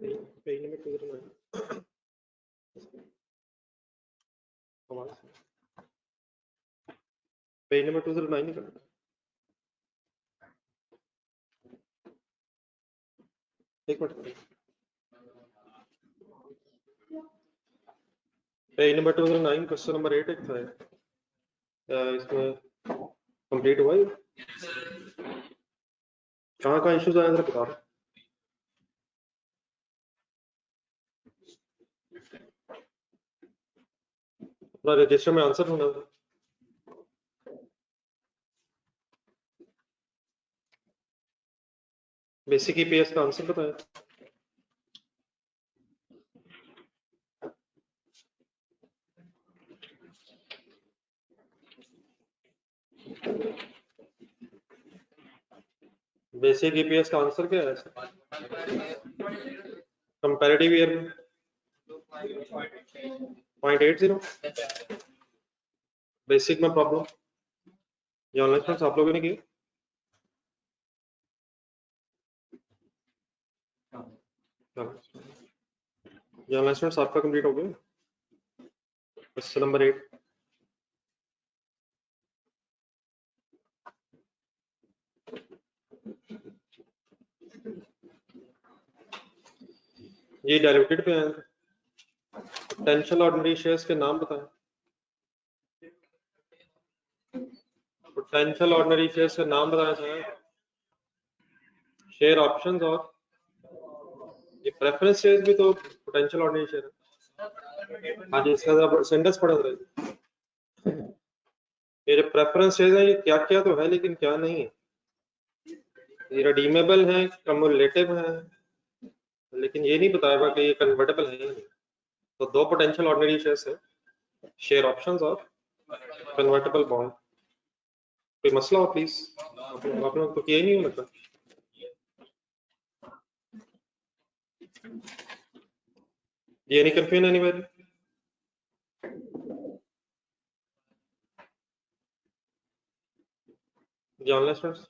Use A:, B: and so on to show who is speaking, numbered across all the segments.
A: Page number 209 page number 209 निकल एक minute page number 209 question number 8 एक था इसमें कंप्लीट हुआ है कहाँ इश्यूज आए जरा बता दो अपना रजिस्टर में आंसर होना था बेसिक ईपीएस का आंसर बताया बेसिक ईपीएस का आंसर क्या है कंपैरेटिव ईयर में 0.80 बेसिक में प्रॉब्लम ये ऑनलाइन क्लास आप लोगों ने की ये ऑनलाइन क्लास आपका कंप्लीट हो गया क्वेश्चन नंबर 8 ये डायल्यूटेड पे आए पोटेंशियल ऑर्डिनरी शेयर्स के नाम बताएं पोटेंशियल ऑर्डिनरी शेयर्स के नाम बताना चाहिए शेयर ऑप्शंस और ये प्रेफरेंस शेयर्स भी तो पोटेंशियल ऑर्डिनरी शेयर है हाँ जी इसका सेंटेंस पढ़ रहे ये जो प्रेफरेंस शेयर्स है ये क्या क्या तो है लेकिन क्या नहीं है ये रिडीमेबल है कम्युलेटिव है लेकिन ये नहीं बताया हुआ कि ये कन्वर्टेबल है नहीं तो दो पोटेंशियल ऑर्डिनरी शेयर्स है शेयर ऑप्शंस और कन्वर्टेबल बॉन्ड कोई मसला हो प्लीज आप लोग तो किया ही नहीं हो लगता ये नहीं confusion anywhere online students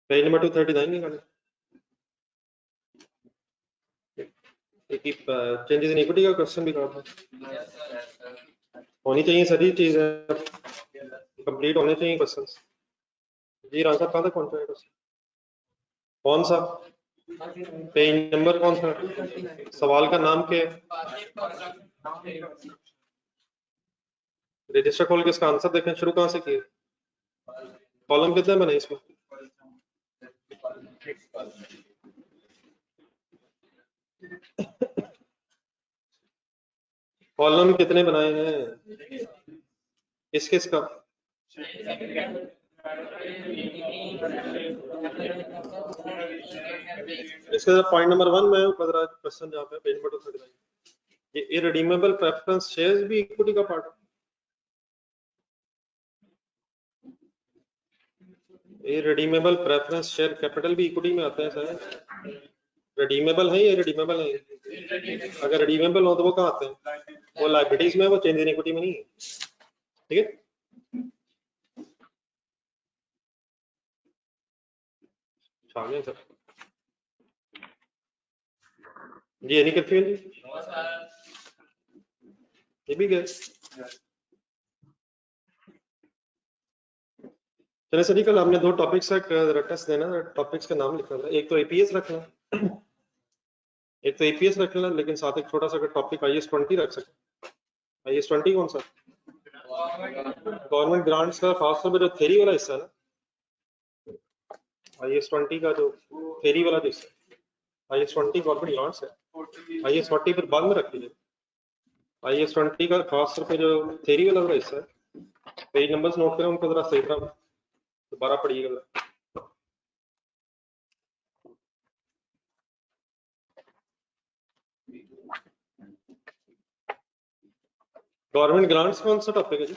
A: page number 239 निकालें चेंजेस इन इक्विटी का क्वेश्चन भी कहा था होनी चाहिए सभी चीजें कंप्लीट होने चाहिए क्वेश्चंस जी आंसर कहाँ तक पहुंचा है क्वेश्चन कौन सा पेज नंबर कौन सा सवाल का नाम क्या है रजिस्टर खोल के इसका आंसर देखें शुरू कहाँ से किए कॉलम कितने बने इसमें कॉलम कितने बनाए हैं किस किस का इसका पॉइंट नंबर 1 में क्वेश्चन जहाँ पे पेज नंबर 239 ये इररिडीमेबल प्रेफरेंस शेयर्स भी इक्विटी का पार्ट है रिडीमेबल प्रेफरेंस शेयर कैपिटल भी इक्विटी में आता है सर रिडीमेबल है या रिडीमेबल है अगर रिडीमेबल हो तो वो कहाँ आते हैं वो लायबिलिटीज में वो चेंज इन इक्विटी में नहीं है ठीक है शामिल सर जी एनी कंफ्यूजन जी ये भी गए चलिए सर कल हमने दो टॉपिक्स का टेस्ट देना टॉपिक्स का नाम लिखना था एक तो एपीएस रखना एक तो एपीएस रखना लेकिन साथ एक छोटा सा टॉपिक आईएस 20 रख सकते आईएस 20 कौन सा गवर्नमेंट ग्रांट्स का खासतौर पर जो थ्योरी वाला हिस्सा है ना आईएस 20 का जो थ्योरी वाला हिस्सा आईएस 20 गवर्नमेंट ग्रांट्स है आईएस 40 फिर बाद में रख लीजिए आईएस 20 का खासतौर पे जो थ्योरी वाला हिस्सा है पेज नंबर्स नोट करें उनको जरा सही तरह दोबारा पढ़िएगा गवर्नमेंट ग्रांट्स कौन सा टॉपिक है जी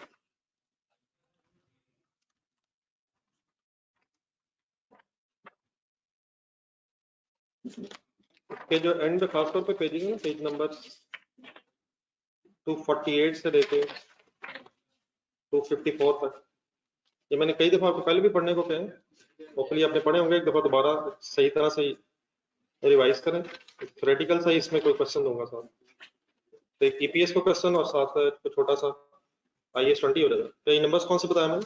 A: के जो एंड में खासतौर पे पेज है ना पेज नंबर 248 से लेके 254 तक ये मैंने कई दफा आपको पहले भी पढ़ने को कहा, होपफुली आपने पढ़े होंगे, एक दफा दोबारा सही तरह से रिवाइज करें। थ्योरेटिकल सा इसमें कोई क्वेश्चन दूंगा साथ, तो एक ईपीएस को क्वेश्चन और साथ को छोटा सा IAS 20 हो जाएगा। तो ये नंबर्स कौन से बताया मैंने?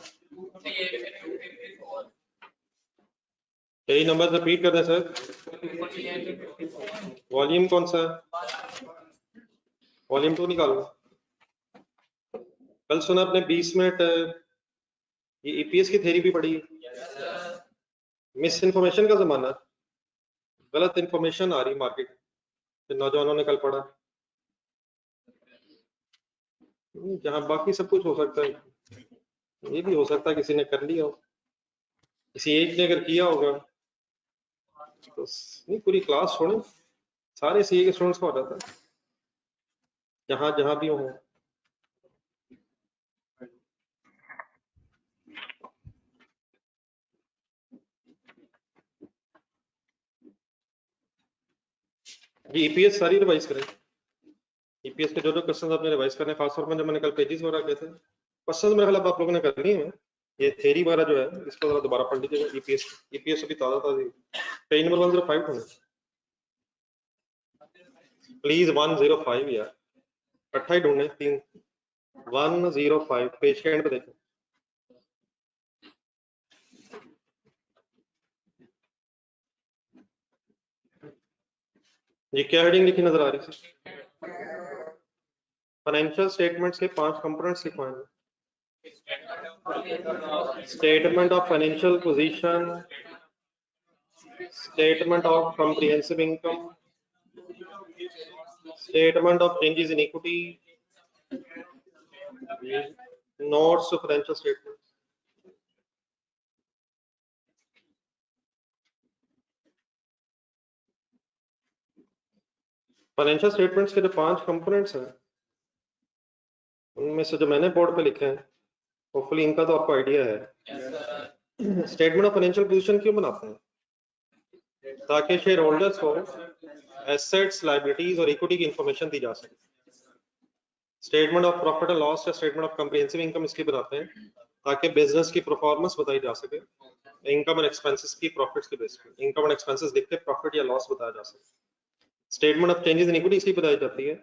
A: यही नंबर रिपीट कर दें सर। वॉल्यूम कौन सा है? वॉल्यूम 2 निकालो। कल सुना आपने 20 मिनट ये ईपीएस की थ्योरी भी पढ़ी। मिस इन्फॉर्मेशन का जमाना, गलत इन्फॉर्मेशन आ रही मार्केट में, नौजवानों ने कल पढ़ा। जहां बाकी सब कुछ हो सकता है, ये भी हो सकता है किसी ने कर लिया हो, किसी एक ने अगर किया होगा तो नहीं, पूरी क्लास छोड़े, सारे सीए के स्टूडेंट्स को आ जाता है, जहां जहां भी हो। ये ईपीएस सारी रिवाइज करें। ईपीएस के जो क्वेश्चन आपने रिवाइज करने, खासतौर पर जब मैंने कल पेजेस वगैरह किए थे, क्वेश्चन मेरे ख्याल आप लोगों ने करनी है। ये थ्योरी वगैरह जो है इसको जरा दोबारा पढ़ लीजिएगा। ईपीएस अभी ताजा ताजी पेज नंबर 105 होना प्लीज। 105 यार, इकट्ठा ही ढूंढे। 105 पेज के एंड पे देखें। ये क्या हेडिंग लिखी नजर आ रही है? फाइनेंशियल स्टेटमेंट्स के 5 कंपोनेंट्स लिखवाए हैं। Statement of financial position, statement of comprehensive income, statement of changes in equity, notes of financial statement. Financial statements के जो 5 कंपोनेंट्स हैं, उनमें से जो मैंने बोर्ड पे लिखे हैं, होपफुली इनका तो आपको आइडिया है। स्टेटमेंट ऑफ फाइनेंशियल पोजीशन क्यों बनाते हैं? ताकि शेयर होल्डर्स को एसेट्स, लायबिलिटीज और इक्विटी की इंफॉर्मेशन दी जा सके। Statement of profit and loss या स्टेटमेंट ऑफ कॉम्प्रिहेंसिव इनकम इसलिए बनाते हैं ताकि बिजनेस की परफॉर्मेंस बताई जा सके, इनकम एंड एक्सपेंसेस की प्रॉफिट्स के बेस पे इनकम एंड एक्सपेंसेस लिख के प्रॉफिट या लॉस बताया जा सके। Statement of changes in equity इसलिए बताई जाती है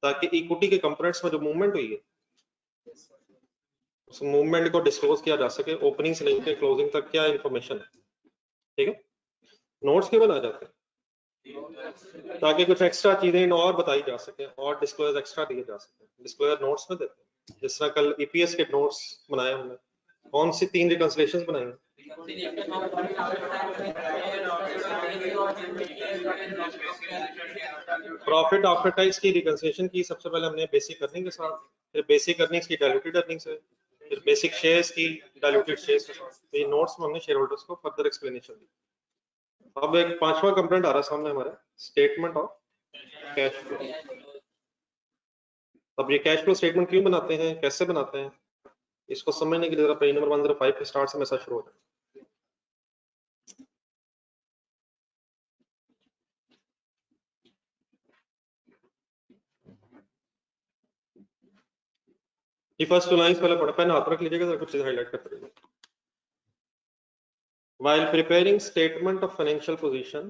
A: ताकि इक्विटी के कंपोनेंट्स में जो मूवमेंट हुई है उस मूवमेंट को डिस्क्लोज किया जा सके, ओपनिंग से लेकर क्लोजिंग तक क्या इंफॉर्मेशन है। ठीक है। नोट्स क्यों बनाए जाते हैं? ताकि कुछ एक्स्ट्रा चीजें और बताई जा सके और डिस्क्लोजर एक्स्ट्रा दिए जा सके। डिस्क्लोजर नोट्स में देते हैं, जिस तरह कल ईपीएस के नोट्स बनाए हमने। कौन सी 3 रिकंसिलिएशंस बनाई? प्रॉफिट आफ्टर टैक्स की रिकंसिलिएशन की सबसे पहले हमने बेसिक अर्निंग के साथ, फिर बेसिक अर्निंग्स की डाइल्यूटेड अर्निंग्स है, फिर बेसिक शेयर्स की डाइल्यूटेड शेयर्स के साथ। तो ये नोट्स में हमने शेयर होल्डर्स को फर्दर एक्सप्लेनेशन दी। अब एक 5वां कंपोनेंट आ रहा है सामने हमारा, स्टेटमेंट ऑफ कैश फ्लो। अब ये कैश फ्लो स्टेटमेंट क्यों बनाते हैं, कैसे बनाते हैं, इसको समझने के लिए जरा पेज नंबर 105 के स्टार्ट से मैसेज शुरू होता है। ये फर्स्ट 2 लाइंस पहले पढ़, पेन हाथ रख लीजिएगा, जरा कुछ चीज हाईलाइट करते रहिए। While preparing statement of financial position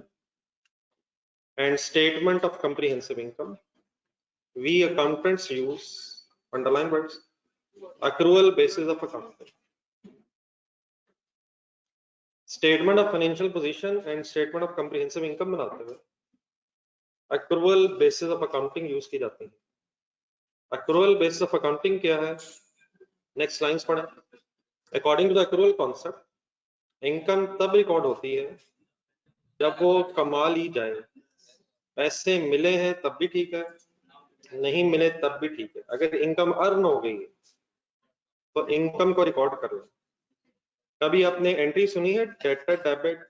A: and statement of comprehensive income, we accountants use, underline words, accrual basis of accounting. Statement of financial position and statement of comprehensive income बनाते हुए accrual basis of accounting use की जाती है। accrual basis of accounting क्या है? Next lines पढ़ें। According to the accrual concept, income तब record होती है जब वो कमा ली जाए। पैसे मिले हैं तब भी ठीक है, नहीं मिले तब भी ठीक है। अगर इनकम अर्न हो गई है तो इनकम को रिकॉर्ड कर लो। कभी आपने एंट्री सुनी है डेटर डेबिट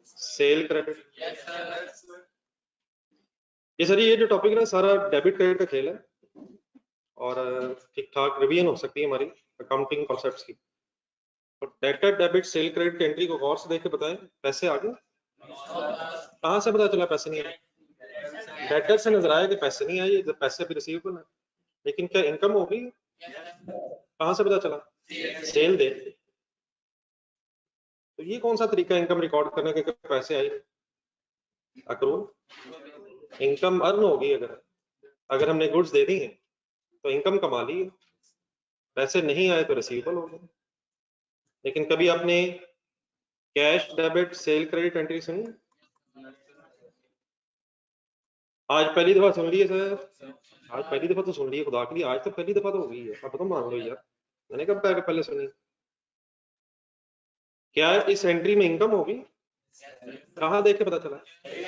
A: सेल क्रेडिट? ये सर ये जो टॉपिक है ना सारा डेबिट क्रेडिट का खेल है, और ठीक ठाक रिवीजन हो सकती है हमारी अकाउंटिंग कॉन्सेप्ट्स की। तो डेटर डेबिट सेल क्रेडिट की एंट्री को गौर से देख के बताएं, पैसे आ गए? कहाँ से पता चला पैसे नहीं आए? डेटर से नजर आया कि पैसे नहीं आए, जब पैसे भी रिसीव करना, लेकिन क्या इनकम हो गई? कहाँ से पता चला? सेल दे तो ये कौन सा तरीका इनकम रिकॉर्ड करने के पैसे आए? अक्रूवल इनकम अर्न होगी। अगर हमने गुड्स दे दी हैं तो इनकम कमा ली है, पैसे नहीं आए तो रिसीवेबल हो गए। लेकिन कभी आपने cash debit sale credit entry सुनी? आज पहली दफा सुन ली है सर, आज पहली दफा तो सुन ली है, खुदा के लिए आज तो पहली दफा तो हो गई है, अब तो मान लो यार, मैंने कब कहा पहले सुनी? क्या इस एंट्री में इनकम होगी? कहाँ देख के पता चला?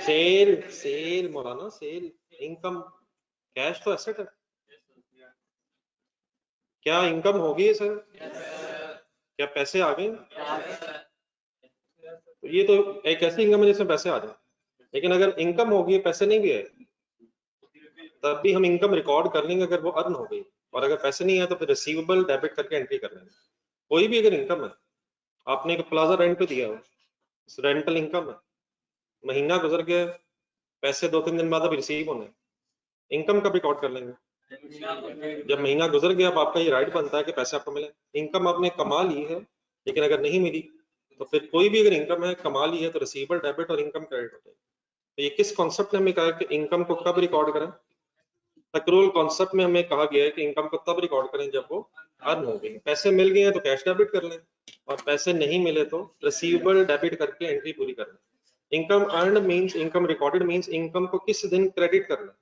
A: सेल, सेल मौलाना, सेल इनकम। कैश तो एसेट है, क्या इनकम होगी सर? क्या पैसे आ गए? तो ये तो एक ऐसी इनकम है जिसमें पैसे आ जाए। लेकिन अगर इनकम होगी पैसे नहीं भी है तब भी हम इनकम रिकॉर्ड कर लेंगे अगर वो अर्न हो गई, और अगर पैसे नहीं है तो फिर रिसीवेबल डेबिट करके एंट्री कर लेंगे। कोई भी अगर इनकम है, आपने एक प्लाजा रेंट पे दिया हो, रेंटल इनकम है, महीना गुजर गया, पैसे 2-3 दिन बाद अब रिसीव होने, इनकम कब रिकॉर्ड कर लेंगे? जब महीना गुजर गया, अब आपका ये राइट बनता है कि पैसे आपको मिले। इनकम आपने कमा ली है, लेकिन अगर नहीं मिली तो फिर कोई भी अगर इनकम है कमा ली है तो रिसीवेबल डेबिट और इनकम क्रेडिट होते हैं। तो ये किस कॉन्सेप्ट ने हमें कहा कि इनकम को कब रिकॉर्ड करें? एक्रूअल कॉन्सेप्ट में हमें कहा गया है कि इनकम को तब रिकॉर्ड करें जब वो अर्न हो गई। पैसे मिल गए हैं तो कैश डेबिट कर लें, और पैसे नहीं मिले तो रिसीवेबल डेबिट करके एंट्री पूरी कर लें। Income earn means, income recorded means income को किस दिन क्रेडिट कर लें,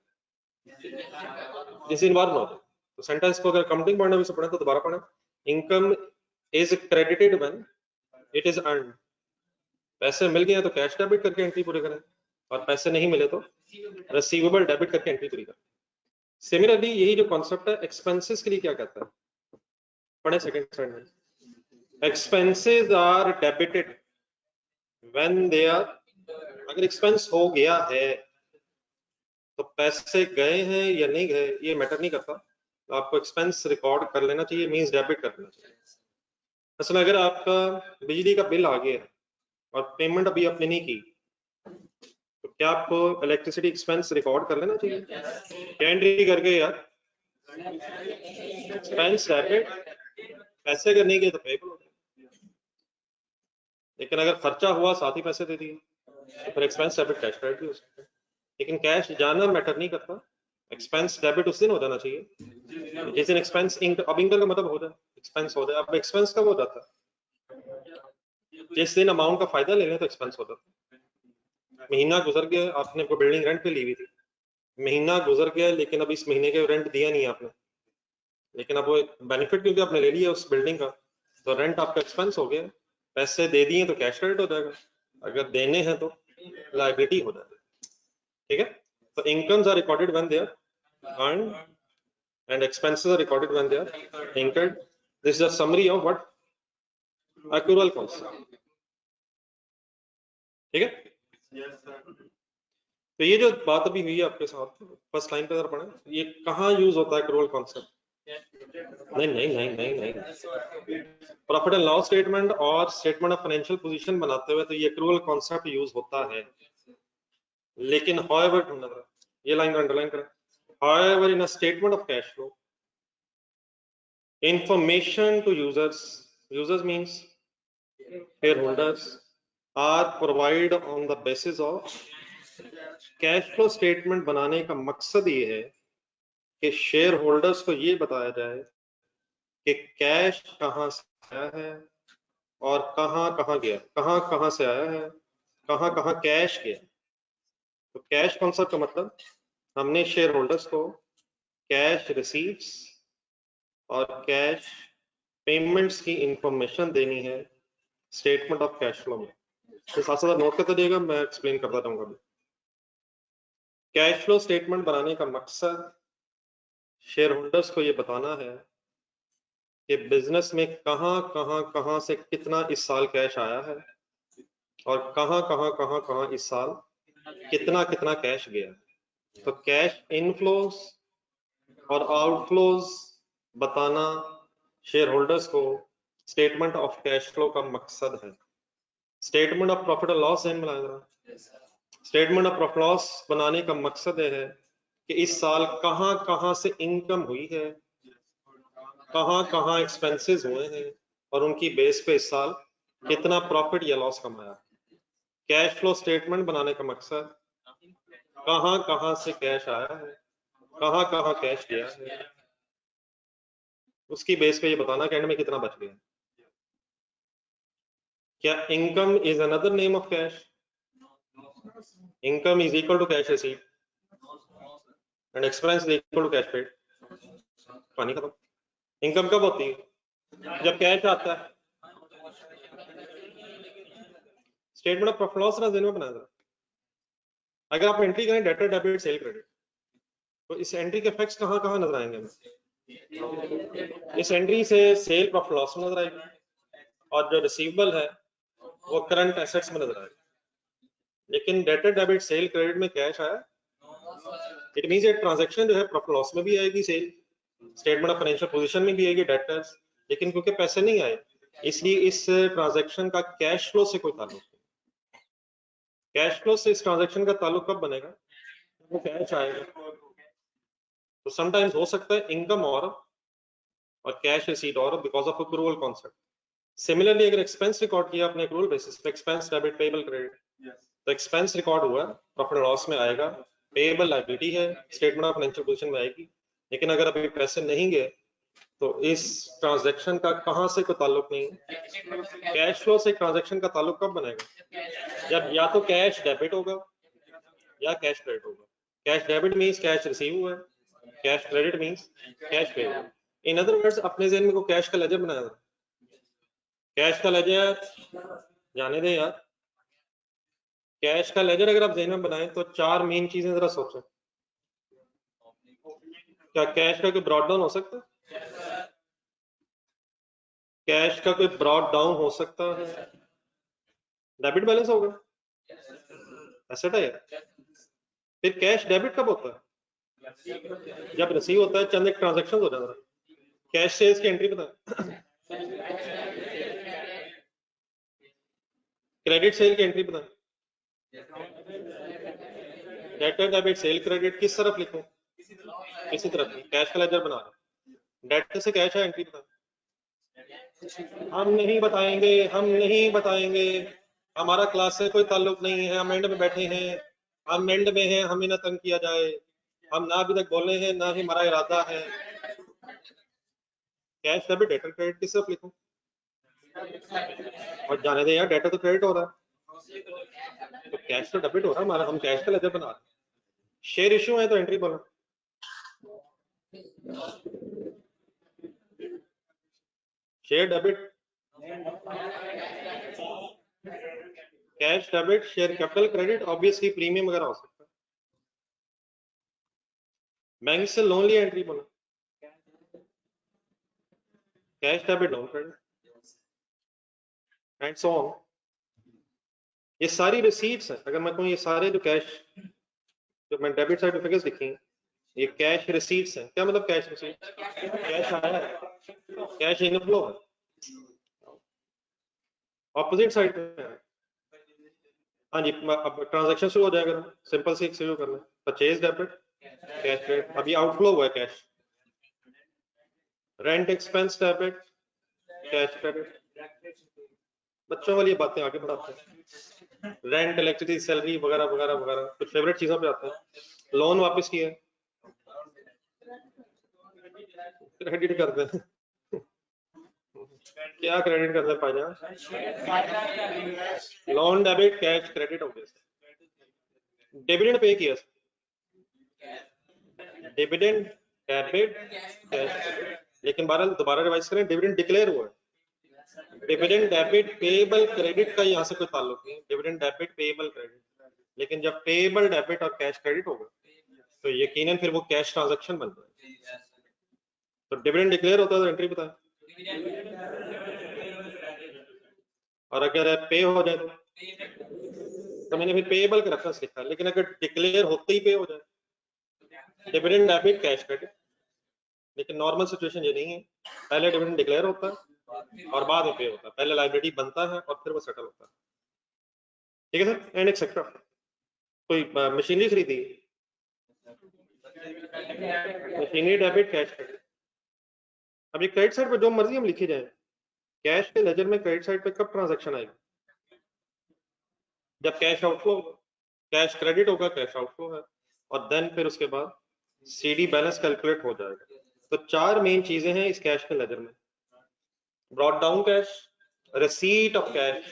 A: जिस दिन अर्न हो। तो सेंटेंस को अगर काउंटिंग पॉइंट ऑफ व्यू से पढ़ें तो दोबारा पढ़ें, income is credited when it is earn. पैसे मिल गए हैं तो कैश डेबिट करके एंट्री पूरी करें, और पैसे नहीं मिले तो रिसीवेबल डेबिट करके एंट्री पूरी करें। सिमिलरली यही जो कॉन्सेप्ट है एक्सपेंसेस के लिए क्या कहता है, पढ़े सेकंड स्टैंडर्ड में। Expenses are debited when they are, अगर एक्सपेंस हो गया है तो पैसे गए हैं या नहीं गए ये मैटर नहीं करता, तो आपको एक्सपेंस रिकॉर्ड कर लेना चाहिए, मींस डेबिट कर लेना चाहिए। असल अगर आपका बिजली का बिल आ गया और पेमेंट अभी आपने नहीं की तो क्या आपको इलेक्ट्रिसिटी एक्सपेंस रिकॉर्ड कर लेना चाहिए? क्या एंट्री करके यार, एक्सपेंस डेबिट, पैसे अगर नहीं गए तो पेबल हो गए। लेकिन अगर खर्चा हुआ साथ ही पैसे दे दिए तो फिर एक्सपेंस डेबिट कैश क्रेडिट भी हो सकता है। लेकिन कैश जाना मैटर नहीं करता, एक्सपेंस डेबिट उस दिन हो जाना चाहिए जिस दिन एक्सपेंस अब इनकम का मतलब हो जाए, एक्सपेंस हो जाए। अब एक्सपेंस कब हो जाता है? जिस दिन अमाउंट का फायदा ले लें तो एक्सपेंस हो जाता है। महीना गुजर गया, आपने कोई बिल्डिंग रेंट पे ली हुई थी, महीना गुजर गया लेकिन अब इस महीने के रेंट दिया नहीं आपने, लेकिन अब वो बेनिफिट क्योंकि आपने ले लिया उस बिल्डिंग का, तो रेंट आपका एक्सपेंस हो गया। पैसे दे दिए तो कैश क्रेडिट हो जाएगा, अगर देने हैं तो लायबिलिटी हो जाएगा। ठीक है, तो incomes are recorded when they are earned and expenses are recorded when they are incurred. This is a summary of what accrual concept. ठीक है, तो ये जो बात अभी हुई है आपके साथ, फर्स्ट लाइन पे जरा पढ़ें, ये कहाँ यूज होता है accrual concept? नहीं नहीं नहीं नहीं नहीं, प्रॉफिट एंड लॉस स्टेटमेंट और स्टेटमेंट ऑफ फाइनेंशियल पोजीशन बनाते हुए तो ये accrual concept यूज होता है। लेकिन however, ये लाइन अंडरलाइन करें, however in a statement of cash flow information to users means shareholders are provided on the basis of, cash flow statement बनाने का मकसद ये है कि शेयर होल्डर्स को ये बताया जाए कि कैश कहां से आया है और कहां कहां गया, कहां कहां से आया है, कहां कहां कैश गया। तो कैश कॉन्सेप्ट का मतलब हमने शेयर होल्डर्स को कैश रिसीव्स और कैश पेमेंट्स की इंफॉर्मेशन देनी है स्टेटमेंट ऑफ कैश फ्लो में। तो साथ साथ नोट करते जाइएगा, मैं एक्सप्लेन करता रहूंगा। कैश फ्लो स्टेटमेंट बनाने का मकसद शेयर होल्डर्स को ये बताना है कि बिजनेस में कहां से कितना इस साल कैश आया है और कहां इस साल कितना कितना कैश गया। तो कैश इनफ्लोज और आउटफ्लोज बताना शेयर होल्डर्स को स्टेटमेंट ऑफ कैश फ्लो का मकसद है। स्टेटमेंट ऑफ प्रॉफिट और loss statement of profit loss बनाने का मकसद है कि इस साल कहां से इनकम हुई है, कहां एक्सपेंसेस हुए हैं और उनकी बेस पे इस साल कितना प्रॉफिट या लॉस कमाया। कैश फ्लो स्टेटमेंट बनाने का मकसद कहां कहां से कैश आया है, कहां कहां कैश गया है, उसकी बेस पे ये बताना कि एंड में कितना बच गया। क्या income is another name of cash? Income is equal to cash receipt and expense is equal to cash paid. पानी खत्म। इनकम कब होती है? जब कैश आता है। स्टेटमेंट ऑफ प्रॉफिट लॉस ना में बनाया था। अगर आप एंट्री करें डेटर डेबिट सेल क्रेडिट, तो इस एंट्री के इफेक्ट्स कहां कहां नजर आएंगे हमें? इस एंट्री से सेल प्रॉफिट लॉस में नजर आएगी और जो रिसीवेबल है वो करंट एसेट्स में नजर आएगा। लेकिन डेटर डेबिट सेल क्रेडिट में कैश आया, इट मींस ये ट्रांजैक्शन जो है प्रॉफिट लॉस में भी आएगी, sale statement of financial position में भी आएगी डेटर्स, लेकिन क्योंकि पैसे नहीं आए इसलिए इस ट्रांजैक्शन का कैश फ्लो से कोई ताल्लुक नहीं। कैश फ्लो से इस ट्रांजैक्शन का ताल्लुक कब बनेगा? वो कैश आएगा। तो समटाइम्स हो सकता है इनकम और कैश रिसीट और because of accrual concept. Similarly अगर एक्सपेंस रिकॉर्ड किया अपने अक्रूवल बेसिस पे, एक्सपेंस डेबिट पेबल क्रेडिट, तो एक्सपेंस रिकॉर्ड हुआ प्रॉफिट लॉस में आएगा, पेबल लायबिलिटी है स्टेटमेंट ऑफ फाइनेंशियल पोजीशन में आएगी। लेकिन अगर अभी पैसे नहीं गए तो इस ट्रांजैक्शन का कहां से कोई ताल्लुक नहीं। कैश फ्लो से ट्रांजैक्शन का ताल्लुक कब बनेगा? जब या तो कैश डेबिट होगा या कैश क्रेडिट होगा। Cash debit means cash receive हुआ है, कैश क्रेडिट मींस कैश पे हुआ। इन अदर वर्ड्स अपने ज़हन में को कैश का लेजर बनाया था। कैश का लेजर जाने दें यार। कैश का लेजर अगर आप ज़हन में बनाएं तो चार मेन चीजें जरा सोचें। क्या कैश का कोई ब्रॉड डाउन हो सकता है? कैश का कोई ब्रॉड डाउन हो सकता है? डेबिट बैलेंस होगा, एसेट है यार। फिर कैश डेबिट कब होता है? जब रिसीव होता है, चंद एक ट्रांजैक्शन हो जाता है। कैश सेल्स की एंट्री पता है? क्रेडिट सेल की एंट्री पता है? डेटर डेबिट सेल क्रेडिट किस तरफ लिखूं? किसी तरफ नहीं, कैश का लेजर बना रहे। डेटर से कैश है एंट्री पता है? हम नहीं बताएंगे, हम नहीं बताएंगे, हमारा क्लास से कोई ताल्लुक नहीं है, हम एंड में बैठे हैं, हम एंड में हैं, हमें ना तंग किया जाए, हम ना अभी तक बोले हैं ना ही हमारा इरादा है। कैश डेबिट डेटर क्रेडिट किस तरफ लिखूं? और जाने दें यार, डेटा तो क्रेडिट हो रहा है तो कैश तो डेबिट हो रहा है हमारा, हम कैश का लेजर बना रहे हैं। शेयर इश्यू है तो एंट्री बोलो। Share debit, cash debit, share capital credit, obviously premium वगैरह हो सकता है। बैंक से लोन लिया एंट्री बोलो। Cash debit loan credit and so on. ये सारी रिसीट्स हैं। अगर मैं कहूँ ये सारे जो कैश जो मैं डेबिट साइड पे फिगर्स लिखी हैं ये कैश रिसीट्स हैं। क्या मतलब कैश रिसीट्स? कैश आया है, कैश इनफ्लो है। ऑपोजिट साइड पे है। हाँ जी, अब ट्रांजैक्शन शुरू हो जाएगा। सिंपल से शुरू करना है। परचेज डेबिट, कैश क्रेडिट, अभी आउटफ्लो हुआ है cash. Rent expense debit, cash credit. बच्चों वाली बातें आगे बढ़ाते हैं। रेंट, इलेक्ट्रिसिटी, सैलरी वगैरह वगैरह वगैरह, कुछ फेवरेट चीजों पे आते हैं। लोन वापस किया, क्रेडिट करते हैं। क्या क्रेडिट करते हैं पाजा? लोन डेबिट, कैश क्रेडिट हो गया। डिविडेंड पे किया, डिविडेंड डेबिट कैश। लेकिन बहरहाल दोबारा रिवाइज करें, डिविडेंड डिक्लेयर हुआ है। डिविडेंड डेबिट पेएबल क्रेडिट का यहाँ से कोई ताल्लुक नहीं। डिविडेंड डेबिट पेएबल क्रेडिट, लेकिन जब पेएबल डेबिट और कैश क्रेडिट होगा तो यकीनन फिर वो कैश ट्रांजैक्शन बन जाएगा। तो डिविडेंड डिक्लेयर होता है तो एंट्री बताएं, और अगर पे हो जाए तो मैंने फिर पेएबल का रेफरेंस लिखा। लेकिन अगर डिक्लेयर होते ही पे हो जाए, डिविडेंड डेबिट कैश क्रेडिट। लेकिन नॉर्मल सिचुएशन ये नहीं है, पहले डिविडेंड डिक्लेयर होता है और बाद में पे होता है। पहले लायबिलिटी बनता है और फिर वो सेटल होता है। ठीक है सर। And etcetera. कोई मशीनरी खरीदी, मशीनरी डेबिट कैश क्रेडिट। अब ये क्रेडिट साइड पर जो मर्जी हम लिखे जाए, कैश के लेजर में क्रेडिट साइड पे कब ट्रांजैक्शन आएगी? जब कैश आउटफ्लो होगा, कैश क्रेडिट होगा, कैश आउटफ्लो है, और देन फिर उसके बाद सीडी बैलेंस कैलकुलेट हो जाएगा। तो 4 मेन चीजें हैं इस कैश के लेजर में: brought down cash, receipt of cash,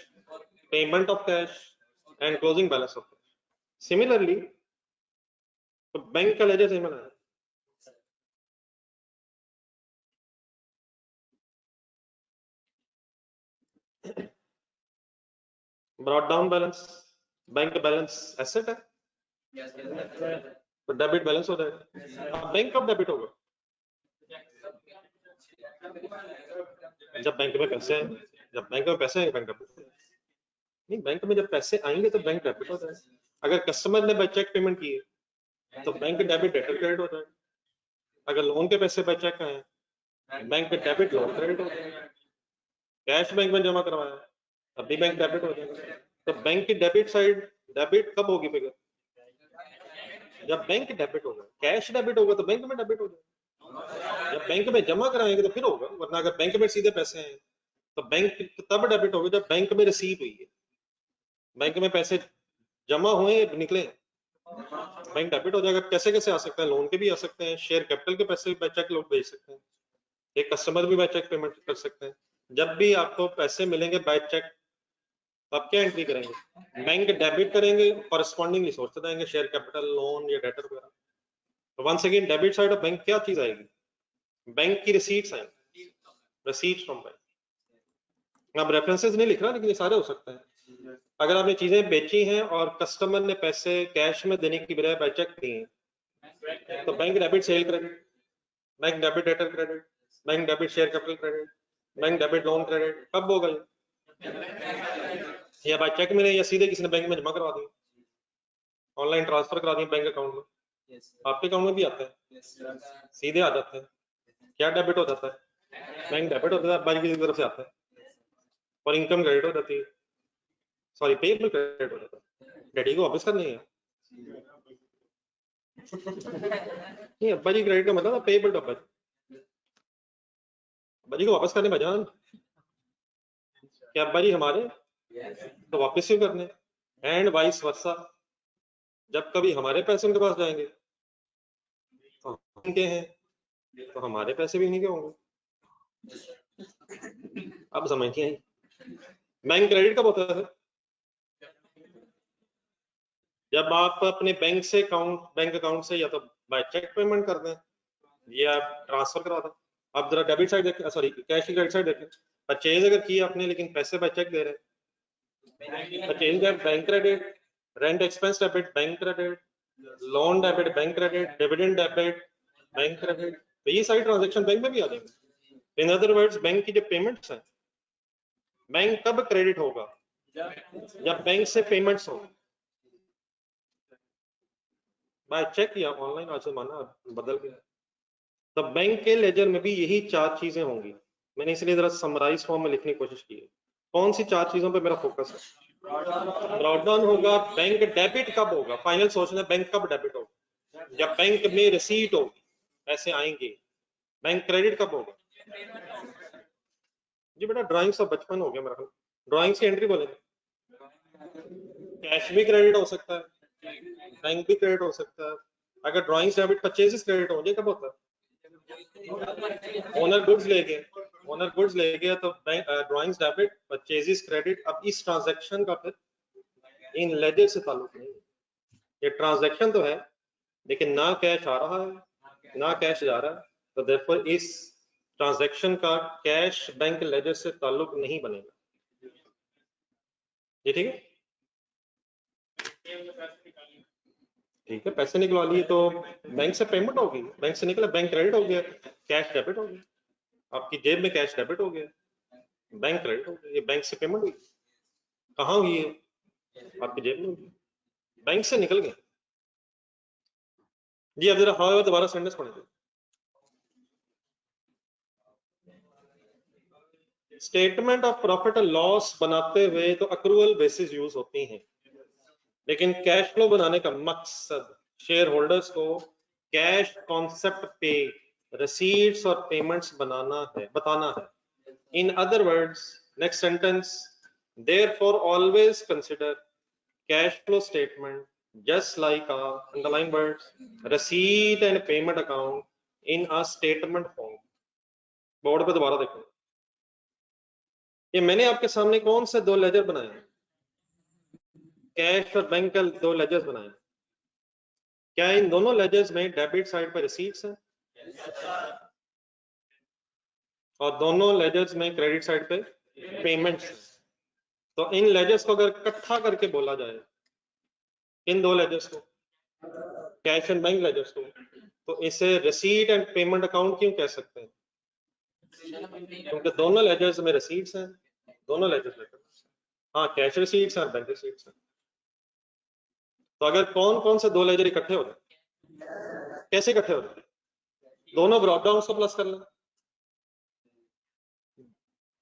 A: payment of cash, and closing balance of cash. Similarly, तो बैंक का लेजर सिमिलर है। Brought down balance, bank balance asset है, तो डेबिट बैलेंस हो जाएगा। अब बैंक कब डेबिट होगा? जब बैंक में पैसे आए, जब बैंक में पैसे आएंगे बैंक डेबिट नहीं, बैंक में जब पैसे आएंगे तो बैंक डेबिट हो जाएगा। अगर कस्टमर ने बाय चेक पेमेंट की है तो बैंक डेबिट डेटर क्रेडिट हो जाएगा। अगर लोन के पैसे बाय चेक आए, बैंक डेबिट लोन क्रेडिट हो जाएगा। कैश बैंक में जमा करवाया तब भी बैंक डेबिट हो जाएगा। तो बैंक की डेबिट साइड डेबिट कब होगी फिगर? जब बैंक डेबिट होगा। कैश डेबिट होगा तो बैंक में डेबिट हो जाएगा। जब बैंक में जमा कराएंगे तो फिर होगा, वरना अगर बैंक में सीधे पैसे हैं तो बैंक तब डेबिट होगा जब बैंक में रिसीव हुई है, बैंक में पैसे जमा हुए निकले, बैंक डेबिट हो जाएगा। कैसे कैसे आ सकता है? लोन के भी आ सकते हैं, शेयर कैपिटल के पैसे बाय चेक लोग भेज सकते हैं, एक कस्टमर भी बाय चेक पेमेंट कर सकते हैं। जब भी आपको पैसे मिलेंगे बाय चेक तो आप क्या एंट्री करेंगे? बैंक डेबिट करेंगे, कॉरेस्पॉन्डिंगली सोर्स देंगे, शेयर कैपिटल, लोन या डेटर वगैरह। तो once again debit side of bank क्या चीज आएगी? बैंक की रिसीट्स आएंगी, रिसीट्स फ्रॉम बैंक। अब रेफरेंसेस नहीं लिख रहा, लेकिन ये सारे हो सकते हैं। अगर आपने चीजें बेची हैं और कस्टमर ने पैसे कैश में देने की बजाय बाय चेक दिए हैं तो bank debit sale credit, bank debit debtor credit, bank debit share capital credit, bank debit loan credit. कब होगा ये? या बाय चेक मिले या सीधे किसी ने बैंक में जमा करवा दी, ऑनलाइन ट्रांसफर करा दी बैंक अकाउंट में, आपके अकाउंट में भी आते हैं, सीधे आ जाते हैं। क्या डेबिट हो जाता है? बैंक डेबिट होता है, बैंक की तरफ से आता है, और इनकम क्रेडिट हो जाती है, सॉरी पेबल क्रेडिट हो जाता है। डैडी को वापस करनी है नहीं, अब्बा जी क्रेडिट का मतलब पेबल टू अब्बा जी को वापस करने बजान क्या अब्बा जी हमारे तो वापस ही करने, एंड वाइस वर्सा। जब कभी हमारे पैसे उनके पास जाएंगे तो उनके हैं, तो हमारे पैसे भी उन्हीं के होंगे। अब समझ नहीं आई। बैंक क्रेडिट कब होता है? जब आप अपने बैंक अकाउंट से या तो बाय चेक पेमेंट कर दें या ट्रांसफर करा दें। आप जरा डेबिट साइड देखें, सॉरी कैश की क्रेडिट साइड देखें। परचेज अगर किया आपने लेकिन पैसे बाय चेक दे रहे हैं, purchase bank credit, rent expense debit bank credit, loan debit bank credit, dividend debit bank credit. तो ये सारी ट्रांजैक्शन बैंक में भी आ जाएंगे। इन अदर वर्ड्स बैंक की जो पेमेंट्स हैं, बैंक कब क्रेडिट होगा? जब बैंक से पेमेंट्स हो, बाय चेक या ऑनलाइन। आज जमाना बदल गया। तो बैंक के लेजर में भी यही 4 चीजें होंगी। मैंने इसलिए जरा समराइज फॉर्म में लिखने की कोशिश की है। कौन सी 4 चीजों पे मेरा फोकस है? ब्रॉट डाउन होगा, बैंक डेबिट कब होगा? फाइनल सोचना है बैंक कब डेबिट होगा? जब बैंक में रिसीट होगी, पैसे आएंगे। बैंक क्रेडिट कब होगा? जी बेटा ड्राइंग्स ऑफ बचपन हो गया मेरा, ड्राइंग्स की एंट्री बोलेंगे। कैश भी क्रेडिट हो सकता है, बैंक भी क्रेडिट हो सकता है। अगर ड्राइंग्स डेबिट परचेजेस क्रेडिट होंगे कब होता है? ओनर गुड्स ले गया तो ड्राइंग्स डेबिट, परचेजेस क्रेडिट। अब इस ट्रांजैक्शन का फिर इन लेजर से ताल्लुक नहीं है। ये ट्रांजैक्शन तो है लेकिन ना कैश आ रहा है ना कैश जा रहा है, तो देयरफॉर इस ट्रांजैक्शन का कैश बैंक लेजर से ताल्लुक नहीं बनेगा। ये ठीक है? ठीक है, पैसे निकलवा लिए तो बैंक से पेमेंट होगी, बैंक से निकला, बैंक क्रेडिट हो गया, कैश डेबिट हो गया, आपकी जेब में कैश डेबिट हो गया, बैंक क्रेडिट हो गया। ये बैंक से पेमेंट हुई, कहाँ हुई है? आपकी जेब में हुई, बैंक से निकल गए। जी अब जरा हाँ दोबारा सेंटेंस पढ़ेंगे। स्टेटमेंट ऑफ प्रॉफिट और लॉस बनाते हुए तो अक्रूवल बेसिस यूज होती हैं, लेकिन कैश फ्लो बनाने का मकसद शेयर होल्डर्स को कैश कॉन्सेप्ट पे रिसीट्स और पेमेंट्स बताना है। In other words, next sentence, therefore always consider cash flow statement just like a underline words receipt and payment account in a statement form. Board पे दोबारा देखो, ये मैंने आपके सामने कौन से दो लेजर बनाए हैं? कैश और बैंक का दो लेजर्स बनाए। क्या इन दोनों लेजर्स में डेबिट साइड पर रिसीट्स हैं और दोनों लेजर्स में क्रेडिट साइड पे पेमेंट्स हैं? तो इन लेजर्स को अगर इकट्ठा करके बोला जाए, इन दो लेजर्स को, कैश एंड बैंक लेजर्स को, तो इसे रिसीट एंड पेमेंट अकाउंट क्यों कह सकते हैं? क्योंकि दोनों लेजर्स में रिसीट्स हैं, दोनों लेजर्स में, हाँ कैश रिसीट्स हैं और बैंक रिसीट्स हैं। तो अगर कौन कौन से दो लेजर इकट्ठे हो जाए, कैसे इकट्ठे हो जाए? दोनों ब्रॉड डाउन को प्लस कर लें,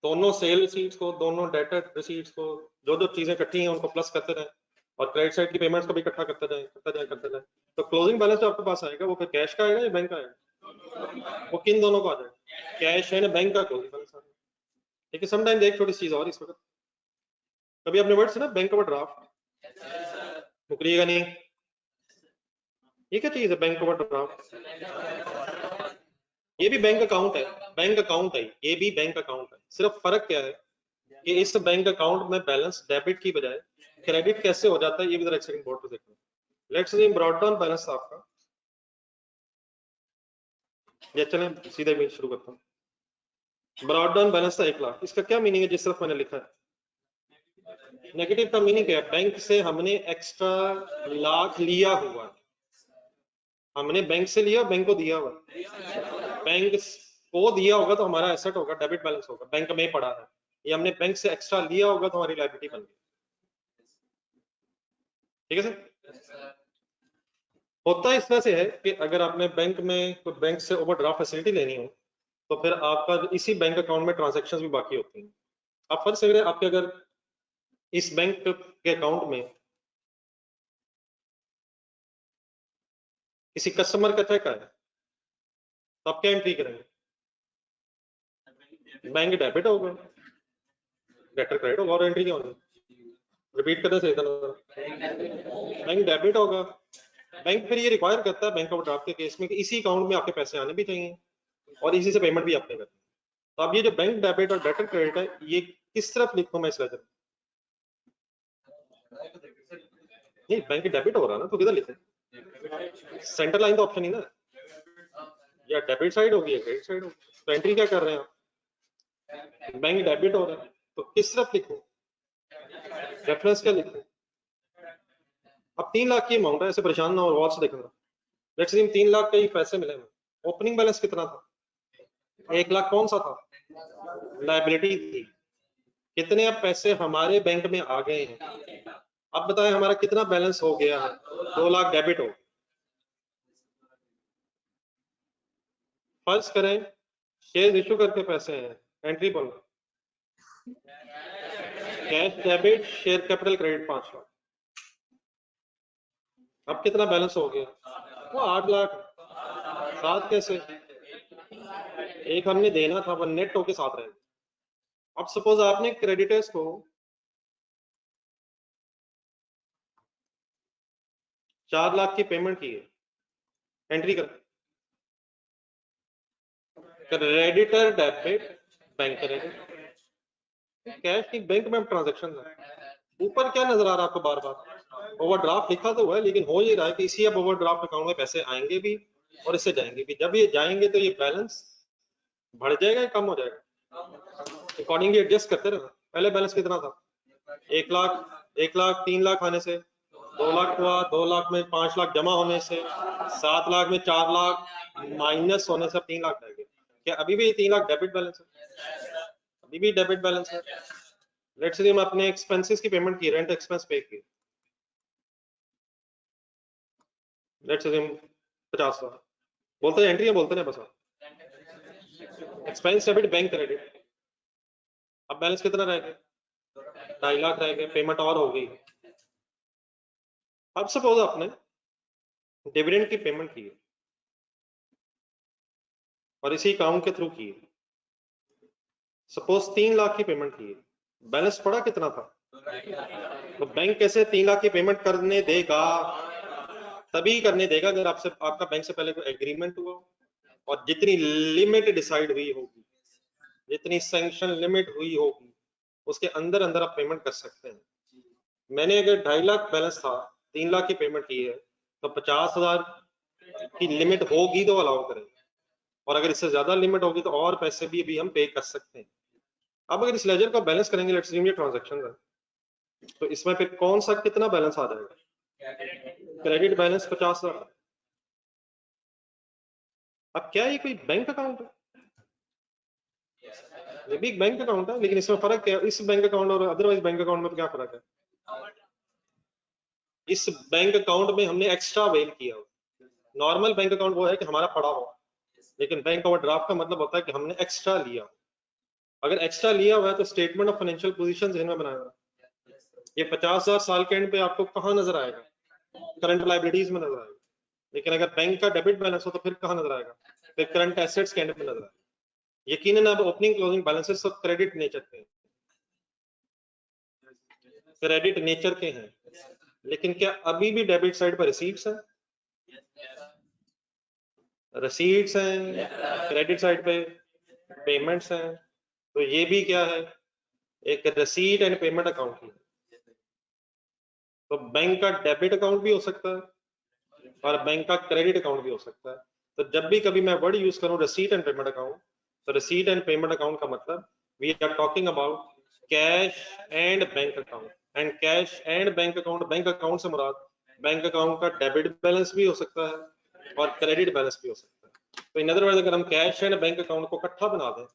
A: दोनों सेल रिसीट्स को, दोनों डेटर रिसीट्स को, जो जो चीजें इकट्ठी हैं उनको प्लस करते रहें और क्रेडिट साइड की पेमेंट्स को भी इकट्ठा करते जाएं। तो क्लोजिंग बैलेंस जो आपके पास आएगा वो फिर कैश का आएगा या बैंक का आएगा? वो किन दोनों का आ जाएगा? कैश है ना बैंक का क्लोजिंग बैलेंस आएगा। ठीक है, समटाइम एक छोटी चीज और इस वक्त, कभी आपने वर्ड सुना बैंक ओवरड्राफ्ट? मुकरिएगा नहीं, ये क्या चीज है बैंक ओवरड्राफ्ट? ये भी बैंक अकाउंट है, बैंक अकाउंट है, ये भी बैंक अकाउंट है। सिर्फ फर्क क्या है कि इस बैंक अकाउंट में बैलेंस डेबिट की बजाय क्रेडिट कैसे हो जाता है, ये भी जरा एक सेकंड बोर्ड पे देखो। Let's say brought down balance आपका, ये चलें सीधे मैं शुरू करता हूँ। ब्रॉड डाउन बैलेंस था 1 लाख, इसका क्या मीनिंग है? जिस तरफ मैंने लिखा है नेगेटिव का मीनिंग क्या है? बैंक से हमने एक्स्ट्रा लाख लिया हुआ है, हमने बैंक से लिया, बैंक को दिया हुआ। बैंक को दिया होगा तो हमारा एसेट होगा, डेबिट बैलेंस होगा, बैंक में पड़ा है। ये हमने बैंक से एक्स्ट्रा लिया होगा तो हमारी लायबिलिटी बन गई। ठीक है सर? होता इस तरह से है कि अगर आपने बैंक में कोई बैंक से ओवरड्राफ्ट फैसिलिटी लेनी हो तो फिर आपका इसी बैंक अकाउंट में ट्रांजैक्शंस भी बाकी होती हैं। आप फर्ज करें आपके अगर इस बैंक के अकाउंट में किसी कस्टमर का चेक आया तो आप क्या एंट्री करेंगे? बैंक डेबिट होगा, डेटर क्रेडिट होगा, और एंट्री क्या होगी? रिपीट करने से बैंक डेबिट होगा। बैंक फिर ये रिक्वायर करता है बैंक ओवरड्राफ्ट के केस में कि इसी अकाउंट में आपके पैसे आने भी चाहिए और इसी से पेमेंट भी आप पे करते हैं। तो अब ये जो बैंक डेबिट और डेटर क्रेडिट है, ये किस तरफ लिखूं मैं इस लेजर? नहीं, बैंक डेबिट हो रहा ना, तो किधर लिखे? सेंटर लाइन तो ऑप्शन ही ना, या डेबिट साइड होगी या क्रेडिट साइड होगी। तो एंट्री क्या कर रहे हैं आप? बैंक डेबिट हो रहा है, तो किस तरफ लिखूं? रेफरेंस क्या लिखूं? अब 3 लाख की अमाउंट है, ऐसे परेशान ना हो, वॉच देखना। लेट्स से 3 लाख के ही पैसे मिले हैं। ओपनिंग बैलेंस कितना था? 1 लाख कौन सा था? लायबिलिटी थी। कितने अब पैसे हमारे बैंक में आ गए हैं? अब बताएं हमारा कितना बैलेंस हो गया है? 2 लाख डेबिट हो। फर्ज करें शेयर इशू करके पैसे हैं, एंट्री बोलो, cash debit share capital credit 5 lakh. अब कितना बैलेंस हो गया? वो 8 लाख। 7 कैसे? एक हमने देना था, वो नेट होके 7 रहे। अब सपोज आपने क्रेडिटर्स को 4 लाख की पेमेंट की है, एंट्री कर, creditor debit bank credit, cash की बैंक में ट्रांजैक्शन है। ऊपर क्या नजर आ रहा है आपको? बार बार ओवरड्राफ्ट लिखा तो हुआ है, लेकिन हो ये रहा है कि इसी अब ओवरड्राफ्ट अकाउंट में पैसे आएंगे भी और इससे जाएंगे भी। जब ये जाएंगे तो ये बैलेंस बढ़ जाएगा या कम हो जाएगा? अकॉर्डिंगली एडजस्ट करते रहना। पहले बैलेंस कितना था? 1 लाख। 1 लाख 3 लाख आने से 2 लाख हुआ, 2 लाख में 5 लाख जमा होने से 7 लाख में 4 लाख माइनस होने से 3 लाख रह गए। क्या अभी भी 3 लाख डेबिट बैलेंस है? अभी भी डेबिट बैलेंस है। लेट्स से हम अपने एक्सपेंसेस की पेमेंट की, रेंट एक्सपेंस पे की, लेट्स से हम 50 लाख बोलते हैं, एंट्री है बोलते हैं बस। एक्सपेंस डेबिट बैंक क्रेडिट, अब बैलेंस कितना रह गया? 2.5 लाख रह गए, पेमेंट और हो गई। अब सपोज आपने डिविडेंड की पेमेंट की है और इसी अकाउंट के थ्रू की है, सपोज 3 लाख की पेमेंट की है, बैलेंस पड़ा कितना था? तो बैंक कैसे 3 लाख की पेमेंट करने देगा? तभी करने देगा अगर आपसे आपका बैंक से पहले कोई एग्रीमेंट हुआ और जितनी लिमिट डिसाइड हुई होगी, जितनी सैंक्शन लिमिट हुई होगी, उसके अंदर अंदर आप पेमेंट कर सकते हैं। मैंने अगर 2.5 लाख बैलेंस था, 3 लाख की पेमेंट की है, तो 50,000 की लिमिट होगी तो अलाउ करेंगे, और अगर इससे ज्यादा लिमिट होगी तो और पैसे भी अभी हम पे कर सकते हैं। अब अगर इस लेजर को बैलेंस करेंगे, लेट्स सी ये ट्रांजैक्शन है, तो इसमें फिर कौन सा कितना बैलेंस आ जाएगा? Credit balance 50,000। अब क्या ये कोई बैंक अकाउंट है? ये भी एक बैंक अकाउंट है, लेकिन इसमें फर्क क्या है? इस बैंक अकाउंट और अदरवाइज बैंक अकाउंट में क्या फर्क है? इस बैंक अकाउंट में हमने एक्स्ट्रा अवेल किया। नॉर्मल बैंक अकाउंट वो है कि हमारा पड़ा हो, लेकिन बैंक ओवरड्राफ्ट का मतलब होता है कि हमने एक्स्ट्रा लिया। अगर एक्स्ट्रा लिया हुआ है तो स्टेटमेंट ऑफ फाइनेंशियल पोजीशन जहन में बनाया, ये 50,000 साल के एंड पे आपको कहाँ नजर आएगा? करंट लाइबिलिटीज में नजर आएगा। लेकिन अगर बैंक का डेबिट बैलेंस हो तो फिर कहाँ नजर आएगा? फिर करंट एसेट्स के एंड पे नजर आएगा। यकीनन अब ओपनिंग क्लोजिंग बैलेंसेस सब क्रेडिट नेचर के हैं, क्रेडिट नेचर के हैं, लेकिन क्या अभी भी डेबिट साइड पर रिसीट्स हैं? रिसीट्स हैं, क्रेडिट साइड पे पेमेंट्स हैं, तो ये भी क्या है? एक रिसीट एंड पेमेंट अकाउंट है। तो बैंक का डेबिट अकाउंट भी हो सकता है और बैंक का क्रेडिट अकाउंट भी हो सकता है। तो जब भी कभी मैं वर्ड यूज करूं रिसीट एंड पेमेंट अकाउंट, तो रिसीट एंड पेमेंट अकाउंट का मतलब we are talking about cash and bank account. And cash and bank account, bank account से मुराद बैंक अकाउंट का डेबिट बैलेंस भी हो सकता है और क्रेडिट बैलेंस भी हो सकता है। तो इन अदर वर्ड अगर हम कैश एंड बैंक अकाउंट को इकट्ठा बना दें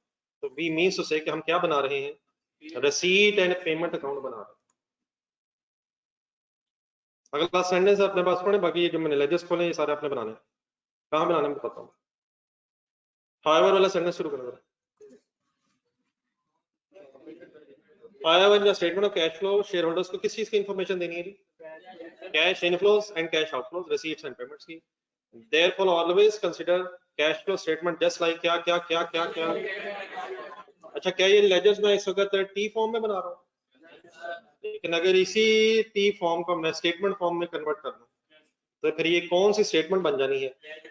A: तो वी मीन्स टू से कि हम क्या बना रहे हैं? रिसीट एंड पेमेंट अकाउंट बना रहे हैं। अगला सेंटेंस अपने पास पढ़े, बाकी ये जो मैंने लेजेस खोले ये सारे आपने बनाने। कहाँ बनाने में बताता हूँ। हाउएवर वाला सेंटेंस शुरू करो। However in the statement of cash flow shareholders को किस चीज की इंफॉर्मेशन देनी है? Cash inflows and cash outflows, receipts and payments की। Therefore always consider cash flow statement just like क्या क्या क्या क्या क्या। अच्छा, क्या ये लेजर्स मैं इस वक्त टी फॉर्म में बना रहा हूँ? लेकिन अगर इसी टी फॉर्म को मैं स्टेटमेंट फॉर्म में कन्वर्ट कर दूं तो फिर ये कौन सी स्टेटमेंट बन जानी है?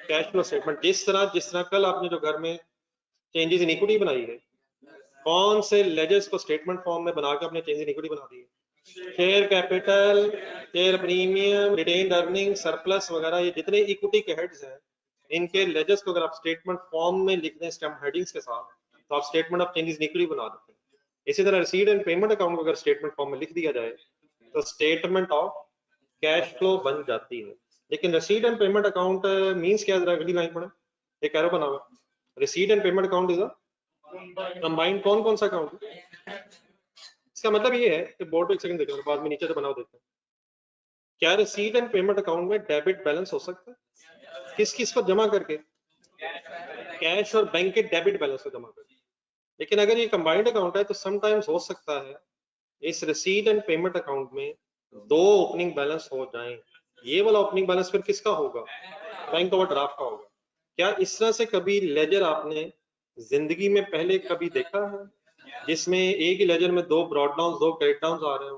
A: Cash flow statement. जिस तरह कल आपने जो घर में चेंजेस इन इक्विटी बनाई है, कौन से लेजर्स को स्टेटमेंट फॉर्म में बनाकर आपने चेंज इन इक्विटी बना दी है? Share capital, share premium, retained earning, surplus वगैरह, ये जितने इक्विटी के हेड्स हैं इनके लेजर्स को अगर आप स्टेटमेंट फॉर्म में लिख दें स्टैम्प हेडिंग्स के साथ तो आप statement of changes in equity बना देते हैं। इसी तरह रिसीट एंड पेमेंट अकाउंट को अगर स्टेटमेंट फॉर्म में लिख दिया जाए तो स्टेटमेंट ऑफ कैश फ्लो बन जाती है। लेकिन receipt and payment account means क्या? जरा अगली लाइन पढ़े, एक एरो बना हुआ, receipt and payment account is a combined कौन कौन सा अकाउंट? इसका मतलब ये है कि बोर्ड पे एक सेकंड देखो, बाद में नीचे से बनाओ देते हैं। क्या रिसीट एंड पेमेंट अकाउंट में डेबिट बैलेंस हो सकता है? किस किस को जमा करके? कैश और बैंक के डेबिट बैलेंस को जमा करके। लेकिन अगर ये कंबाइंड अकाउंट है तो समटाइम्स हो सकता है इस रिसीट एंड पेमेंट अकाउंट में दो ओपनिंग बैलेंस हो जाएं। ये वाला ओपनिंग बैलेंस फिर किसका होगा? बैंक ओवरड्राफ्ट का होगा। क्या इस तरह से कभी लेजर आपने जिंदगी में पहले कभी देखा है जिसमें एक ही लेजर में दो ब्रॉड डाउन दो क्रेडिट डाउन आ रहे हो?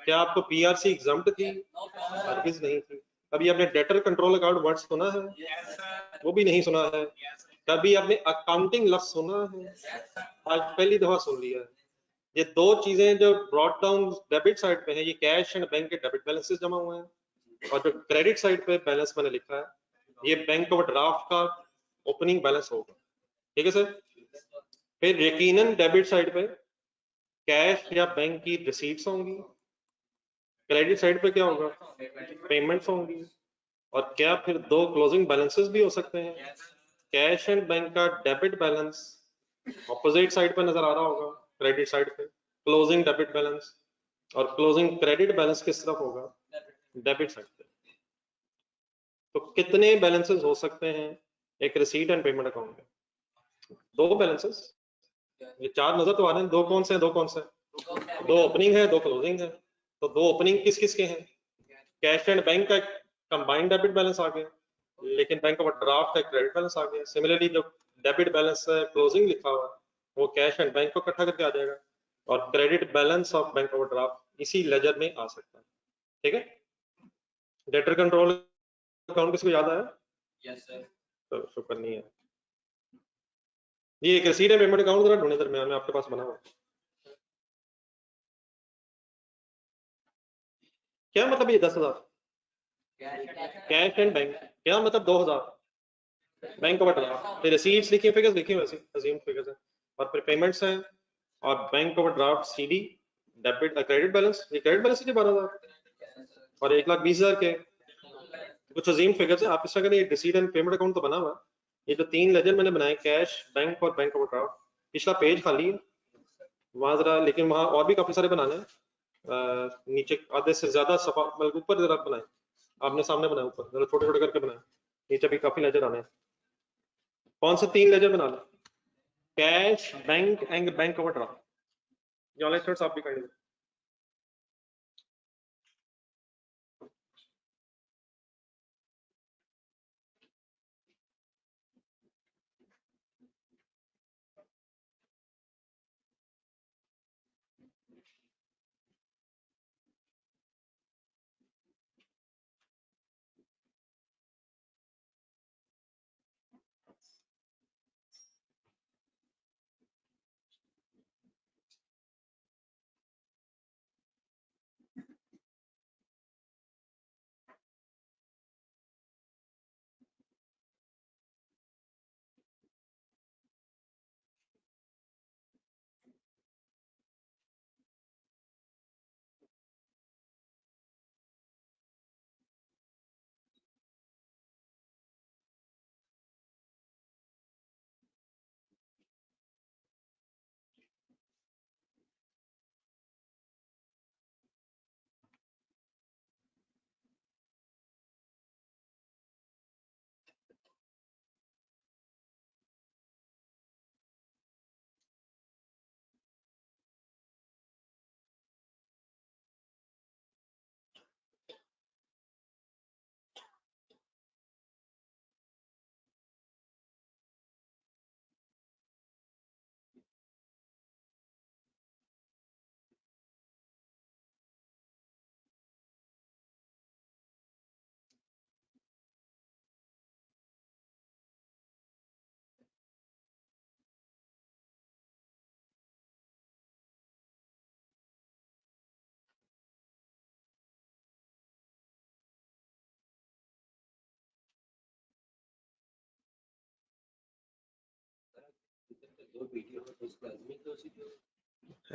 A: क्या आपको पीआरसी एग्जाम्प्ट थी? हरगिज नहीं थी। कभी आपने डेटर कंट्रोल अकाउंट वर्ड सुना है? वो भी नहीं सुना है। कभी आपने अकाउंटिंग लफ्ज सुना है? आज पहली दफा सुन लिया है। ये दो चीजें जो ब्रॉड डाउन डेबिट साइड पे है, ये कैश एंड बैंक के डेबिट बैलेंसेस जमा हुए हैं, और जो क्रेडिट साइड पे बैलेंस मैंने लिखा है ये बैंक ओवरड्राफ्ट का ओपनिंग बैलेंस होगा। ठीक है सर। फिर यकीनन डेबिट साइड पे कैश या बैंक की रिसीट्स होंगी, क्रेडिट साइड पे क्या होगा? पेमेंट्स होंगी। और क्या फिर दो क्लोजिंग बैलेंसेस भी हो सकते हैं? कैश एंड बैंक का डेबिट बैलेंस ऑपोजिट साइड पे नजर आ रहा होगा, क्रेडिट साइड पे क्लोजिंग डेबिट बैलेंस, और क्लोजिंग क्रेडिट बैलेंस किस तरफ होगा? डेबिट साइड पे। तो कितने बैलेंसेस हो सकते हैं एक रिसीट एंड पेमेंट अकाउंट में? दो बैलेंसेस। ये चार नजर तो आ रहे हैं, दो कौन से हैं? दो कौन से? दो ओपनिंग है, दो क्लोजिंग है। तो दो ओपनिंग किस किस के हैं? कैश एंड बैंक का कंबाइंड डेबिट बैलेंस आ गया, लेकिन बैंक ओवरड्राफ्ट का क्रेडिट बैलेंस आ गया। सिमिलरली जो डेबिट बैलेंस है क्लोजिंग लिखा हुआ वो कैश एंड बैंक को इकट्ठा करके आ जाएगा, और credit balance of bank overdraft इसी लेजर में आ सकता है। ठीक है, डेटर कंट्रोल अकाउंट किसको याद आया?
B: Yes sir.
A: तो शुक्र नहीं है। ये एक रसीद है पेमेंट अकाउंट, जरा ढूंढे दरमियान में आपके पास बना हुआ। क्या मतलब ये 10,000 कैश एंड बैंक, क्या मतलब 2,000 बैंक ओवरड्राफ्ट? रसीट्स लिखी, फिगर्स लिखी, वैसे अजीम फिगर्स है, और फिर पेमेंट्स हैं, और bank overdraft CD debit credit balance, ये क्रेडिट बैलेंस है 12,000 और 1,20,000 के कुछ अजीम फिगर्स है। आप इस तरह रिसीट एंड पेमेंट अकाउंट तो बना हुआ, ये जो 3 लेजर मैंने बनाए, कैश, बैंक और बैंक ओवरड्राफ्ट, पिछला पेज खाली है वहां जरा, लेकिन वहां और भी काफी सारे बनाने हैं। नीचे आधे से ज्यादा सफा मतलब ऊपर जरा बनाए, आपने सामने बनाया, ऊपर जरा छोटे छोटे करके बनाए, नीचे भी काफी लेजर आने हैं। कौन से 3 लेजर बना लो? Cash, bank and bank overdraft. ये आप भी कर लीजिए।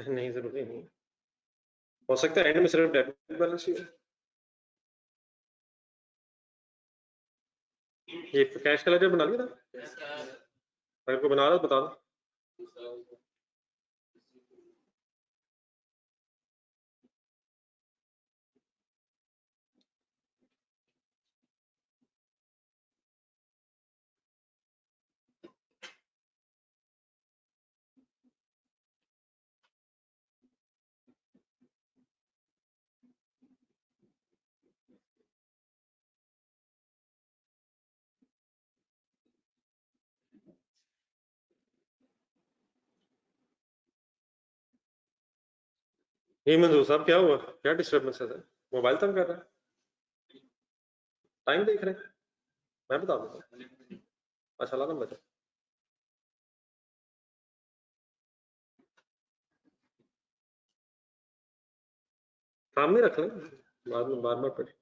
A: नहीं, जरूरी नहीं, हो सकता है एंड में सिर्फ डेबिट बैलेंस ही हो। ये कैश का लेजर बना लिया था, अगर कोई बना रहा तो बता दो। ये मंजूर साहब क्या हुआ, क्या डिस्टर्बेंस है? मोबाइल तंग कर रहा है, टाइम देख रहे हैं, मैं बता दूंगा। अच्छा ला नंबर, सामने रख लें, बाद में बार बार पढ़।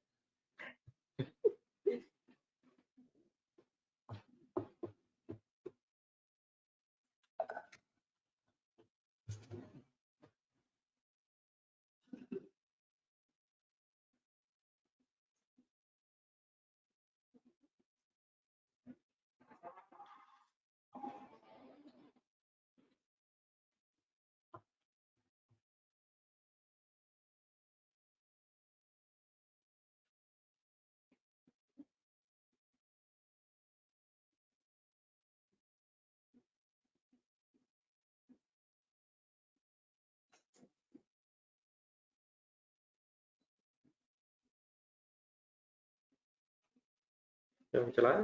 A: चलाए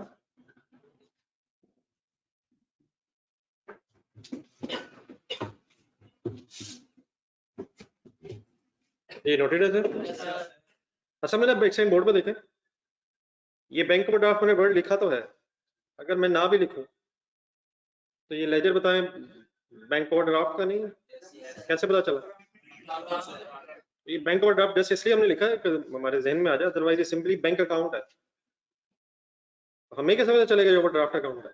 A: ये नोटेड है सर? अच्छा, मैंने बैक साइड बोर्ड पे देखे, ये बैंक ओवरड्राफ्ट मैंने वर्ड लिखा तो है, अगर मैं ना भी लिखूं तो ये लेजर बताएं बैंक ओवरड्राफ्ट का नहीं है, कैसे पता चला? ये बैंक ओवरड्राफ्ट जस्ट इसलिए हमने लिखा है कि हमारे जहन में आ जाए, अदरवाइज ये सिंपली बैंक अकाउंट है। हमें कैसे पता चलेगा ये ओवरड्राफ्ट अकाउंट है?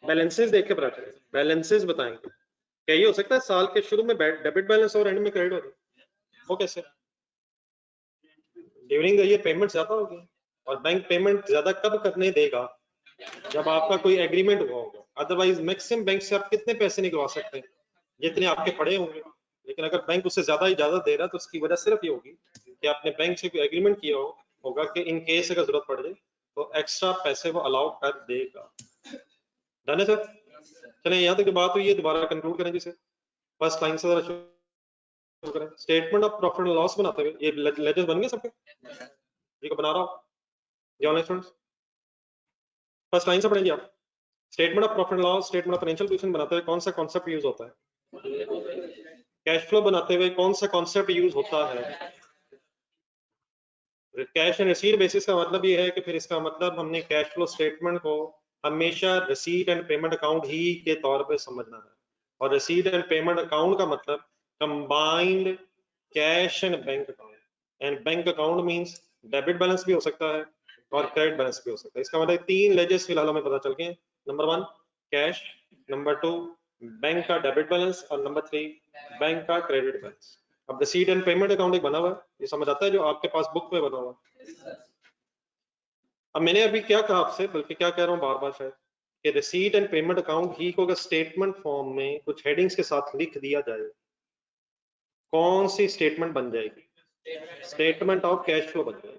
A: बैलेंसेस देख के पता चलेगा, बैलेंसेस बताएंगे। क्या ये हो सकता है साल के शुरू में डेबिट बैलेंस और एंड में क्रेडिट हो जाए? वो कैसे? ड्यूरिंग द ईयर पेमेंट ज्यादा होगी, और बैंक पेमेंट ज्यादा कब करने देगा? जब आपका कोई एग्रीमेंट हुआ होगा। अदरवाइज मैक्सिमम बैंक से आप कितने पैसे निकलवा सकते हैं? जितने आपके पड़े होंगे। लेकिन अगर बैंक उससे ज्यादा इजाजत दे रहा है तो उसकी वजह सिर्फ ये होगी कि आपने बैंक से कोई एग्रीमेंट किया होगा कि इन केस अगर जरूरत पड़ जाए तो एक्स्ट्रा पैसे वो अलाउ कर देगा। डन है सर? चले यहाँ तक बात हुई है, दोबारा कंक्लूड करें जिसे फर्स्ट लाइन से शुरू करें। Statement of profit and loss बनाते हुए ये लेजर्स बन गए सबके? ये को बना रहा हूँ ये ऑनलाइन स्टूडेंट्स, फर्स्ट लाइन से पढ़ेंगे आप। Statement of profit and loss, statement of financial position बनाते हुए कौन सा कॉन्सेप्ट यूज होता है? कैश फ्लो बनाते हुए कौन सा कॉन्सेप्ट यूज होता है? कैश एंड रिसीट बेसिस का मतलब ये है कि फिर इसका मतलब हमने कैश फ्लो स्टेटमेंट को हमेशा रिसीट एंड पेमेंट अकाउंट ही के तौर पे समझना है, और रिसीट एंड पेमेंट अकाउंट का मतलब combined cash and bank account, and bank account means debit balance भी हो सकता है और क्रेडिट बैलेंस भी हो सकता है। इसका मतलब तीन लेजर्स फिलहाल हमें पता चल गए। नंबर 1 कैश, नंबर 2 बैंक का डेबिट बैलेंस, और नंबर 3 बैंक का क्रेडिट बैलेंस। अब रिसीट एंड पेमेंट अकाउंट एक बना हुआ है, ये समझ आता है जो आपके पास बुक में बना हुआ है। अब मैंने अभी क्या कहा आपसे, बल्कि क्या कह रहा हूँ बार बार शायद, कि रिसीट एंड पेमेंट अकाउंट ही को अगर स्टेटमेंट फॉर्म में कुछ हेडिंग्स के साथ लिख दिया जाए, कौन सी स्टेटमेंट बन जाएगी? स्टेटमेंट ऑफ कैश फ्लो बन जाएगी।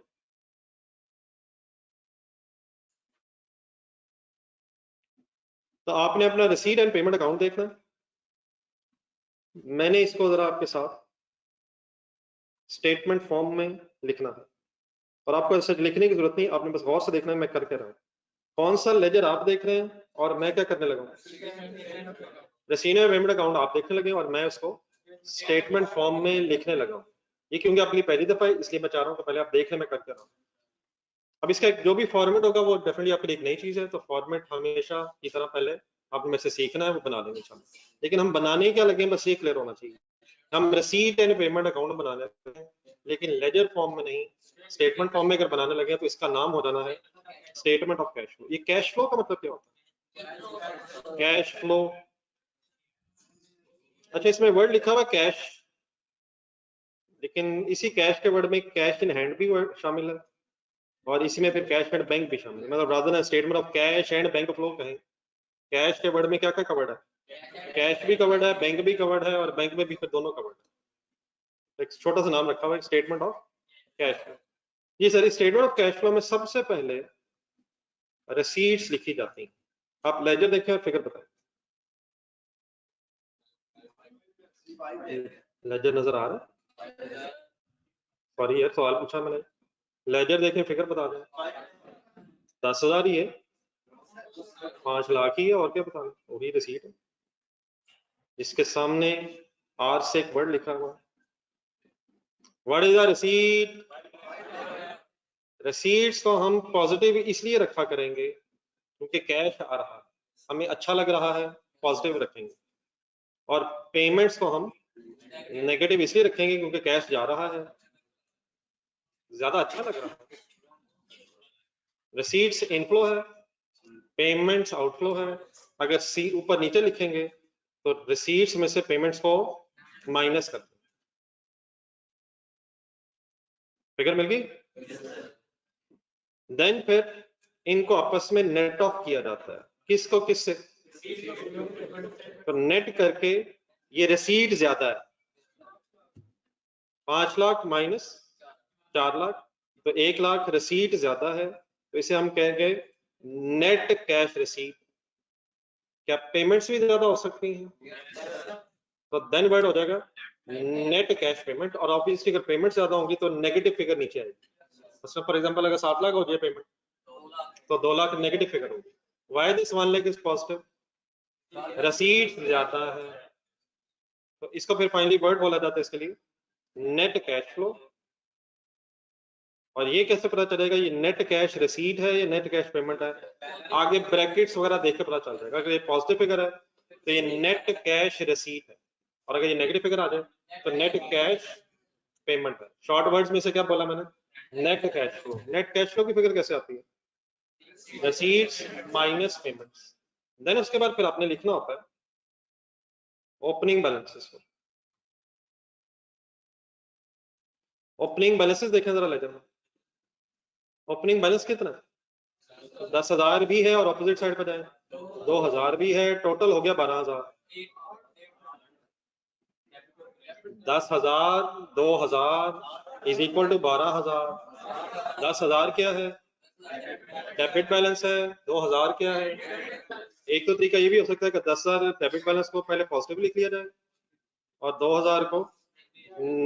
A: तो आपने अपना रिसीट एंड पेमेंट अकाउंट देखना है, मैंने इसको जरा आपके साथ स्टेटमेंट फॉर्म में लिखना है, और आपको ऐसे लिखने की जरूरत नहीं, आपने बस गौर से देखना है मैं करके रहा हूं। कौन सा लेजर आप देख रहे हैं और मैं क्या करने लगा? रिसीट एंड पेमेंट अकाउंट आप देखने लगे और मैं उसको स्टेटमेंट फॉर्म में लिखने लगा हूं। ये क्योंकि आपके लिए पहली दफा है इसलिए मैं चाह रहा हूं कि पहले आप देख लें मैं करके रहा हूं। अब इसका जो भी फॉर्मेट होगा वो डेफिनेटली आपके लिए एक नई चीज है, तो फॉर्मेट हमेशा की तरह पहले आपने में से सीखना है, वो बना देंगे इंशाल्लाह। लेकिन हम बनाने क्या लगे बस ये क्लियर होना चाहिए, हम रिसीट एंड पेमेंट अकाउंट बनाने लगे हैं लेकिन लेजर फॉर्म में नहीं, स्टेटमेंट फॉर्म में अगर बनाने लगे तो इसका नाम हो जाना है स्टेटमेंट ऑफ कैश फ्लो। ये कैश फ्लो का मतलब क्या होता है? कैश फ्लो, अच्छा इसमें वर्ड लिखा हुआ कैश, लेकिन इसी कैश के वर्ड में कैश इन हैंड भी वर्ड शामिल है, और इसी में फिर कैश एंड बैंक भी शामिल है। मतलब rather than statement of cash and bank flow कहें, कैश के वर्ड में क्या क्या कवर्ड है? कैश भी कवर्ड है, बैंक भी कवर्ड है, और बैंक में भी फिर दोनों कवर्ड है। एक छोटा सा नाम रखा हुआ है स्टेटमेंट ऑफ कैश फ्लो। ये sir statement of cash flow में सबसे पहले रिसीट्स लिखी जाती हैं। आप लेजर देखें और फिगर बताएं, लेजर नजर आ रहा है? सॉरी यार सवाल पूछा मैंने, लेजर देखें फिगर बता दें। 10,000 ही है, 5 लाख ही है, और क्या बता दें? वही रिसीट है जिसके सामने आर से एक वर्ड लिखा हुआ है। What is the receipt? Receipts को हम पॉजिटिव इसलिए रखा करेंगे क्योंकि कैश आ रहा है, हमें अच्छा लग रहा है, पॉजिटिव रखेंगे। और पेमेंट्स को हम नेगेटिव इसलिए रखेंगे क्योंकि कैश जा रहा है, ज्यादा अच्छा लग रहा है। रिसीट्स इनफ्लो है, पेमेंट्स आउटफ्लो है। अगर सी ऊपर नीचे लिखेंगे तो रिसीट्स में से पेमेंट्स को माइनस करते हैं। फिगर मिल गई? देन फिर इनको आपस में नेट ऑफ किया जाता है, किसको किससे? तो नेट करके ये रिसीट ज्यादा है, 5 लाख माइनस 4 लाख, तो 1 लाख रिसीट ज्यादा है, तो इसे हम कहेंगे नेट कैश रिसीट। क्या पेमेंट्स भी ज्यादा हो सकती हैं? तो देन वर्ड हो जाएगा नेट कैश पेमेंट, और ऑब्वियसली अगर पेमेंट ज्यादा होंगी तो नेगेटिव फिगर नीचे आएगी। फॉर एग्जांपल अगर 7 लाख हो जाए पेमेंट तो 2 लाख नेगेटिव फिगर होगी। Why this 1 lakh is positive? रसीद ज्यादा है, तो इसको फिर फाइनली वर्ड बोला जाता है इसके लिए नेट कैश फ्लो। और ये कैसे पता चलेगा ये नेट कैश रिसीट है या नेट कैश पेमेंट है? आगे ब्रैकेट्स वगैरह देख के पता चल जाएगा। अगर ये पॉजिटिव फिगर है तो ये नेट कैश रिसीट है, और अगर ये नेगेटिव फिगर आ जाए तो नेट कैश पेमेंट है। शॉर्ट वर्ड्स में से क्या बोला मैंने? Net cash flow. Net cash flow की फिगर कैसे आती है? रसीट्स माइनस पेमेंट्स। देन उसके बाद फिर आपने लिखना होता है ओपनिंग बैलेंसेस को। ओपनिंग बैलेंसेस देखें जरा लेजर में। ओपनिंग बैलेंस कितना है? 10,000 भी है और ऑपोजिट साइड पर जाए 2,000 भी है, टोटल हो गया 12,000। 10,000 2,000 इज इक्वल टू 12,000। 10,000 क्या है? डेबिट बैलेंस है। 2,000 क्या है? एक तो तरीका ये भी हो सकता है कि 10,000 डेबिट बैलेंस को पहले पॉजिटिव लिख लिया जाए और 2,000 को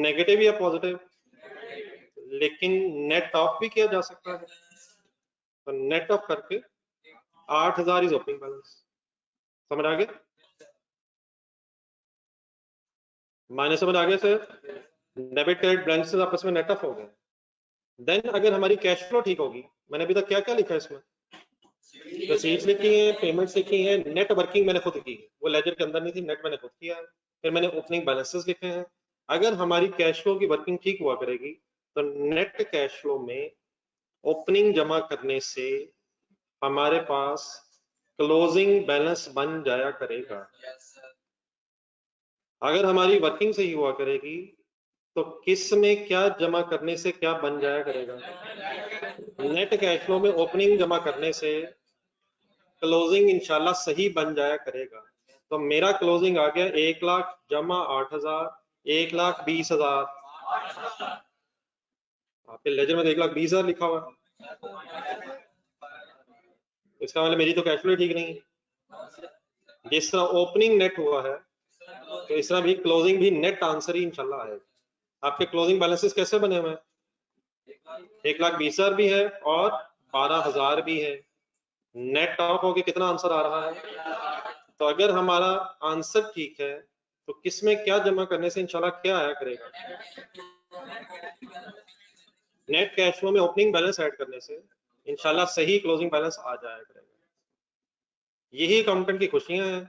A: नेगेटिव या पॉजिटिव, लेकिन नेट ऑफ भी किया जा सकता है। तो नेट ऑफ करके 8,000 इज ओपनिंग बैलेंस। समझ आ गया? माइनस समझ आ गया सर? डेबिट क्रेडिट बैलेंसेस आपस में नेट ऑफ हो गए। देन अगर हमारी कैश फ्लो ठीक होगी, मैंने अभी तक क्या क्या लिखा है इसमें? रसीट्स लिखी है, पेमेंट्स लिखी है, नेट वर्किंग मैंने खुद की है, वो लेजर के अंदर नहीं थी, नेट मैंने खुद किया है। फिर मैंने ओपनिंग बैलेंसेस लिखे हैं। अगर हमारी कैश फ्लो की वर्किंग ठीक हुआ करेगी तो नेट कैश फ्लो में ओपनिंग जमा करने से हमारे पास क्लोजिंग बैलेंस बन जाया करेगा। अगर हमारी वर्किंग सही हुआ करेगी तो किस में क्या जमा करने से क्या बन जाया करेगा? नेट कैश फ्लो में ओपनिंग जमा करने से क्लोजिंग इंशाल्लाह सही बन जाया करेगा। तो मेरा क्लोजिंग आ गया 1 लाख जमा 8,000, 1,20,000। आपके लेजर में 1,20,000 लिखा हुआ है, इसका मतलब मेरी तो कैश फ्लो ठीक नहीं है। जिस तरह ओपनिंग नेट हुआ है तो इस तरह भी क्लोजिंग भी नेट आंसर ही इंशाल्लाह आएगा। आपके क्लोजिंग बैलेंसेस कैसे बने हुए हैं? 1,20,000 भी है और 12,000 भी है। नेट ऑफ होके कितना आंसर आ रहा है? तो अगर हमारा आंसर ठीक है तो किसमें क्या जमा करने से इंशाल्लाह क्या आया करेगा? नेट कैश फ्लो में ओपनिंग बैलेंस ऐड करने से इंशाल्लाह सही क्लोजिंग बैलेंस आ जाया करेगा। यही अकाउंटेंट की खुशियां हैं।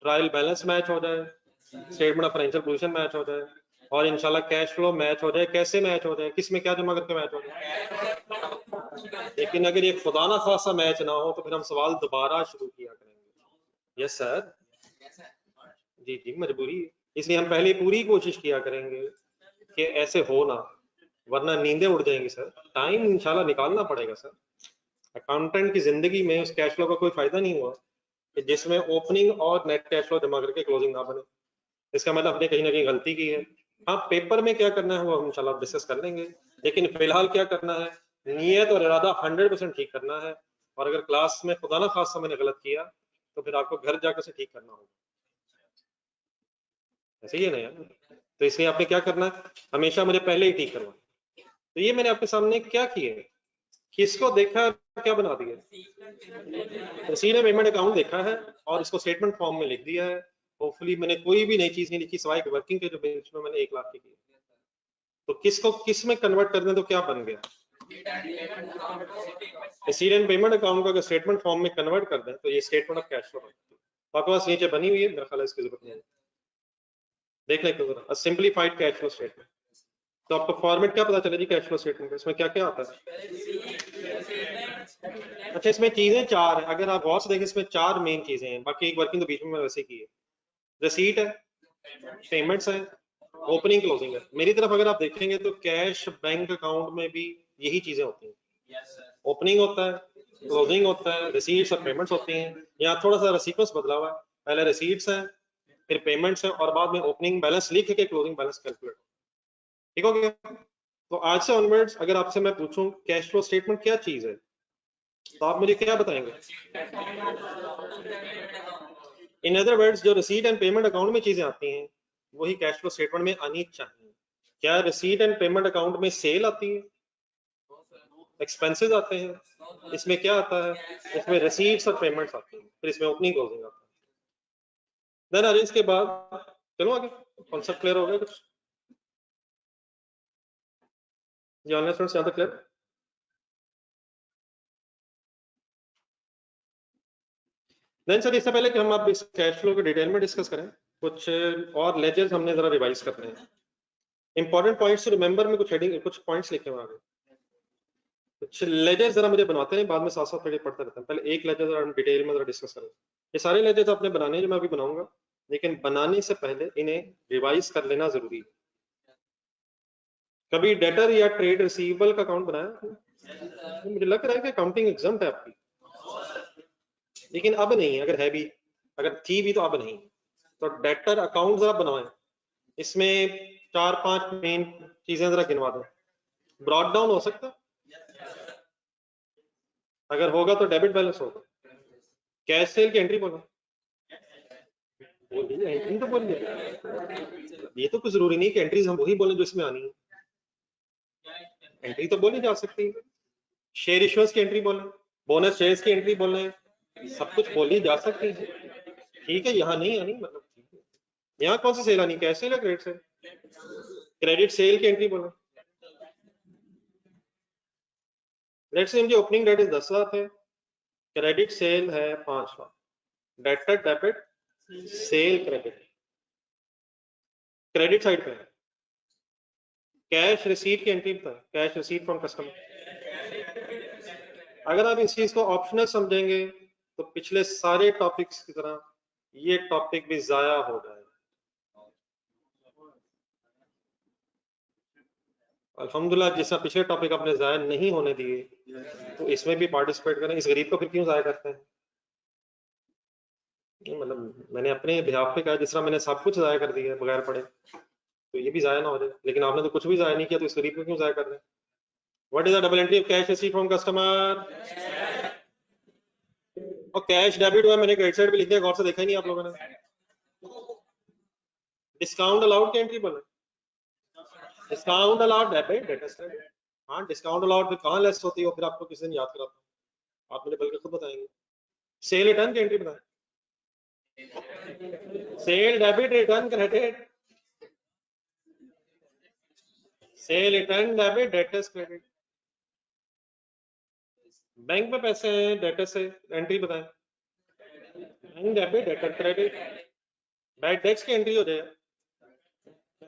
A: ट्रायल बैलेंस मैच हो जाए, statement of financial position match हो जाए और इंशाल्लाह कैश फ्लो मैच हो जाए। कैसे मैच हो जाए? किसमें क्या जमा करके मैच हो जाए। लेकिन अगर ये खुदा ना खासा मैच ना हो तो फिर हम सवाल दोबारा शुरू किया करेंगे। यस सर, जी जी मजबूरी है, इसलिए हम पहले पूरी कोशिश किया करेंगे कि ऐसे हो ना, वरना नींदें उड़ जाएंगी सर। टाइम इंशाल्लाह निकालना पड़ेगा सर। अकाउंटेंट की जिंदगी में उस कैश फ्लो का कोई फायदा नहीं हुआ कि जिसमें ओपनिंग और नेट कैश फ्लो जमा करके क्लोजिंग ना बने। इसका मतलब हमने कहीं ना कहीं गलती की है। हाँ, पेपर में क्या करना है वो हम इंशाल्लाह डिस्कस कर लेंगे, लेकिन फिलहाल क्या करना है, नीयत और इरादा 100% ठीक करना है। और अगर क्लास में खुदा ना खासा मैंने गलत किया तो फिर आपको घर जाकर से ठीक करना होगा। ऐसे ही है ना यार? तो इसलिए आपने क्या करना है, हमेशा मुझे पहले ही ठीक करवाना। तो ये मैंने आपके सामने क्या किए, किसको देखा, क्या बना दिया? रसीद पेमेंट अकाउंट देखा है और इसको स्टेटमेंट फॉर्म में लिख दिया है। होपफुली मैंने कोई भी नई चीज नहीं लिखी सिवाय वर्किंग के जो बेंच में मैंने 1 लाख की। तो किसको किस में कन्वर्ट कर दें तो क्या बन गया? रसीद एंड पेमेंट अकाउंट को अगर स्टेटमेंट फॉर्म में कन्वर्ट कर दें तो ये स्टेटमेंट ऑफ कैश फ्लो है। आपके पास नीचे बनी हुई है, मेरा ख्याल है इसकी जरूरत नहीं है। देख लें तो जरा सिंपलीफाइड कैश फ्लो स्टेटमेंट। तो आपको फॉर्मेट क्या पता चलेगी कैश फ्लो स्टेटमेंट का? इसमें क्या क्या आता है? अच्छा, इसमें चीजें 4 है। अगर आप गौर से देखें इसमें 4 मेन चीजें हैं, बाकी एक वर्किंग तो बीच में वैसे की है। रिसीट है, पेमेंट्स है, ओपनिंग क्लोजिंग है। मेरी तरफ अगर आप देखेंगे तो कैश बैंक अकाउंट में भी यही चीजें होती हैं। ओपनिंग होता है, क्लोजिंग होता है, रिसीट्स और पेमेंट्स होती हैं। यहाँ थोड़ा सा सीक्वेंस बदला हुआ है, पहले रिसीट्स है, फिर पेमेंट्स है और बाद में ओपनिंग बैलेंस लिख के क्लोजिंग बैलेंस कैलकुलेट। ठीक हो गया? तो आज से ऑनवर्ड्स अगर आपसे मैं पूछूं कैश फ्लो स्टेटमेंट क्या चीज है तो आप मुझे क्या बताएंगे? इन अदर वर्ड्स जो रिसीट एंड पेमेंट अकाउंट में चीजें आती हैं वही कैश फ्लो स्टेटमेंट में आनी चाहिए। क्या रिसीट एंड पेमेंट अकाउंट में सेल आती है, एक्सपेंसेस आते हैं? इसमें क्या आता है? इसमें रिसीट्स और पेमेंट्स आती हैं, फिर इसमें ओपनिंग क्लोजिंग आता है। देन इसके बाद चलो आगे, कॉन्सेप्ट क्लियर हो गया कुछ? ये ऑनलाइन स्टूडेंट्स यहाँ तक क्लियर? देन सर इससे पहले कि हम आप इस कैश फ्लो को डिटेल में डिस्कस करें, कुछ और लेजर्स हमने जरा रिवाइज करने हैं। इंपॉर्टेंट पॉइंट्स रिमेंबर में कुछ हेडिंग, कुछ पॉइंट्स लिखे हुए आगे। कुछ लेजर जरा मुझे बनवाते हैं, बाद में साथ साथ थोड़ी पढ़ते रहते हैं। पहले एक लेजर जरा हम डिटेल में जरा डिस्कस करें। ये सारे लेजर आपने बनाने हैं जो मैं अभी बनाऊंगा, लेकिन बनाने से पहले इन्हें रिवाइज कर लेना जरूरी है। कभी डेटर या ट्रेड रिसीवेबल का अकाउंट बनाया? मुझे लग रहा है कि अकाउंटिंग एग्जाम है आपकी, लेकिन अब नहीं, अगर है भी, अगर थी भी तो अब नहीं। तो डेटर अकाउंट जरा बनवाएं, इसमें 4-5 मेन चीजें जरा गिनवा दें। ब्रॉड डाउन हो सकता है, अगर होगा तो डेबिट बैलेंस होगा। कैश सेल की एंट्री बोलो, एंट्री तो बोलिए, ये तो कुछ जरूरी नहीं कि एंट्रीज हम वही बोले जो इसमें आनी है, एंट्री तो बोली जा सकती है। शेयर इश्यूएंस की एंट्री बोले, बोनस शेयर्स की एंट्री बोले, सब कुछ बोली जा सकती है। ठीक है, यहाँ नहीं आनी, मतलब ठीक है। यहाँ कौन सी सेल आनी, कैश सेल या क्रेडिट सेल? क्रेडिट सेल की एंट्री बोलो। लेट्स से इनकी ओपनिंग डेट इज 10,000 है, क्रेडिट सेल है 5 lakh, debtor debit sale credit, credit side पे है। कैश रिसीट की एंट्री बताए, कैश रिसीट फ्रॉम कस्टमर। अगर आप इस चीज को ऑप्शनल समझेंगे तो पिछले सारे टॉपिक्स की तरह ये टॉपिक भी जाया हो जाएगा। अल्हम्दुलिल्लाह जिसका पिछले टॉपिक आपने जाया नहीं होने दिए, तो इसमें भी पार्टिसिपेट करें। इस गरीब को फिर क्यों जाया करते हैं? मतलब मैंने अपने बिहाफ पे कहा, जिस तरह मैंने सब कुछ जाया कर दिया बगैर पढ़े, तो ये भी जाया ना हो जाए। लेकिन आपने तो कुछ भी जाया नहीं किया, तो इस गरीब को क्यों जाया कर रहे हैं? What is the double entry of cash receipt from customer? और कैश डेबिट हुआ, मैंने क्रेडिट साइड पे लिख दिया, गौर से देखा ही नहीं आप लोगों ने। डिस्काउंट अलाउड की एंट्री बोले, discount allowed debit data credit. हाँ, डिस्काउंट अलाउड फिर कहाँ लेस होती है, फिर आपको किसी दिन याद कराता हूँ, आप मुझे बल्कि खुद बताएंगे। सेल रिटर्न की एंट्री बताएं, sale debit return credit, sale return debit debtors credit. Bank में पैसे हैं, डेटर से एंट्री बताएं, bank debit debtor credit. Bad debts की एंट्री हो जाए,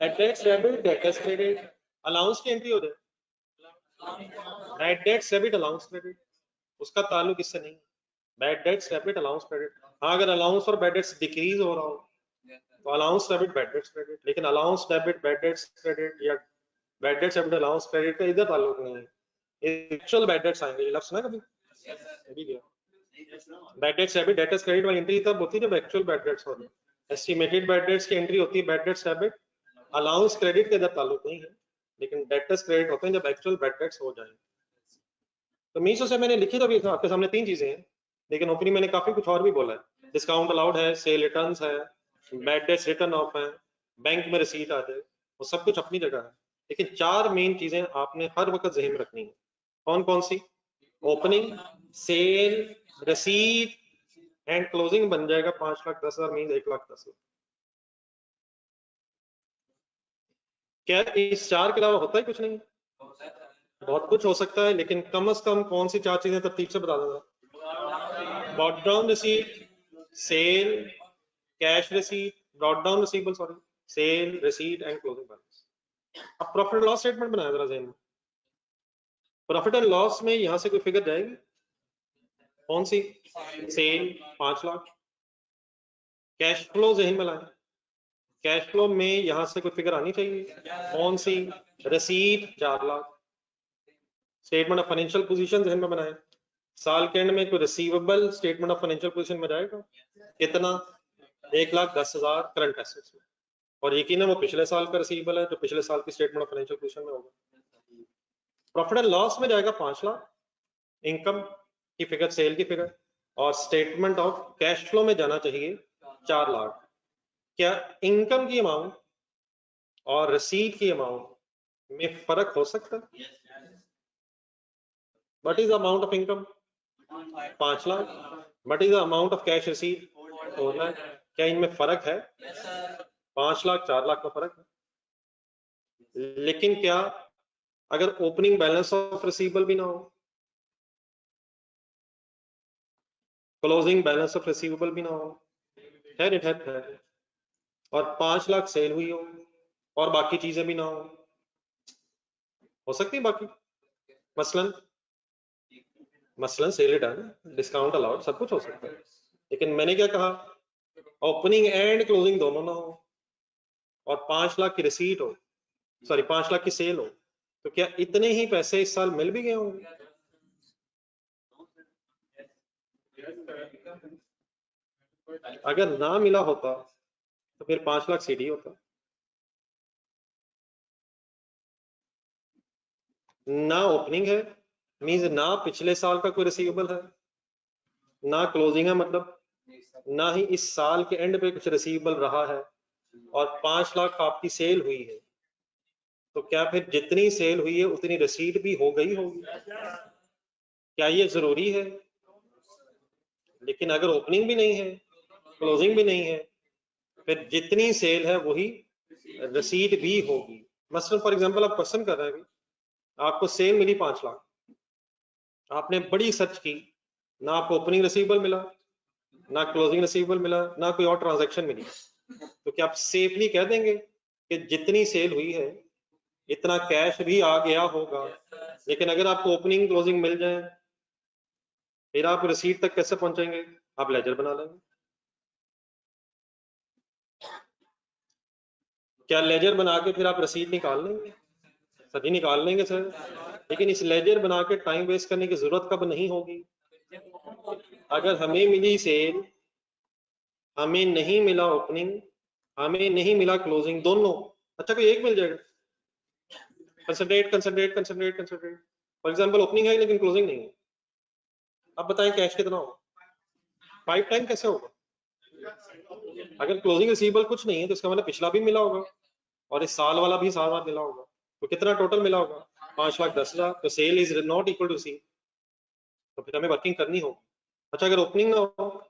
A: bad debts debit debtors credit. Allowance की एंट्री हो जाए, bad debts debit allowance credit. उसका ताल्लुक इससे नहीं, bad debts debit allowance credit. हाँ, अगर अलाउंस और बैड डेट्स डिक्रीज हो रहा हो तो allowance debit bad debts credit, लेकिन allowance debit bad debts credit या bad debts debit allowance credit का इधर ताल्लुक नहीं है। एक्चुअल बैड डेट्स आएंगे, ये लफ्ज ना कभी भी गया। Bad debts debit debtors credit वाली एंट्री तब होती है जब एक्चुअल बैड डेट्स हो रहे हैं। एस्टिमेटेड बैड डेट्स की एंट्री होती है bad debts debit allowance credit के इधर ताल्लुक नहीं है, लेकिन डेटर्स क्रेडिट होते हैं जब एक्चुअल बैड डेट्स हो जाए। तो मीशो से मैंने लिखी तो भी आपके सामने 3 चीजें हैं, लेकिन ओपनिंग मैंने काफी कुछ और भी बोला है। डिस्काउंट अलाउड है, सेल रिटर्न्स है, बैड डेट्स रिटर्न ऑफ है, बैंक में रिसीट आ जाए, वो सब कुछ अपनी जगह है। लेकिन 4 मेन चीजें आपने हर वक्त जहन में रखनी है। कौन कौन सी? Opening, sale, receipt and closing बन जाएगा 5,10,000 मीन 1,10,000। क्या इस 4 के अलावा होता है कुछ? नहीं, बहुत कुछ हो सकता है, लेकिन कम से कम कौन सी 4 चीजें तरतीब से बता देगा। Brought down receipt, sale, cash receipt, brought down receivable, sorry, sale, receipt and closing balance. अब प्रॉफिट एंड लॉस स्टेटमेंट बनाया जरा जहन में। प्रॉफिट एंड लॉस में यहां से कोई फिगर जाएगी, कौन सी? सेल 5 लाख। कैश फ्लो जहन में लाए, कैश फ्लो में यहां से कोई फिगर आनी चाहिए, कौन सी? रसीद 4 lakh. Statement of financial position जहन में बनाए, साल के एंड में कोई receivable statement of financial position में जाएगा, कितना? 1,10,000 करंट एसेट्स में, और यकीन है वो पिछले साल का रिसीवेबल है जो पिछले साल की स्टेटमेंट ऑफ फाइनेंशियल पोजीशन में होगा। प्रॉफिट एंड लॉस में जाएगा 5 लाख, इनकम की फिगर, सेल की फिगर, और स्टेटमेंट ऑफ कैश फ्लो में जाना चाहिए 4 लाख। क्या इनकम की अमाउंट और रसीद की अमाउंट में फर्क हो सकता है? What is the amount of income? 5 lakh. What is the amount of cash receipt? 4 lakh. क्या इनमें फर्क है? 5 लाख 4 लाख का फर्क है। लेकिन क्या अगर ओपनिंग बैलेंस ऑफ रिसीवेबल भी ना हो, क्लोजिंग बैलेंस ऑफ रिसीवेबल भी ना हो, है, और 5 लाख सेल हुई हो और बाकी चीजें भी ना हो सकती है बाकी, मसलन सेल रिटर्न, डिस्काउंट अलाउड, सब कुछ हो सकता है। लेकिन मैंने क्या कहा, ओपनिंग एंड क्लोजिंग दोनों ना हो और 5 लाख की रिसीट हो, सॉरी 5 लाख की सेल हो, तो क्या इतने ही पैसे इस साल मिल भी गए होंगे? अगर ना मिला होता तो फिर 5 लाख सीडी होता। ना ओपनिंग है मींस ना पिछले साल का कोई रिसीवेबल है, ना क्लोजिंग है मतलब ना ही इस साल के एंड पे कुछ रिसीवेबल रहा है, और 5 लाख आपकी सेल हुई है, तो क्या फिर जितनी सेल हुई है उतनी रिसीट भी हो गई होगी? क्या ये जरूरी है? लेकिन अगर ओपनिंग भी नहीं है, क्लोजिंग भी नहीं है, फिर जितनी सेल है वही रिसीट भी होगी। मसलन फॉर एग्जांपल आप क्वेश्चन कर रहे हैं, आपको सेल मिली 5 लाख, आपने बड़ी सर्च की, ना आपको ओपनिंग रिसीवेबल मिला, ना क्लोजिंग रिसीवेबल मिला, ना कोई और ट्रांजैक्शन मिली, तो क्या आप सेफली कह देंगे कि जितनी सेल हुई है इतना कैश भी आ गया होगा? लेकिन अगर आपको ओपनिंग क्लोजिंग मिल जाए, फिर आप रिसीट तक कैसे पहुंचेंगे? आप लेजर बना लेंगे। क्या लेजर बना के फिर आप रसीद निकाल लेंगे? सभी निकाल लेंगे सर, लेकिन इस लेजर बना के टाइम वेस्ट करने की जरूरत कब नहीं होगी? अगर हमें मिली सेल, हमें नहीं मिला ओपनिंग, हमें नहीं मिला क्लोजिंग, दोनों, अच्छा कोई एक मिल जाएगा। कंसंट्रेट फॉर एग्जांपल ओपनिंग है लेकिन क्लोजिंग नहीं है, अब बताएं कैश कितना होगा? 5 टाइम कैसे होगा? अगर क्लोजिंग रिसीवेबल कुछ नहीं है तो इसका मतलब पिछला भी मिला होगा और इस साल वाला भी साल बाद मिला होगा, तो कितना टोटल मिला होगा? 5,10,000। तो sale is not equal to C, तो फिर हमें वर्किंग करनी होगी। अच्छा अगर ओपनिंग ना हो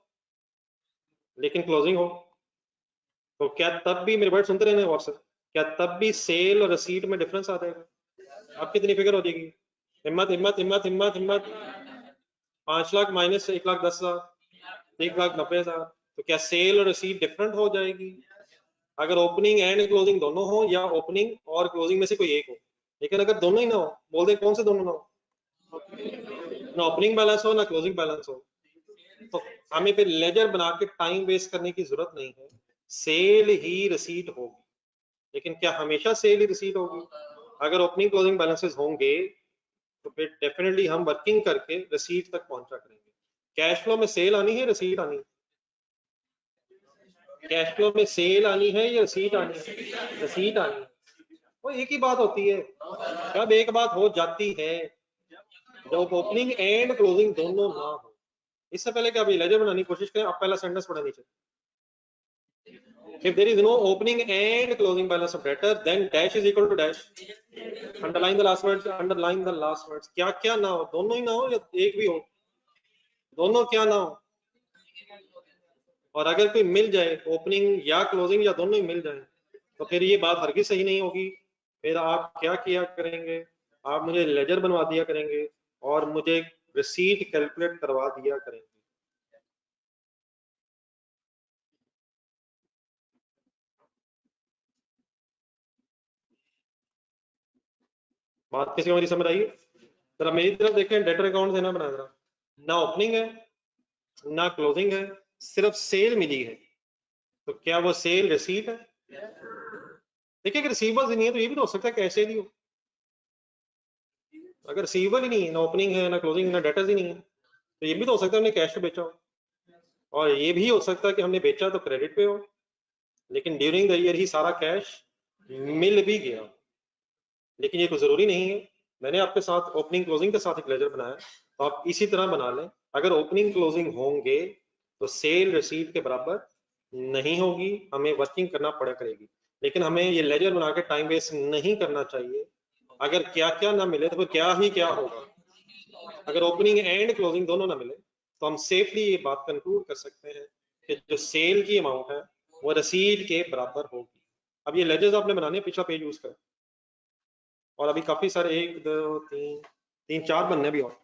A: लेकिन क्लोजिंग हो, तो क्या तब भी, मेरे वर्ड सुनते रहना व्हाट्सएप, क्या तब भी सेल और रसीट में डिफरेंस आ जाएगा? अब कितनी फिगर हो जाएगी? हिम्मत हिम्मत हिम्मत हिम्मत हिम्मत 5 लाख माइनस 1,10,000, 1,90,000, तो क्या सेल और रसीट डिफरेंट हो जाएगी? अगर ओपनिंग एंड क्लोजिंग दोनों हो या ओपनिंग और क्लोजिंग में से कोई एक हो, लेकिन अगर दोनों ही ना हो, बोल दे कौन से दोनों ना हो, ना ओपनिंग बैलेंस हो ना क्लोजिंग बैलेंस हो, तो हमें फिर लेजर बना के टाइम वेस्ट करने की जरूरत नहीं है, सेल ही रिसीट होगी। लेकिन क्या हमेशा सेल ही रिसीट होगी? अगर ओपनिंग क्लोजिंग बैलेंसेस होंगे तो फिर डेफिनेटली हम वर्किंग करके रिसीट तक पहुंचा करेंगे। कैश फ्लो में सेल आनी है, रिसीट आनी है? कैश फ्लो में सेल आनी है या रिसीट आनी है? रिसीट आनी है। वो एक ही बात होती है। कब एक बात हो जाती है? जब ओपनिंग एंड क्लोजिंग दोनों ना हो। इससे पहले क्या लेजर बनाने की कोशिश करें, आप पहला सेंटेंस पढ़ा नीचे। If there is no opening and closing balance of debtor, then dash is equal to dash. Underline the last words. Underline the last words. क्या क्या ना हो? दोनों ही ना हो या एक भी हो? दोनों क्या ना हो? और अगर कोई मिल जाए, ओपनिंग या क्लोजिंग या दोनों ही मिल जाए, तो फिर ये बात हरगिज सही नहीं होगी। फिर आप क्या किया करेंगे? आप मुझे लेजर बनवा दिया करेंगे और मुझे रिसीट कैलकुलेट करवा दिया करेंगे। बात किसी को मेरी समझ आई? जरा मेरी तरफ देखें, डेटर अकाउंट देना बना जरा। ना ओपनिंग है ना क्लोजिंग है, सिर्फ सेल मिली है, तो क्या वो सेल रिसीट है? देखिए अगर रिसीवेबल्स नहीं है तो ये भी तो हो सकता है कैसे नहीं हो। अगर रिसीवेबल ही नहीं है, ना ओपनिंग है ना क्लोजिंग ना डेटर्स ही नहीं है, तो ये भी तो हो सकता है हमने कैश पे बेचा हो, और ये भी हो सकता है कि हमने बेचा तो क्रेडिट पे हो, लेकिन ड्यूरिंग द ईयर ही सारा कैश मिल भी गया। लेकिन ये तो जरूरी नहीं है। मैंने आपके साथ ओपनिंग क्लोजिंग के साथ एक लेजर बनाया, तो आप इसी तरह बना लें। अगर ओपनिंग क्लोजिंग होंगे तो सेल रिसीट के बराबर नहीं होगी, हमें वर्किंग करना पड़ा करेगी। लेकिन हमें ये लेजर बना के टाइम वेस्ट नहीं करना चाहिए। अगर क्या क्या ना मिले तो फिर क्या ही क्या होगा। अगर ओपनिंग एंड क्लोजिंग दोनों ना मिले तो हम सेफली ये बात कंक्लूड कर सकते हैं कि जो सेल की अमाउंट है वो रसीद के बराबर होगी। अब ये लेजर्स आपने बनाने हैं, पिछला पेज यूज करें। और अभी काफी सारे 1 2 3 4 बनने अभी और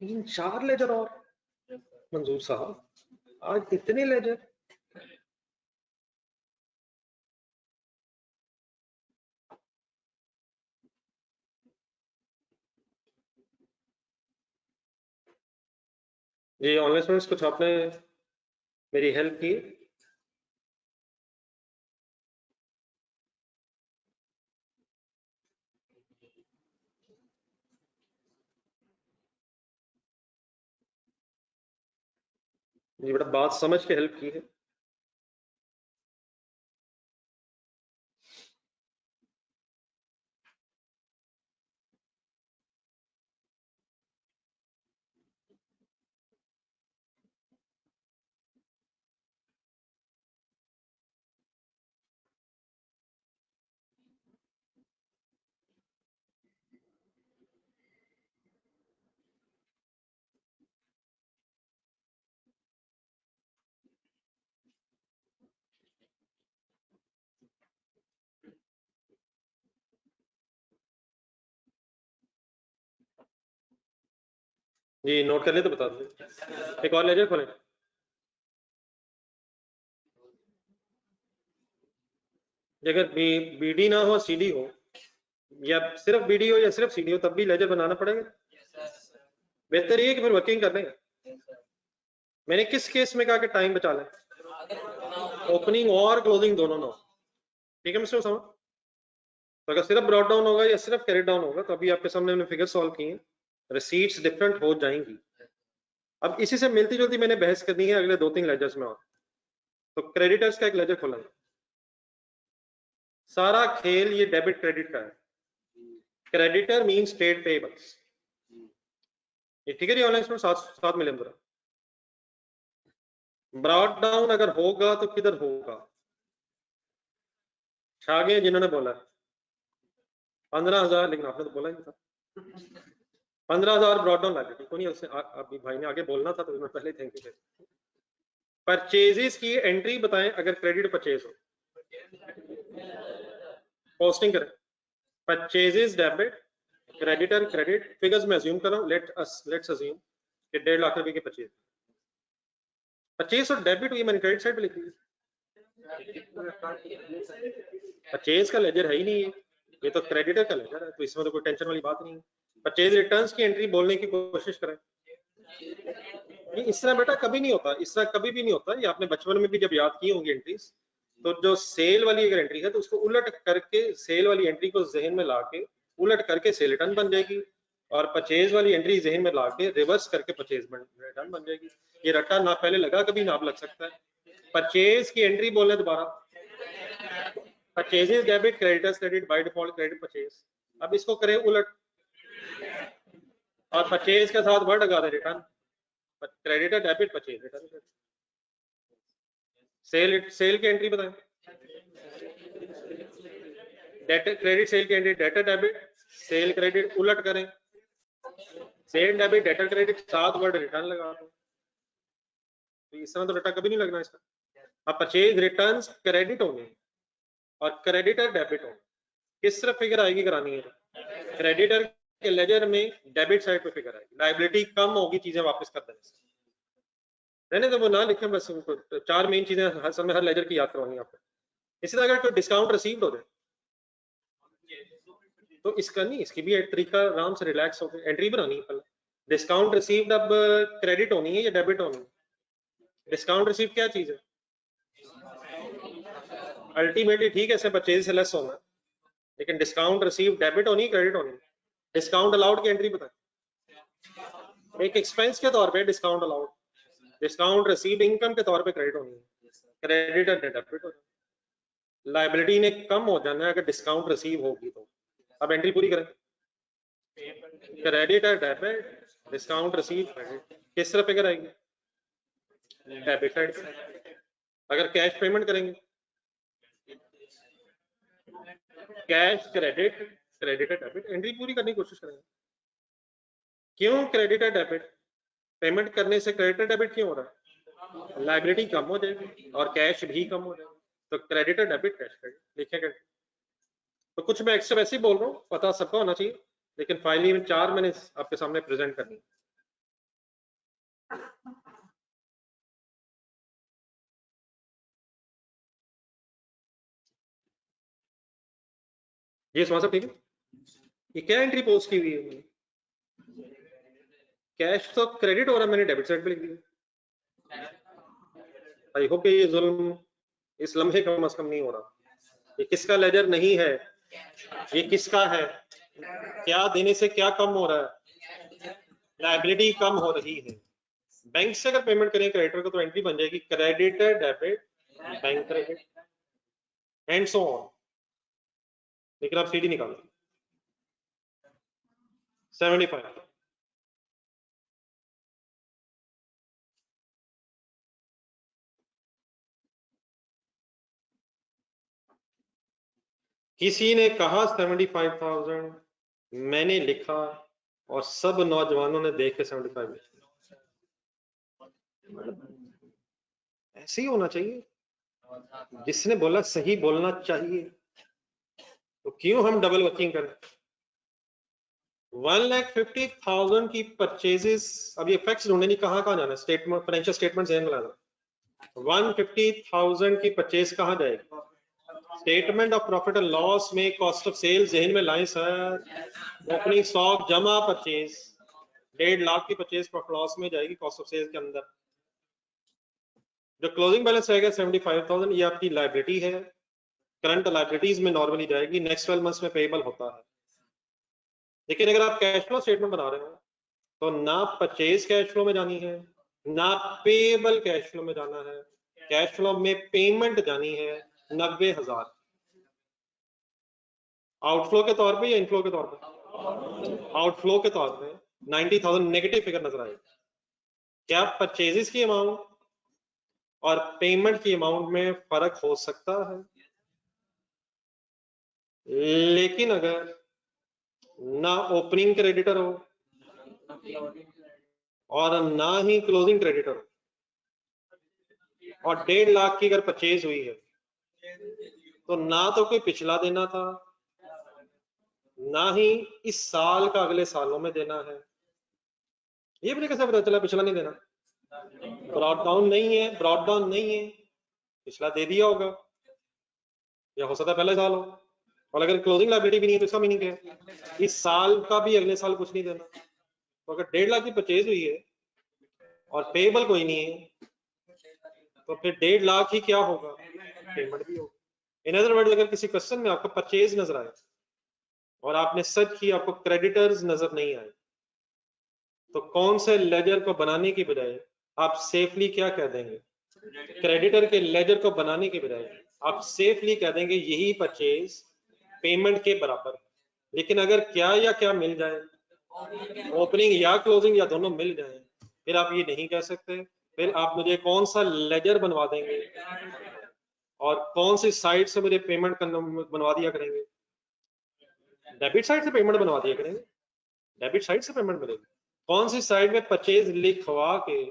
A: 3 4 लेजर और मंजूर साहब, आज कितने लेजर? ये ऑनलाइन स्टूडेंट्स कुछ आपने मेरी हेल्प की? ये बेटा बात समझ के हेल्प की है। जी नोट कर ले तो बता दो। एक और लेजर खोलें। अगर बीडी ना हो सीडी हो, या सिर्फ बीडी हो या सिर्फ सीडी हो, तब भी लेजर बनाना पड़ेगा। बेहतर ये है कि फिर वर्किंग कर लेंगे। मैंने किस केस में कहा कि टाइम बचा लें? ओपनिंग और क्लोजिंग दोनों ना हो। ठीक है मिस्टर उसामा? तो अगर सिर्फ ब्रॉड डाउन होगा या सिर्फ कैरी डाउन होगा, तो अभी आपके सामने हमने फिगर सॉल्व की है, रिसीट्स डिफरेंट हो जाएंगी। अब इसी से मिलती जुलती मैंने बहस करनी है अगले 2-3 लेजर्स में और। तो क्रेडिटर्स का एक लेजर खोला है। सारा खेल ये डेबिट क्रेडिट का है। Creditor means trade payables. ये ठीक है जी, ऑनलाइन में साथ मिले पूरा। ब्रॉड डाउन अगर होगा तो किधर होगा? आगे जिन्होंने बोला 15,000, लेकिन आपने तो बोला ही नहीं था। 15,000 ब्रॉड डाउन लाइबिलिटी को नहीं, उससे अभी भाई ने आगे बोलना था तो मैं पहले थैंक यू। परचेजेस की एंट्री बताएं अगर क्रेडिट परचेज हो। पोस्टिंग करें purchases debit, creditor credit. Figures में अज्यूम कर रहा हूं, लेट्स अज्यूम कि 1.5 लाख रुपए की परचेज। परचेज और डेबिट हुई, मैंने क्रेडिट साइड पे लिखी। परचेज का लेजर है ही नहीं है, ये तो क्रेडिटर का लेजर है, तो इसमें तो कोई टेंशन वाली बात नहीं है। परचेज रिटर्न्स की एंट्री बोलने की कोशिश करें। नहीं, इस तरह बेटा कभी नहीं होता, इस तरह कभी भी नहीं होता। ये आपने बचपन में भी जब याद की होंगी एंट्रीज, तो जो सेल वाली अगर एंट्री है तो उसको उलट करके सेल वाली एंट्री को जहन में लाके उलट करके सेल रिटर्न बन जाएगी, और परचेज वाली एंट्री जहन में लाके रिवर्स करके परचेज रिटर्न बन जाएगी। ये रट्टा ना पहले लगा कभी ना अब लग सकता है। परचेज की एंट्री बोले दोबारा, purchases debit, creditors credit, by default credit purchase. अब इसको करें उलट, और परचेज के साथ वर्ड लगा दे return, creditor debit purchase return. Sale की एंट्री बताएं। डेटर क्रेडिट, सेल की entry debtor debit, sale credit उलट करें, सेल डेबिट डेटर क्रेडिट, सात वर्ड रिटर्न लगा दो। तो इस तरह तो डाटा कभी नहीं लगना इसका। अब परचेज रिटर्न्स क्रेडिट होंगे और क्रेडिटर डेबिट होंगे, किस तरफ फिगर आएगी करानी है? क्रेडिटर के लेजर में डेबिट साइड पे फिगर आएगी, लायबिलिटी कम होगी चीजें वापस कर देने से। रहने तो वो ना लिखें, बस उनको 4 मेन चीजें हर समय हर लेजर की याद करवानी है आपको। इसी तरह अगर कोई डिस्काउंट रिसीव्ड हो जाए तो इसका नहीं, इसकी भी एक तरीका आराम से रिलैक्स होकर एंट्री बनानी है पहले। डिस्काउंट रिसीव्ड अब क्रेडिट होनी है या डेबिट होनी है? डिस्काउंट रिसीव क्या चीज है? अल्टीमेटली ठीक है, इससे परचेज से लेस होना है, लेकिन डिस्काउंट रिसीव डेबिट होनी है क्रेडिट होनी है? डिस्काउंट अलाउड की एंट्री बताएं। एक एक्सपेंस के तौर पे discount allowed, discount receive income के तौर पे क्रेडिट होनी है, क्रेडिट और डेबिट होना है। लायबिलिटी ने कम हो जाना है अगर डिस्काउंट रिसीव होगी तो। अब एंट्री पूरी करें, क्रेडिट और डेबिट, डिस्काउंट रिसीव क्रेडिट, किस तरह फिगर आएगी? Debit side. अगर कैश पेमेंट करेंगे, cash credit, credit debit, entry पूरी करने की कोशिश करेंगे। क्यों क्रेडिट डेबिट? पेमेंट करने से क्रेडिट डेबिट क्यों हो रहा है? लाइबिलिटी कम हो जाएगी और कैश भी कम हो जाएगा। तो क्रेडिटर डेबिट कैश क्रेडिट लिखेगा। तो कुछ मैं एक्स्ट्रा वैसे ही बोल रहा हूँ, पता सबका होना चाहिए, लेकिन फाइनली में 4 मैंने आपके सामने प्रेजेंट करनी है। ये समझ सकते हैं? ये क्या एंट्री पोस्ट की हुई है? कैश तो क्रेडिट हो रहा है, मैंने डेबिट साइड पे लिख दिया। आई होप ये जुल्म इस लम्हे कम से कम नहीं हो रहा। ये किसका लेजर नहीं है, ये किसका है? क्या देने से क्या कम हो रहा है? लाइबिलिटी कम हो रही है। बैंक से अगर पेमेंट करें क्रेडिटर को तो एंट्री बन जाएगी creditor debit bank credit and so on. लेकिन आप सीडी निकालो 75। किसी ने कहा 75,000, मैंने लिखा और सब नौजवानों ने देख के 75 लिखा। ऐसे ही होना चाहिए, जिसने बोला सही बोलना चाहिए, तो क्यों हम डबल वर्किंग करें? 1,50,000 की परचेजेस, अभी इफेक्ट्स ढूंढने नहीं, कहाँ कहाँ जाना है? स्टेटमेंट, फाइनेंशियल स्टेटमेंट जहन में लाना। 150,000 की परचेज कहाँ जाएगी? Statement of profit and loss में कॉस्ट ऑफ सेल्स जहन में लाएं सर। ओपनिंग स्टॉक जमा परचेज 1.5 लाख की परचेज प्रॉफिट लॉस में जाएगी कॉस्ट ऑफ सेल्स के अंदर। जो क्लोजिंग बैलेंस रहेगा 75,000, ये आपकी लाइबिलिटी है, करंट लाइबिलिटीज में नॉर्मली जाएगी, नेक्स्ट 12 मंथ्स में पेएबल होता है। लेकिन अगर आप कैश फ्लो स्टेटमेंट बना रहे हो तो ना परचेज कैश फ्लो में जानी है, ना पेएबल कैश फ्लो में जाना है। कैश फ्लो में पेमेंट जानी है 90,000 आउटफ्लो के तौर पे या इनफ्लो के तौर पे? आउटफ्लो के तौर पे 90,000 नेगेटिव फिगर नजर आएगी। क्या परचेजेस की अमाउंट और पेमेंट की अमाउंट में फर्क हो सकता है, लेकिन अगर ना ओपनिंग क्रेडिटर हो और ना ही क्लोजिंग क्रेडिटर हो और 1.5 लाख की अगर परचेज हुई है, तो ना तो कोई पिछला देना था, ना ही इस साल का अगले सालों में देना है। ये भी कैसे पता चला पिछला नहीं देना? ब्रॉड डाउन नहीं है, ब्रॉड डाउन नहीं है, पिछला दे दिया होगा, या हो सकता है पहले साल हो। और अगर क्लोजिंग लायबिलिटी भी नहीं है तो इसका मीनिंग क्या है? इस साल का भी अगले साल कुछ नहीं देना। तो अगर 1.5 लाख की परचेज हुई है और पेएबल कोई नहीं है, तो फिर 1.5 लाख ही क्या होगा? पेमेंट भी होगा। इन अदर वर्ड, अगर किसी क्वेश्चन में आपको परचेज नजर आए और आपने सर्च किया, आपको क्रेडिटर्स नजर नहीं आए, तो कौन से लेजर को बनाने की बजाय आप सेफली क्या कह देंगे? क्रेडिटर के लेजर को बनाने के बजाय आप सेफली कह देंगे यही परचेज पेमेंट के बराबर। लेकिन अगर क्या या क्या मिल जाए, ओपनिंग या क्लोजिंग या दोनों मिल जाए, फिर आप ये नहीं कह सकते। फिर आप मुझे कौन सा लेजर बनवा देंगे और कौन सी साइड से मुझे पेमेंट बनवा दिया करेंगे? डेबिट साइड से पेमेंट बनवा दिया करेंगे, डेबिट साइड से पेमेंट मिलेगी। कौन सी साइड में परचेज लिखवा के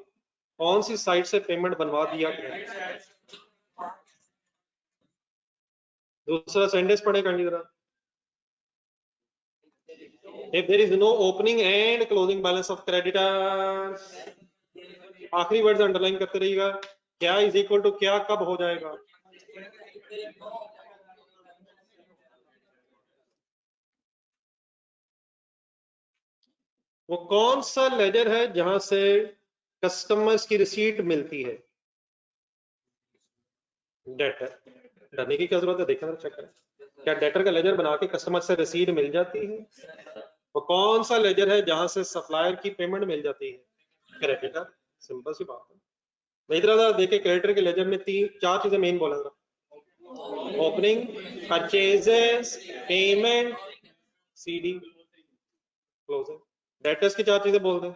A: कौन सी साइड से पेमेंट बनवा दिया करेंगे? दूसरा सेंटेंस पढ़े कर जरा। If there is no opening and closing balance of creditors, आखिरी वर्ड अंडरलाइन करते रहिएगा, क्या इज इक्वल टू क्या कब हो जाएगा? वो कौन सा लेजर है जहां से कस्टमर्स की रिसीट मिलती है? डेटर। डरने की क्या जरूरत है, देखना चेक करें। क्या डेटर का लेजर बना के कस्टमर से रिसीट मिल जाती है? वो कौन सा लेजर है जहां से सप्लायर की पेमेंट मिल जाती है? क्रेडिटर। सिंपल सी बात है। मैं इधर देखे क्रेडिटर के लेजर में 4 चीजें मेन बोला था, opening, purchases, payment, CD, closing. Debtors की 4 चीजें बोल दें।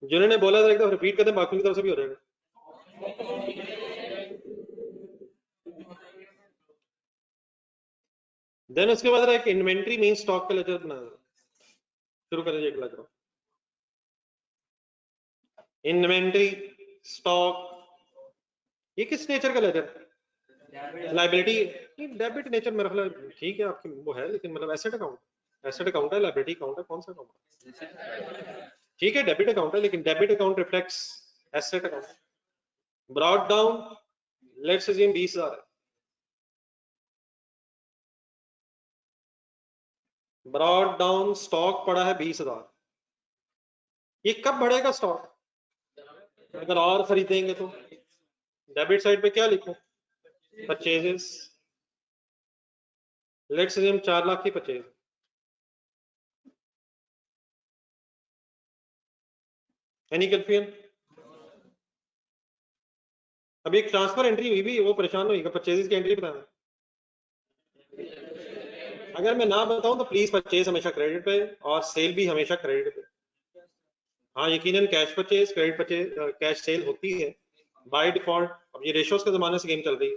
A: जिन्होंने बोला था एक दफा रिपीट कर दें, बाकी की तरफ से भी हो जाएगा। देन उसके बाद एक इन्वेंट्री मेन स्टॉक का लेजर बनाया। शुरू करें, एक लग रहा इन्वेंट्री स्टॉक, ये किस नेचर का लेजर? लाइबिलिटी। डेबिट नेचर मेरा ख्याल ठीक है आपकी वो है, लेकिन मतलब एसेट अकाउंट, एसेट अकाउंट है, लाइबिलिटी अकाउंट है, कौन सा अकाउंट? ठीक है डेबिट अकाउंट है, लेकिन debit account reflects asset account. Brought down, let's assume 20,000 है, ब्रॉट डाउन स्टॉक पड़ा है 20,000, ये कब बढ़ेगा स्टॉक? अगर और खरीदेंगे तो। डेबिट साइड पे क्या लिखूं? परचेजेस, लेट्स अज्यूम 4 लाख की परचेज, एनी कंफ्यूजन? अभी एक ट्रांसफर एंट्री हुई भी, वो परेशान होगा, परचेजेस की एंट्री बताना। अगर मैं ना बताऊं तो प्लीज, परचेज हमेशा क्रेडिट पे और सेल भी हमेशा क्रेडिट पे। हाँ यकीनन cash purchase, credit purchase, cash cell होती है बाय डिफॉल्ट। अब ये रेशोस के जमाने से गेम चल रही है।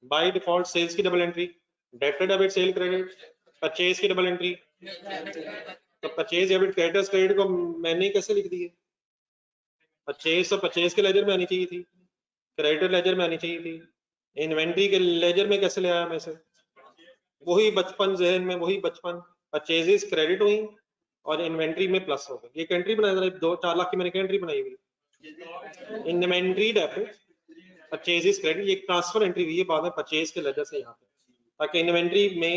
A: बाय डिफॉल्ट सेल्स की double entry, debit debit sale credit, purchase की डबल एंट्री। तो परचेज डेबिट क्रेडिटर्स क्रेडिट को मैंने कैसे लिख दी है? परचेज तो परचेज के लेजर में आनी चाहिए थी, क्रेडिटर लेजर में आनी चाहिए थी, इन्वेंट्री के लेजर में कैसे ले आया मैं से? वही बचपन जहन में, वही बचपन, परचेजेस क्रेडिट हुई और इन्वेंट्री में प्लस हो गई। ये एंट्री बनाई जरा, 2-4 लाख की मैंने एंट्री बनाई हुई, इन्वेंट्री डेबिट परचेजेस क्रेडिट, ये ट्रांसफर एंट्री हुई है बाद में परचेज के लेजर से यहाँ पे, ताकि इन्वेंट्री में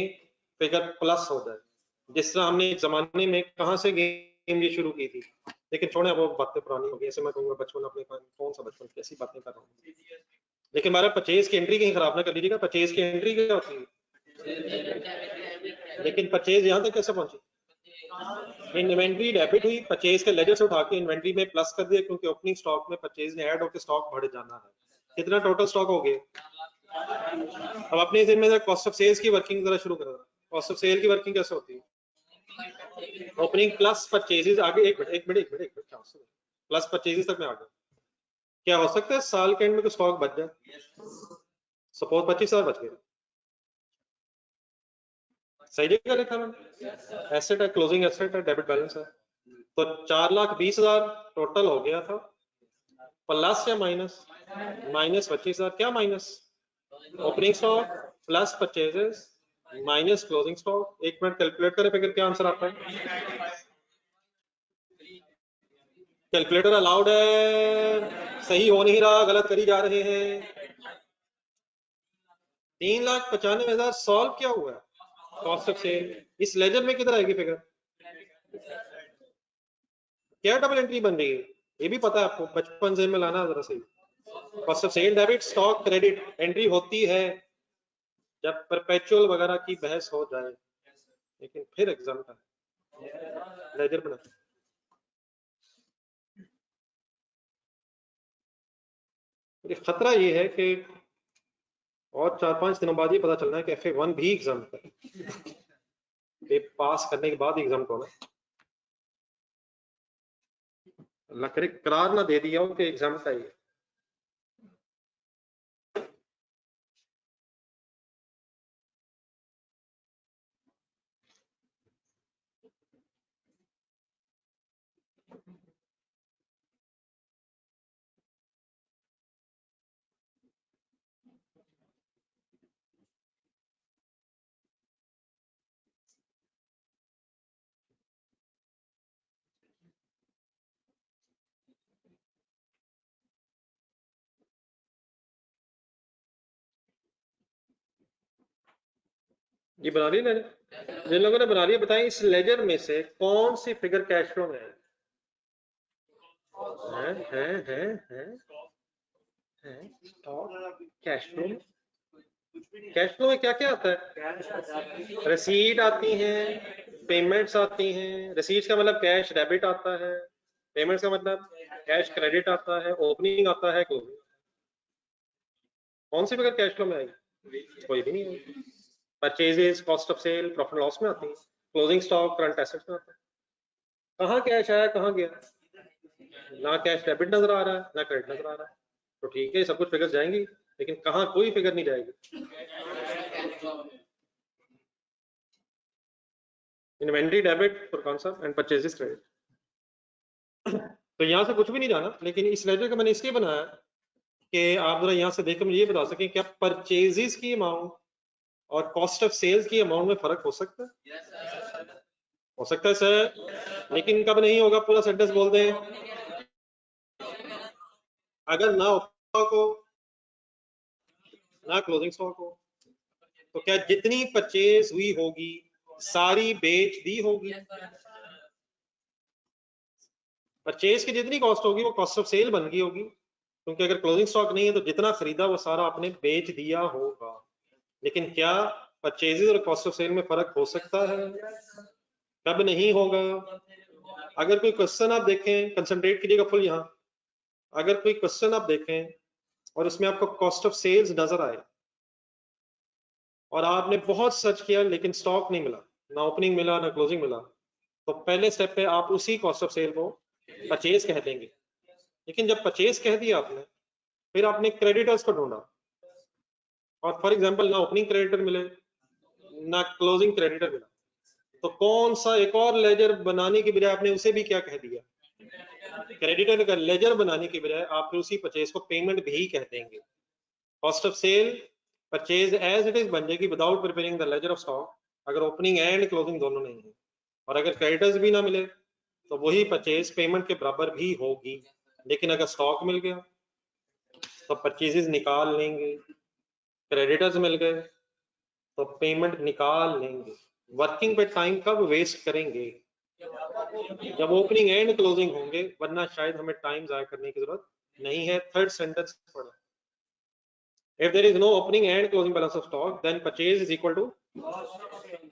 A: फिगर प्लस हो जाए। जिस तरह हमने एक जमाने में कहाँ से गेम ये शुरू की थी, लेकिन छोड़े वो बातें पुरानी हो गई। ऐसे मैं कहूँगा बचपन अपने, कौन सा बचपन, कैसी बातें कर रहा हूँ। लेकिन हमारा परचेज की एंट्री कहीं खराब ना कर लीजिएगा, परचेज की एंट्री क्या होती है? लेकिन परचेज यहाँ तक कैसे पहुंची? इन्वेंट्री डेबिट हुई, परचेज के लेजर से उठा के इन्वेंट्री में प्लस कर दिया, क्योंकि ओपनिंग स्टॉक में परचेज ने ऐड होकर स्टॉक बढ़ जाना है। कितना टोटल स्टॉक हो गया? अब अपने जिम्मे कॉस्ट ऑफ सेल्स की वर्किंग जरा शुरू करो। कॉस्ट ऑफ सेल की वर्किंग कैसे होती है? ओपनिंग प्लस परचेजेस, आगे एक मिनट प्लस परचेजेस तक में आ गया। क्या हो सकता है साल के एंड में तो स्टॉक बच जाए? सपोज 25,000 बच गए, सही जगह लिखा मैंने। एसेट है, क्लोजिंग एसेट है, डेबिट बैलेंस है, तो 4,20,000 टोटल हो गया था। प्लस या माइनस? माइनस 25,000, क्या minus? Opening stock plus purchases minus closing stock. एक मिनट कैलकुलेट करें फिर क्या आंसर आता है। कैलकुलेटर अलाउड है, सही हो नहीं रहा, गलत करी जा रहे हैं। 3,95,000 सॉल्व क्या हुआ है? कॉस्ट ऑफ सेल इस लेजर में किधर आएगी फिगर? क्या डबल एंट्री बन रही है? ये भी पता है आपको, बचपन से में लाना जरा सही। Cost of sale debit stock credit entry होती है जब परपेचुअल वगैरह की बहस हो जाए, लेकिन फिर एग्जाम का लेजर बना। खतरा ये है कि और 4-5 दिनों बाद ये पता चलना है कि FA1 भी एग्जाम का पास करने के बाद एग्जाम होना। अल्लाह करे करार ना दे दिया हो कि एग्जाम का ही है। ये बना ली लेजर, जिन लोगों ने बना लिया बताएं इस लेजर में से कौन सी फिगर कैश फ्लो में है? कैश फ्लो में, कैश फ्लो में क्या क्या आता है? रसीद आती हैं, पेमेंट्स आती हैं। रसीद का मतलब कैश डेबिट आता है, पेमेंट्स का मतलब कैश क्रेडिट आता है, ओपनिंग आता है, क्लोजिंग। कौन सी फिगर कैश फ्लो में आएगी? कोई भी नहीं आएगी। Purchases, cost of sale, profit loss में आती है, क्लोजिंग स्टॉक करंट एसेट्स में आता है। कहाँ कैश आया, कहाँ गया? ना कैश डेबिट नजर आ रहा है, ना क्रेडिट नजर आ रहा है। तो ठीक है सब कुछ फिगर जाएंगी, लेकिन कहाँ कोई फिगर नहीं जाएगी। Inventory debit for concept and purchases credit. तो यहाँ से कुछ भी नहीं जाना, लेकिन इस लेजर का मैंने इसलिए बनाया कि आप जरा यहाँ से देखकर मुझे ये बता सकें क्या परचेजेस की अमाउंट और कॉस्ट ऑफ सेल्स की अमाउंट में फर्क हो सकता है? हो सकता है सर, लेकिन कब नहीं होगा? पूरा सेंटेंस बोल दें। अगर ना स्टॉक हो, ना क्लोजिंग स्टॉक हो, तो क्या जितनी परचेज हुई होगी सारी बेच दी होगी? परचेज की जितनी कॉस्ट होगी वो कॉस्ट ऑफ सेल बन गई होगी, क्योंकि अगर क्लोजिंग स्टॉक नहीं है तो जितना खरीदा वो सारा आपने बेच दिया होगा। लेकिन क्या परचेजेस और कॉस्ट ऑफ सेल में फर्क हो सकता है? कब नहीं होगा? अगर कोई क्वेश्चन आप देखें, कंसंट्रेट कीजिएगा फुल यहाँ। अगर कोई क्वेश्चन आप देखें और उसमें आपको कॉस्ट ऑफ सेल्स नजर आए और आपने बहुत सर्च किया लेकिन स्टॉक नहीं मिला, ना ओपनिंग मिला ना क्लोजिंग मिला, तो पहले स्टेप पे आप उसी कॉस्ट ऑफ सेल को परचेज कह देंगे। लेकिन जब परचेज कह दिया आपने, फिर आपने क्रेडिटर्स को ढूंढा और फॉर एग्जांपल ना ओपनिंग क्रेडिटर मिले ना क्लोजिंग क्रेडिटर मिला, तो कौन सा एक और लेजर बनाने की बजाय आपने उसे भी क्या कह दिया? क्रेडिटर का लेजर बनाने की बजाय आप फिर उसी परचेज को पेमेंट भी कह देंगे। Cost of sale purchase as it is बन जाएगी without preparing the ledger of stock, अगर ओपनिंग एंड क्लोजिंग दोनों नहीं है। और अगर क्रेडिटर्स भी ना मिले तो वही परचेज पेमेंट के बराबर भी होगी। लेकिन अगर स्टॉक मिल गया तो परचेजेस निकाल लेंगे, क्रेडिटर्स मिल गए तो पेमेंट निकाल लेंगे। वर्किंग पे टाइम कब वेस्ट करेंगे? जब ओपनिंग एंड क्लोजिंग होंगे, वरना शायद हमें टाइम जाया करने की जरूरत नहीं है। थर्ड सेंटेंस पढ़ो। If there is no opening and closing balance of stock, then purchase is equal to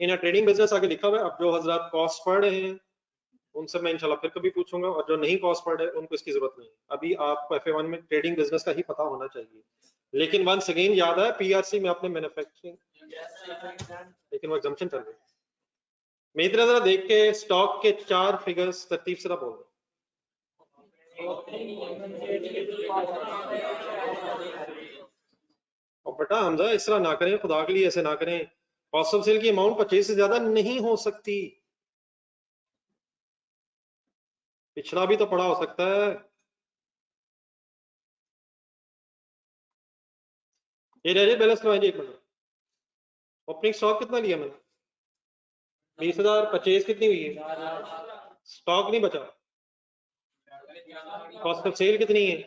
A: in a trading business आगे लिखा हुआ है। अब जो हजरात कॉस्ट पढ़ रहे हैं उनसे मैं इंशाल्लाह फिर कभी पूछूंगा, और जो नहीं कॉस्ट पढ़ रहे उनको इसकी जरूरत नहीं। अभी आपको FA1 में ट्रेडिंग बिजनेस का ही पता होना चाहिए। लेकिन वंस अगेन याद है PRC में आपने मैन्युफैक्चरिंग, लेकिन वो एग्जाम्पशन चल रही है। मेरी तरह जरा देख के स्टॉक के 4 फिगर्स तरतीब से बोल दो। और बेटा हमजा इस तरह ना करें, खुदा के लिए ऐसे ना करें। कॉस्ट ऑफ सेल की अमाउंट 25 से ज्यादा नहीं हो सकती। पिछला भी तो पड़ा हो सकता है। ये रह बैलेंस करवाएंगे एक मिनट। ओपनिंग स्टॉक कितना लिया मैंने? 20,000। परचेज कितनी हुई है? स्टॉक नहीं बचा। कॉस्ट ऑफ सेल कितनी है?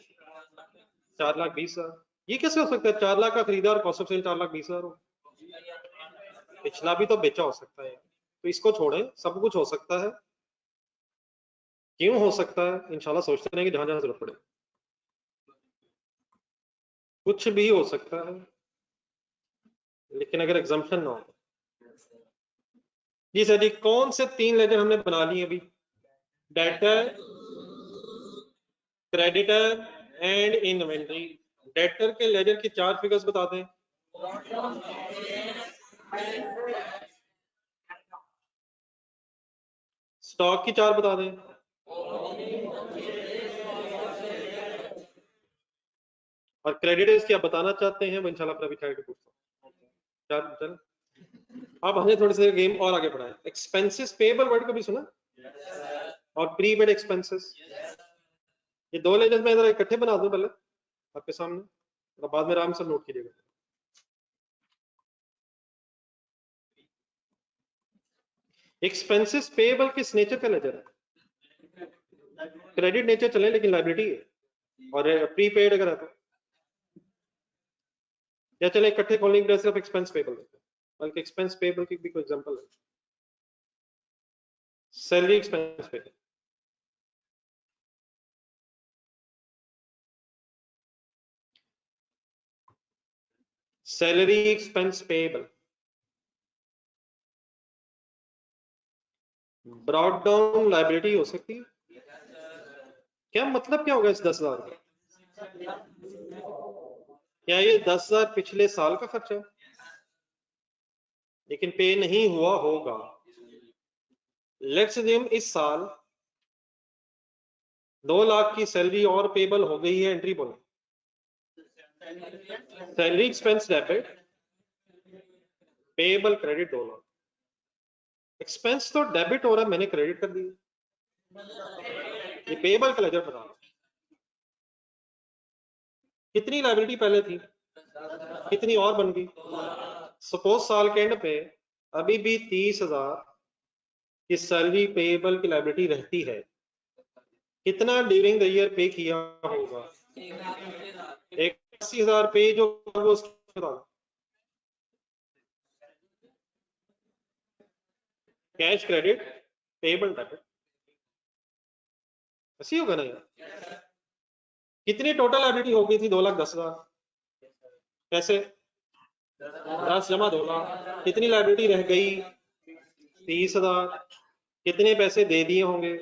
A: 4,20,000। ये कैसे हो सकता है 4 लाख का खरीदा और कॉस्ट ऑफ सेल 4,20,000 हो? पिछला भी तो बेचा हो सकता है। तो इसको छोड़ें, सब कुछ हो सकता है। क्यों हो सकता है? इंशाल्लाह सोचते रहेंगे जहां जहां जरूरत पड़े। कुछ भी हो सकता है, लेकिन अगर एग्जाम्पशन ना हो। जी सर जी, कौन से 3 लेजर हमने बना लिए अभी? Debtor, creditor and inventory. Debtor के लेजर की 4 फिगर्स बता दें। स्टॉक की 4 बता दें। और क्रेडिटर्स क्या बताना चाहते हैं वो इंशाल्लाह फिर अभी ठहर के पूछता हूँ। चल अब हमें थोड़े से गेम और आगे बढ़ाएं। एक्सपेंसेस पेबल वर्ड कभी सुना? और प्रीपेड एक्सपेंसेस। ये 2 लेजर्स मैं जरा इकट्ठे बना दूं पहले आपके सामने, और बाद में आराम से नोट कीजिएगा। एक्सपेंसेस पेबल किस नेचर का लेजर है? क्रेडिट नेचर चले लेकिन लायबिलिटी है। और प्रीपेड अगर है तो या चले इकट्ठे खोलने की सिर्फ एक्सपेंस पेबल देते हैं, बल्कि एक्सपेंस पेबल की भी कोई एग्जांपल है। Salary expense payable, salary expense payable. Brought down liability हो सकती है। क्या मतलब क्या होगा इस 10,000 का? क्या ये 10,000 पिछले साल का खर्चा है लेकिन पे नहीं हुआ होगा? लेट्स अज्यूम इस साल 2 लाख की सैलरी और पेबल हो गई है। एंट्री बोलो। Salary expense debit, payable credit 2 lakh. Expense तो डेबिट हो रहा है, मैंने क्रेडिट कर दिया, ये पेएबल का लेजर बना रहा हूं। कितनी लायबिलिटी पहले थी, कितनी और बन गई। सपोज साल के एंड पे अभी भी 30,000 की सैलरी पेएबल की लायबिलिटी रहती है, कितना ड्यूरिंग द ईयर पे किया होगा, 80,000 पे जो वो कैश क्रेडिट पेएबल डेबिट, ऐसी होगा ना यार। कितनी टोटल लायबिलिटी हो गई थी, 2,10,000, कैसे 10 जमा 2 लाख, कितनी लायबिलिटी रह गई 30,000, कितने पैसे दे दिए होंगे,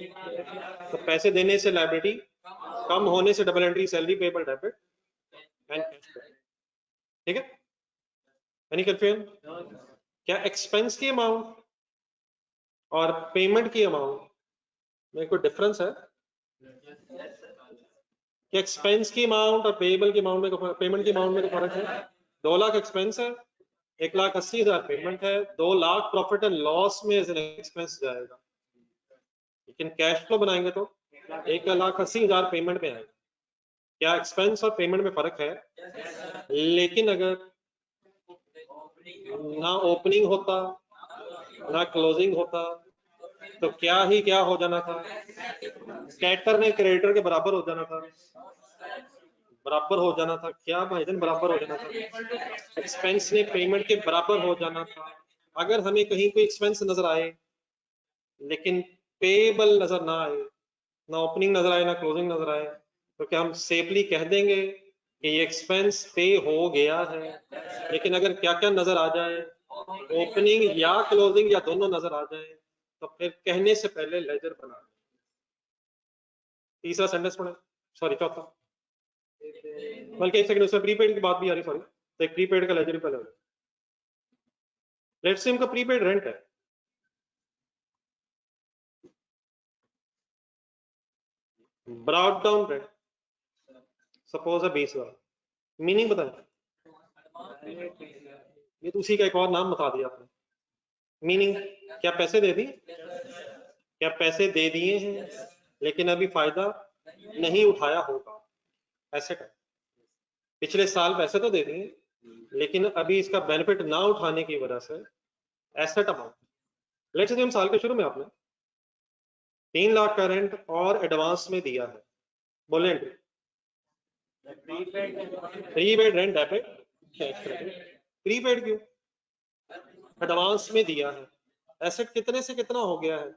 A: तो पैसे देने से लायबिलिटी कम होने से double entry salary payable debit and cash credit, ठीक है। Any confusion? क्या एक्सपेंस की अमाउंट और पेमेंट की अमाउंट में कोई डिफरेंस है? कि एक्सपेंस की अमाउंट और पेएबल की अमाउंट में, पेमेंट की अमाउंट में कोई फर्क है? 2 लाख एक्सपेंस है, 1,80,000 पेमेंट है, 2 लाख प्रॉफिट एंड लॉस में एज एन एक्सपेंस जाएगा, लेकिन कैश फ्लो बनाएंगे तो 1,80,000 पेमेंट में आएगा। क्या एक्सपेंस और पेमेंट में फर्क है? लेकिन अगर ना ओपनिंग होता ना क्लोजिंग होता तो क्या ही क्या हो जाना था, डेटर ने क्रेडिटर के बराबर हो जाना था, बराबर हो जाना था, क्या भाईजान बराबर हो जाना था, एक्सपेंस ने पेमेंट के बराबर हो जाना था। अगर हमें कहीं कोई एक्सपेंस नजर आए लेकिन पेएबल नजर ना आए, ना ओपनिंग नजर आए ना क्लोजिंग नजर आए, तो क्या हम सेफली कह देंगे कि ये एक्सपेंस पे हो गया है? लेकिन अगर क्या क्या नजर आ जाए, ओपनिंग या क्लोजिंग या दोनों नजर आ जाए, तो फिर कहने से पहले लेजर बना। तीसरा सेंटेंस पढ़े, सॉरी चौथा, बल्कि एक सेकंड, उसमें प्रीपेड की बात भी आ रही, सॉरी, तो एक प्रीपेड का लेजर भी पहले। लेट्स से इनका प्रीपेड रेंट है, ब्रॉट डाउन रेंट सपोज है 20,000, मीनिंग बताएं। ये तो उसी का एक और नाम बता दिया आपने। मीनिंग क्या पैसे दे दिए, क्या पैसे दे दिए हैं लेकिन अभी फायदा नहीं उठाया होगा, एसेट है। पिछले साल पैसे तो दे दिए लेकिन अभी इसका बेनिफिट ना उठाने की वजह से एसेट अमाउंट। लेट्स से हम साल के शुरू में आपने 3 लाख का रेंट और एडवांस में दिया है, बोले entry prepaid rent debit cash credit. Prepaid क्यों, एडवांस में दिया है, एसेट कितने से कितना हो गया है,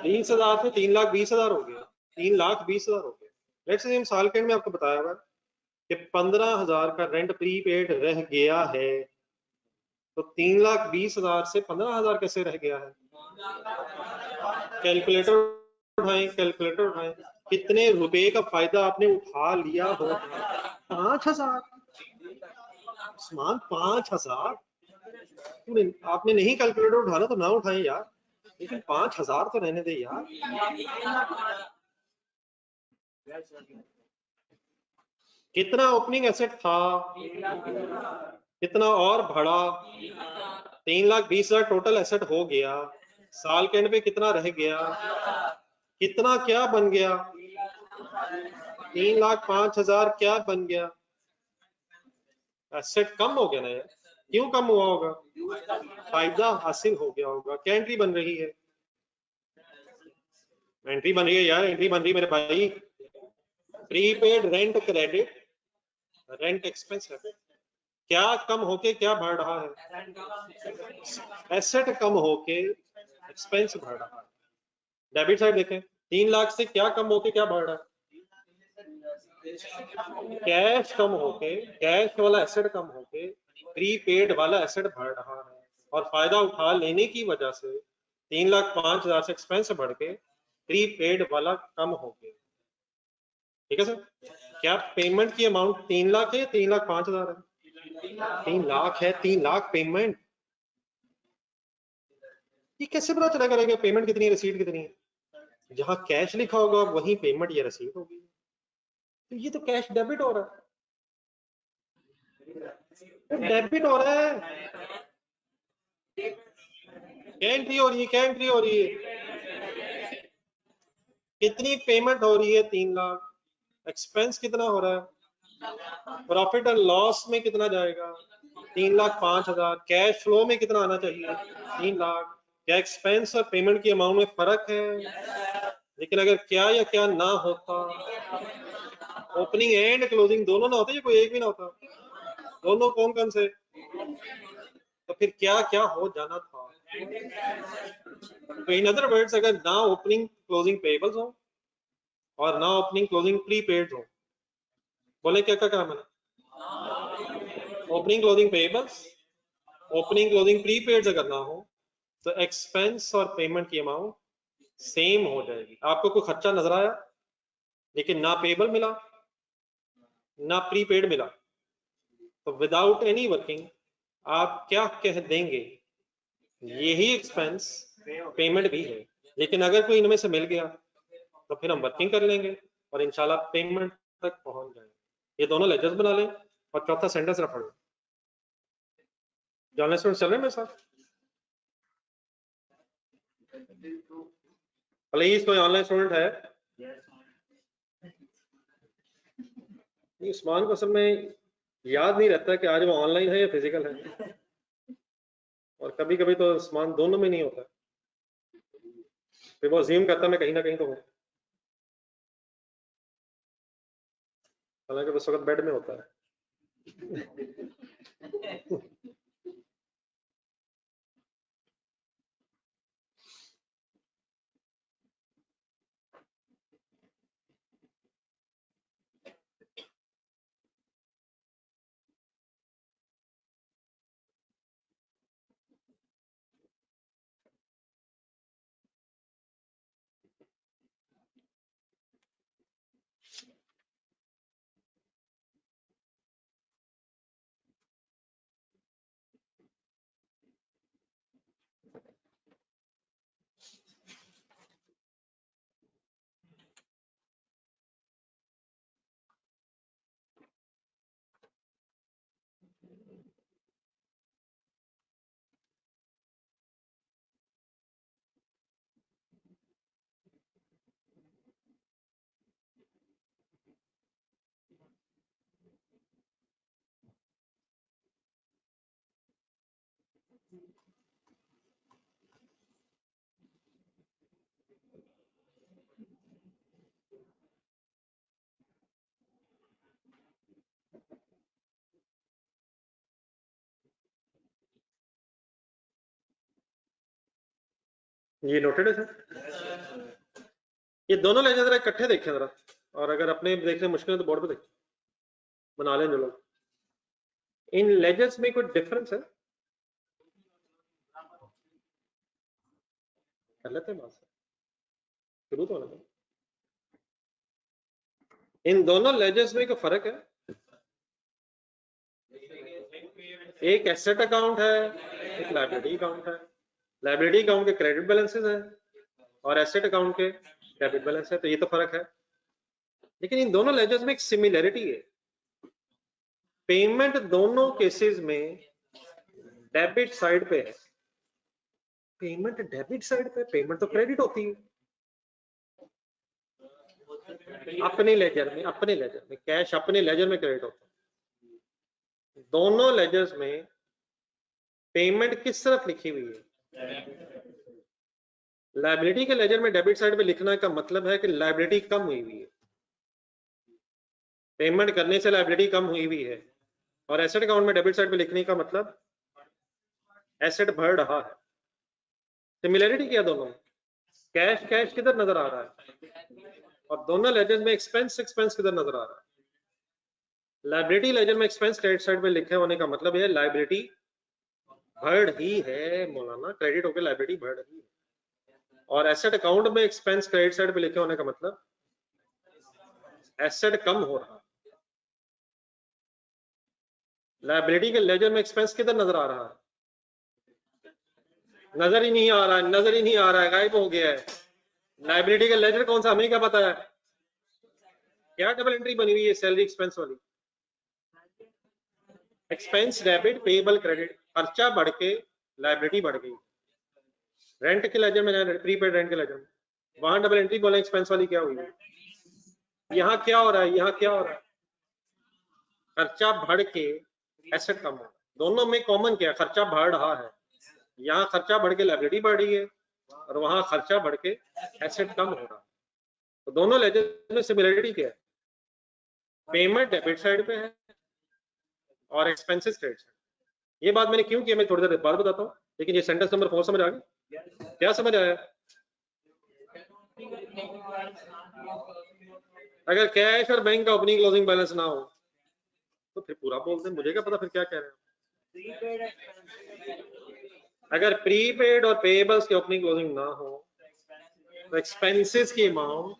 A: 20,000 से 3,20,000 हो गया, 3,20,000 हो गया। लेट्स से हम साल के एंड में आपको बताया हुआ कि 15,000 का रेंट प्रीपेड रह गया है, तो 3,20,000 से 15,000 कैसे रह गया है? कैलकुलेटर उठाएं, कैलकुलेटर उठाएं, कितने रुपए का फायदा आपने उठा लिया होगा? 5,000, उस्मान 5,000। आपने नहीं कैलकुलेटर उठाना तो ना उठाएं यार, लेकिन 5,000 तो रहने दे यार। कितना ओपनिंग एसेट था, कितना और बढ़ा, 3,20,000 टोटल एसेट हो गया, साल के एंड पे कितना रह गया, कितना क्या बन गया, 3,05,000 क्या बन गया, एसेट कम हो गया ना यार। क्यों कम हुआ होगा, फायदा हासिल हो गया होगा। क्या एंट्री बन रही है, एंट्री बन रही है यार, एंट्री बन रही है मेरे भाई, prepaid rent credit, rent expense है, क्या कम होके क्या बढ़ रहा है, एसेट कम होके एक्सपेंस बढ़ रहा है। डेबिट साइड देखें, 3 लाख से क्या कम होके क्या बढ़ रहा है, कैश कम होके, कैश वाला एसेट कम होके प्रीपेड वाला एसेट बढ़ रहा है, और फायदा उठा लेने की वजह से 3,05,000 से एक्सपेंस बढ़ के प्रीपेड वाला कम हो गया। ठीक है सर, क्या पेमेंट की अमाउंट 3 लाख है या 3,05,000 है? 3 लाख है, 3 लाख पेमेंट। ये कैसे पता चला करेगा पेमेंट कितनी है, रसीद कितनी है? जहां कैश लिखा होगा वहीं पेमेंट या रसीद होगी, तो ये तो कैश डेबिट हो रहा है, डेबिट हो रहा है। क्या एंट्री हो रही है, क्या एंट्री हो रही है? कितनी पेमेंट हो रही है? 3 लाख। एक्सपेंस कितना हो रहा है? प्रॉफिट एंड लॉस में कितना जाएगा? 3,05,000। कैश फ्लो में कितना आना चाहिए? 3 लाख। क्या एक्सपेंस और पेमेंट की अमाउंट में फर्क है? लेकिन अगर क्या या क्या ना होता, ओपनिंग एंड क्लोजिंग दोनों ना होते या कोई एक भी ना होता? दोनों कौन कौन से? तो फिर क्या क्या हो जाना था? तो इन अदर वर्ड्स, अगर ना ओपनिंग क्लोजिंग पेबल्स हो और ना ओपनिंग क्लोजिंग प्रीपेड हो, बोले क्या क्या कहा मैंने? Opening closing payables, opening closing prepaid अगर ना हो तो एक्सपेंस और पेमेंट की अमाउंट सेम हो जाएगी। आपको कोई खर्चा नजर आया लेकिन ना पेबल मिला ना प्रीपेड मिला, तो विदाउट एनी वर्किंग आप क्या कह देंगे? यही एक्सपेंस पेमेंट भी है। लेकिन अगर कोई इनमें से मिल गया तो फिर हम वर्किंग कर लेंगे और इंशाल्लाह पेमेंट तक पहुंच जाएंगे। ये दोनों लेजर्स बना लें और चौथा सेंटेंस रख लें। जो ऑनलाइन स्टूडेंट चल रहे हैं मेरे साथ? प्लीज कोई ऑनलाइन स्टूडेंट है? उस्मान को असल में याद नहीं रहता कि आज वो ऑनलाइन है या फिजिकल है, और कभी कभी तो उस्मान दोनों में नहीं होता, फिर वो अज्यूम करता मैं कहीं ना कहीं तो हूँ, हालांकि उस वक्त बेड में होता है। ये नोटेड है सर? ये दोनों लेजर जरा इकट्ठे देखें जरा, और अगर अपने देखने मुश्किल है तो बोर्ड पे देखें, बना लें जो लोग। इन लेजर्स में कोई डिफरेंस है? कर लेते हैं बात से, शुरू तो होना चाहिए। इन दोनों लेजर्स में कोई फर्क है? एक एसेट अकाउंट है, एक लायबिलिटी अकाउंट है। लायबिलिटी अकाउंट के क्रेडिट बैलेंसेस है और एसेट अकाउंट के डेबिट बैलेंस है, तो ये तो फर्क है। लेकिन इन दोनों लेजर्स में एक सिमिलरिटी है, पेमेंट दोनों केसेस में डेबिट साइड पे है। पेमेंट डेबिट साइड पे, पेमेंट तो क्रेडिट होती है। अपने लेजर में कैश अपने लेजर में क्रेडिट होता है। दोनों लेजर्स में पेमेंट किस तरफ लिखी हुई है? लायबिलिटी के लेजर में डेबिट साइड पे लिखना का मतलब है कि लायबिलिटी कम हुई हुई है, पेमेंट करने से लायबिलिटी कम हुई हुई है। और एसेट अकाउंट में डेबिट साइड पे लिखने का मतलब एसेट बढ़ रहा है। सिमिलरिटी क्या दोनों? कैश कैश किधर नजर आ रहा है, और दोनों लेजर में एक्सपेंस एक्सपेंस किधर नजर आ रहा है? लायबिलिटी लेजर में एक्सपेंस क्रेडिट साइड पे लिखे होने का मतलब है लायबिलिटी बढ़ ही है मौलाना, क्रेडिट होकर लायबिलिटी बढ़ रही है। और एसेट अकाउंट में एक्सपेंस क्रेडिट साइड पे लिखे होने का मतलब एसेट कम हो रहा है। लायबिलिटी के लेजर में एक्सपेंस किधर नजर आ रहा है? नजर ही नहीं आ रहा है, नजर ही नहीं आ रहा है, गायब हो गया है। लायबिलिटी का लेजर कौन सा, हमें क्या पता है? क्या डबल एंट्री बनी हुई है सैलरी एक्सपेंस वाली? एक्सपेंस डेबिट पेएबल क्रेडिट, खर्चा बढ़ के लायबिलिटी बढ़ गई। रेंट के लेजर में जाए, प्रीपेड रेंट के लेजर में, वहां डबल एंट्री बोले एक्सपेंस वाली क्या हुई? यहाँ क्या हो रहा है, यहाँ क्या हो रहा है? खर्चा बढ़ के एसेट कम हो रहा है। दोनों में कॉमन क्या है? खर्चा बढ़ रहा है। यहाँ खर्चा बढ़ के लायबिलिटी बढ़ रही है और वहां खर्चा बढ़ के एसेट कम हो रहा है। तो दोनों लेजर में सिमिलरिटी क्या है? पेमेंट डेबिट साइड पे है और एक्सपेंसेस क्रेडिट साइड। ये बात मैंने क्यों की मैं थोड़ी देर बाद बताता हूँ, लेकिन ये सेंटेंस नंबर 4 समझ आ गया? क्या समझ आया? अगर कैश और बैंक का ओपनिंग क्लोजिंग बैलेंस ना हो तो फिर पूरा बोल दे, मुझे क्या पता फिर क्या कह रहे हैं। अगर प्रीपेड और पेएबल्स की ओपनिंग क्लोजिंग ना हो तो एक्सपेंसेस की अमाउंट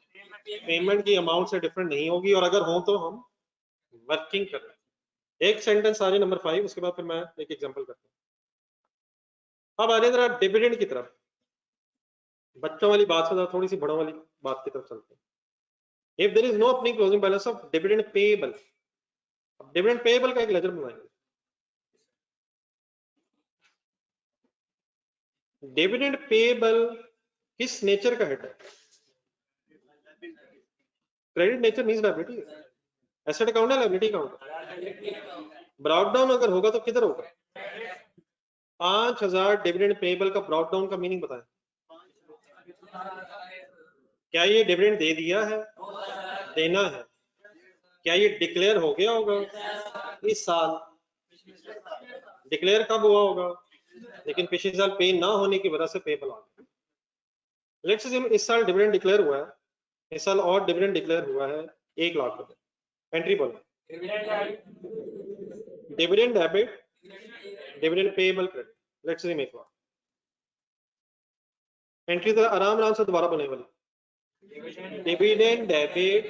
A: पेमेंट की अमाउंट से डिफरेंट नहीं होगी, और अगर हो तो हम वर्किंग कर रहे हैं। एक सेंटेंस आ रही नंबर 5, उसके बाद फिर मैं एक एग्जांपल करता हूं। अब आ रही तरह डिविडेंड की तरफ, बच्चों वाली बात से थोड़ी सी बड़ों वाली बात की तरफ चलते हैं। If there is no opening closing balance of dividend payable, अब डिविडेंड पेएबल का एक लेजर बनाएंगे। डिविडेंड पेएबल किस नेचर का हेड है? Credit nature means liability, asset account है लायबिलिटी अकाउंट। ब्रॉट डाउन अगर होगा तो किधर होगा? 5000 डिविडेंड पेएबल का ब्रॉट डाउन का मीनिंग बताएं। क्या ये डिविडेंड दे दिया है? देना है। क्या ये डिक्लेयर हो गया होगा इस साल? डिक्लेयर कब हुआ होगा? लेकिन पिछले साल पे ना होने की वजह से पेएबल आ गया। लेट्स से इस साल डिविडेंड डिक्लेयर हुआ है, इस साल और डिविडेंड डिक्लेयर हुआ है 1 लाख रुपए, एंट्री बोलो dividend debit dividend payable credit. Let's say make entry तो आराम से दोबारा बने वाली, dividend debit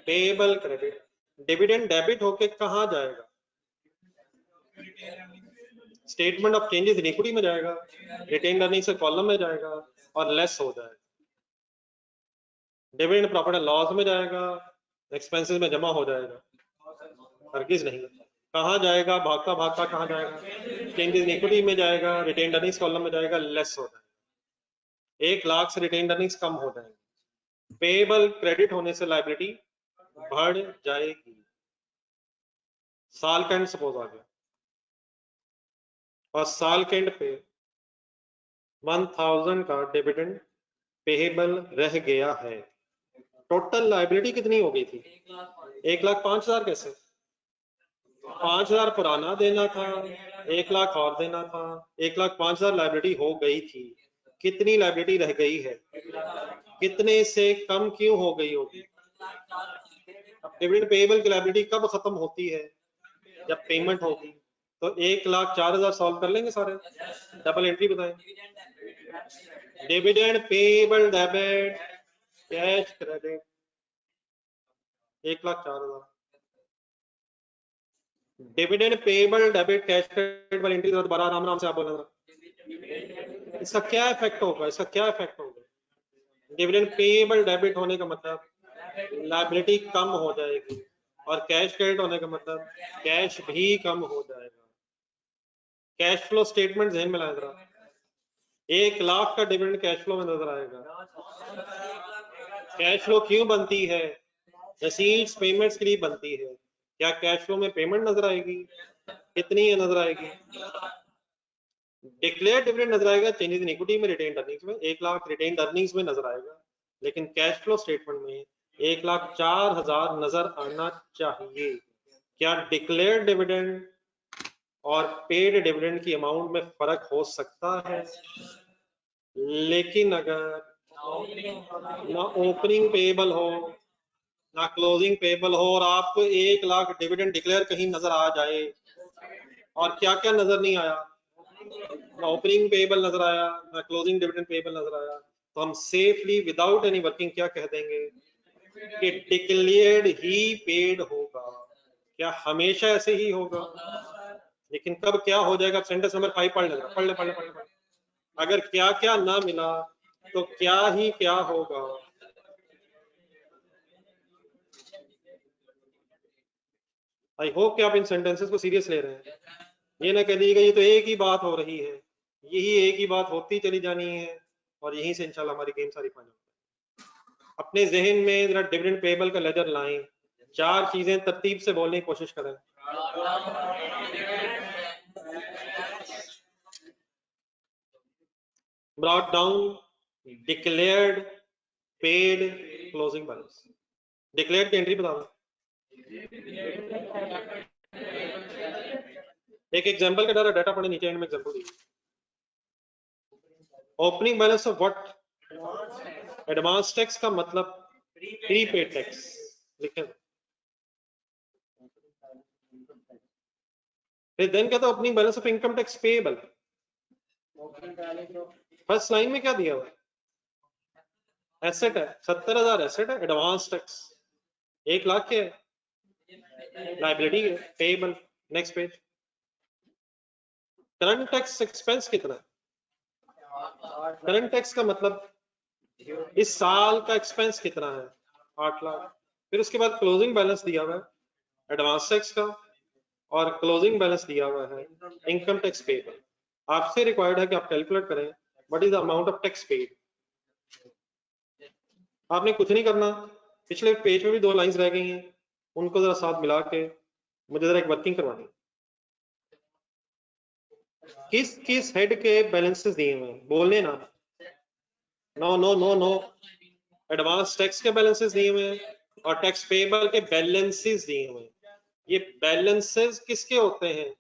A: payable credit. Dividend debit होके कहां जाएगा? Statement of changes in equity में जाएगा, रिटेन अर्निंग्स के कॉलम में जाएगा और लेस हो जाएगा। डिविडेंड प्रॉफिट एंड लॉस में जाएगा, एक्सपेंसेस में जमा हो जाएगा, हरगिज नहीं। कहां जाएगा? भागता भागता कहां जाएगा? चेंजेस इन इक्विटी में जाएगा, रिटेन अर्निंग्स कॉलम में जाएगा, लेस हो जाएगा। 1 लाख से रिटेन अर्निंग्स कम हो जाएंगे। पेएबल क्रेडिट होने से लायबिलिटी बढ़ जाएगी। साल का एंड सपोज आ गया और साल के एंड पे 1000 का डिविडेंड पेएबल रह गया है। टोटल लायबिलिटी कितनी हो गई थी? 1,05,000। कैसे? 5,000 पुराना देना था, 1 लाख और देना था, 1,05,000 लायबिलिटी हो गई थी। कितनी लायबिलिटी रह गई है? कितने से कम क्यों हो गई होगी? अब डिविडेंड पेएबल की लायबिलिटी कब खत्म होती है? जब पेमेंट होगी। तो 1,04,000 सॉल्व कर लेंगे सारे, डबल एंट्री बताएं। Dividend payable debit cash credit 1,04,000। Dividend payable debit cash credit वाली एंट्री दोबारा आराम से आप बोलेंगे। इसका क्या इफेक्ट होगा? इसका क्या इफेक्ट होगा? डिविडेंड पेएबल डेबिट होने का मतलब लायबिलिटी कम हो जाएगी, और कैश क्रेडिट होने का मतलब कैश भी कम हो जाएगा। कैश फ्लो स्टेटमेंट ध्यान में लाएं जरा। 1 लाख का डिविडेंड कैश फ्लो में नजर आएगा। कैश फ्लो क्यों बनती है? रिसीट्स पेमेंट्स के लिए बनती है। क्या कैश फ्लो में पेमेंट नजर आएगी? कितनी है नजर आएगी? डिक्लेयर डिविडेंड नजर आएगा चेंजेस इन इक्विटी में, रिटेन अर्निंग्स में। 1 लाख रिटेन अर्निंग्स में नजर आएगा, लेकिन कैश फ्लो स्टेटमेंट में 1,04,000 नजर आना चाहिए। क्या डिक्लेयर डिविडेंड और पेड डिविडेंड की अमाउंट में फर्क हो सकता है? लेकिन अगर ना ओपनिंग पेएबल हो ना क्लोजिंग पेएबल हो और आपको 1 लाख डिविडेंड डिक्लेयर कहीं नजर आ जाए, और क्या क्या नजर नहीं आया, ना ओपनिंग पेएबल नजर आया ना क्लोजिंग डिविडेंड पेएबल नजर आया, तो हम सेफली विदाउट एनी वर्किंग क्या कह देंगे कि डिक्लेयर्ड ही पेड होगा। क्या हमेशा ऐसे ही होगा? लेकिन कब क्या हो जाएगा? सेंटेंस नंबर 5 पढ़ लेना, पढ़ ले। अगर क्या क्या ना मिला तो क्या ही क्या होगा? आई होप कि आप इन सेंटेंसेस को सीरियस ले रहे हैं। ये ना कह दीजिएगा ये तो एक ही बात हो रही है, यही एक ही बात होती चली जानी है और यहीं से इंशाल्लाह हमारी गेम सारी फाइनल। अपने जहन में जरा डिविडेंड पेबल का लेजर लाएं, 4 चीजें तरतीब से बोलने की कोशिश करें। Brought down, declared, paid, closing balance. Declared की एंट्री बता दो। एक एग्जांपल का डाटा पढ़े, नीचे एंड में एग्जांपल दीजिए। Opening balance of what? Advance tax का मतलब प्रीपेड टैक्स लिखें। फिर देन कहता है opening balance of income tax payable. First line में क्या दिया हुआ है? एसेट है, 70,000 एसेट है, एडवांस टैक्स 1 लाख के लाइबिलिटी है, payable. Next page. Current tax expense कितना है? करंट टैक्स का मतलब इस साल का एक्सपेंस कितना है? 8 लाख। फिर उसके बाद क्लोजिंग बैलेंस दिया हुआ है एडवांस टैक्स का और क्लोजिंग बैलेंस दिया हुआ है इनकम टैक्स पेएबल। आपसे रिक्वायर्ड है कि आप कैलकुलेट करें what is the amount of tax paid. आपने कुछ नहीं करना, पिछले पेज में भी 2 लाइंस रह गई हैं, उनको जरा साथ मिला के मुझे जरा एक वर्किंग करवानी। किस किस हेड के बैलेंसेस दिए हुए हैं? बोलने ना। No no no no, advance tax के बैलेंसेस दिए हुए हैं और टैक्स पेएबल के बैलेंसेस दिए हुए हैं। ये बैलेंसेस किसके होते हैं?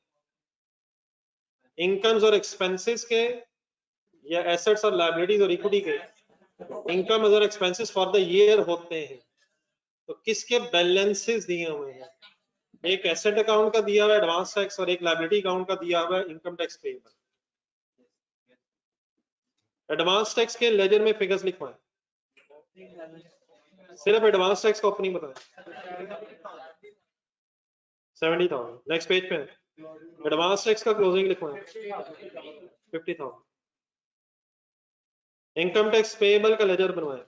A: इनकम्स और एक्सपेंसेस के या एसेट्स और लायबिलिटीज और इक्विटी के? इनकम और एक्सपेंसेस फॉर द ईयर होते हैं। तो किसके बैलेंसेस दिए हुए हैं? एक एसेट अकाउंट का दिया हुआ है एडवांस टैक्स और एक लायबिलिटी अकाउंट का दिया हुआ है income tax payable. Advance tax के लेजर में फिगर्स लिखवाएं, सिर्फ एडवांस टैक्स का ओपनिंग बताएं। 70,000। नेक्स्ट पेज पे एडवांस टैक्स का क्लोजिंग लिखवाएं 50,000। इनकम टैक्स पेएबल का लेजर बनवाएं।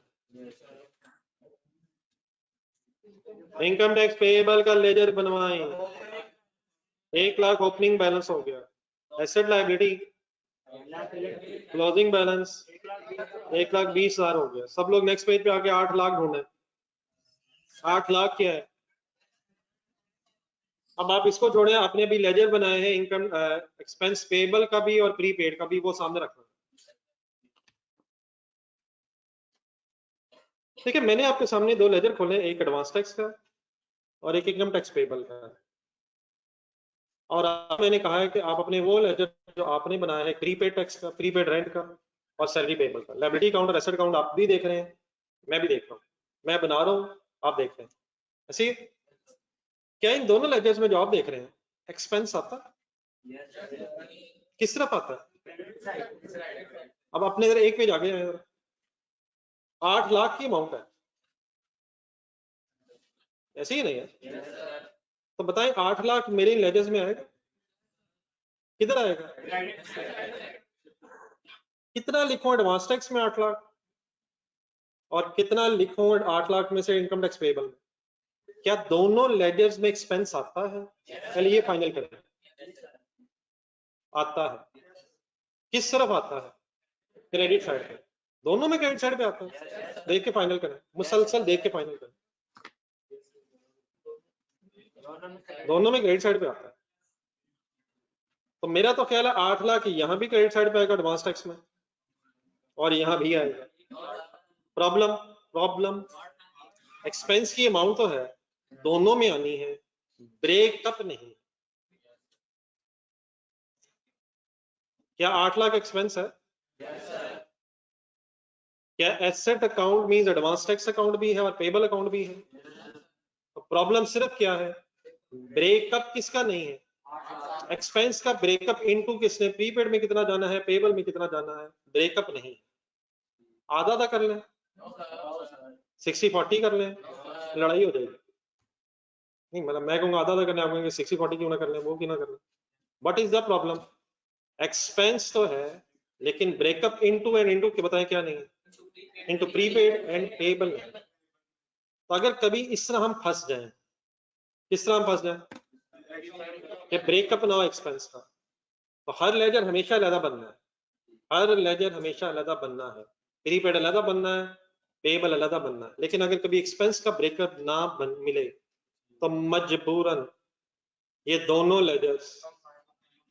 A: इनकम टैक्स पेएबल का लेजर बनवाएं। 1 लाख ओपनिंग बैलेंस हो गया। एसेट लायबिलिटी क्लोजिंग बैलेंस 1,20,000 हो गया। सब लोग नेक्स्ट पेज पे आके 8 लाख ढूंढे। 8 लाख क्या है? अब आप इसको जोड़े, आपने अभी लेजर बनाए हैं इनकम एक्सपेंस पेएबल का भी और प्रीपेड का भी, वो सामने रखना। ठीक है, मैंने आपके सामने 2 लेजर खोले, एक एडवांस टैक्स का और एक इनकम टैक्स पेएबल का। और मैंने कहा है कि आप अपने वो लेजर जो आपने बनाया है प्रीपेड टैक्स का, प्रीपेड रेंट का और सैलरी पेएबल का, लायबिलिटी अकाउंट और एसेट अकाउंट आप भी देख रहे हैं, मैं भी देख रहा हूँ, मैं बना रहा हूँ, आप देख रहे हैं। ऐसे क्या इन दोनों लेजर्स में जो आप देख रहे हैं एक्सपेंस आता किस तरफ आता है? अब अपने इधर एक पेज आगे आए, 8 लाख की अमाउंट है, ऐसे ही नहीं है? तो बताएं 8 लाख मेरे लेजर्स में आएगा किधर आएगा? कितना लिखूं एडवांस टैक्स में 8 लाख और कितना लिखूं 8 लाख में से इनकम टैक्स पेएबल में? क्या दोनों लेजर्स में एक्सपेंस आता है? पहले ये फाइनल करें। आता है। किस तरफ आता है? क्रेडिट साइड पे। दोनों में क्रेडिट साइड पे आता है। देख के फाइनल करें, मुसलसल देख के फाइनल करें। दोनों में क्रेडिट साइड पे आता है। तो मेरा तो ख्याल है 8 लाख यहां भी क्रेडिट साइड पे आएगा एडवांस टैक्स में और यहां भी आएगा। प्रॉब्लम एक्सपेंस की अमाउंट तो है, दोनों में आनी है, ब्रेकअप नहीं। क्या 8 लाख एक्सपेंस है? क्या asset account means advance tax account भी है और पेबल अकाउंट भी है? तो प्रॉब्लम सिर्फ क्या है? ब्रेकअप किसका नहीं है? एक्सपेंस का ब्रेकअप इनटू किसने, प्रीपेड में कितना जाना है, पेबल में कितना जाना है, ब्रेकअप नहीं। आधा आधा कर लें, 60-40 कर लें, लड़ाई हो जाएगी। नहीं मतलब मैं कहूंगा आधा आधा करने, आप कहेंगे 60-40 क्यों ना कर लें, वो क्यों ना कर लें। What is the problem? Expense तो है लेकिन ब्रेकअप इनटू एंड इनटू के बताएं क्या नहीं है, इनटू प्रीपेड एंड पेबल। तो अगर कभी इस तरह हम फंस जाएं, किस तरह हम फंस जाएं कि ब्रेकअप ना हो एक्सपेंस का, तो हर लेजर हमेशा अलग बनना है। हर लेजर हमेशा अलग बनना है, प्रीपेड अलग बनना है, पेबल अलग बनना है। लेकिन अगर कभी एक्सपेंस का ब्रेकअप ना मिले तो मजबूरन ये दोनों लेजर्स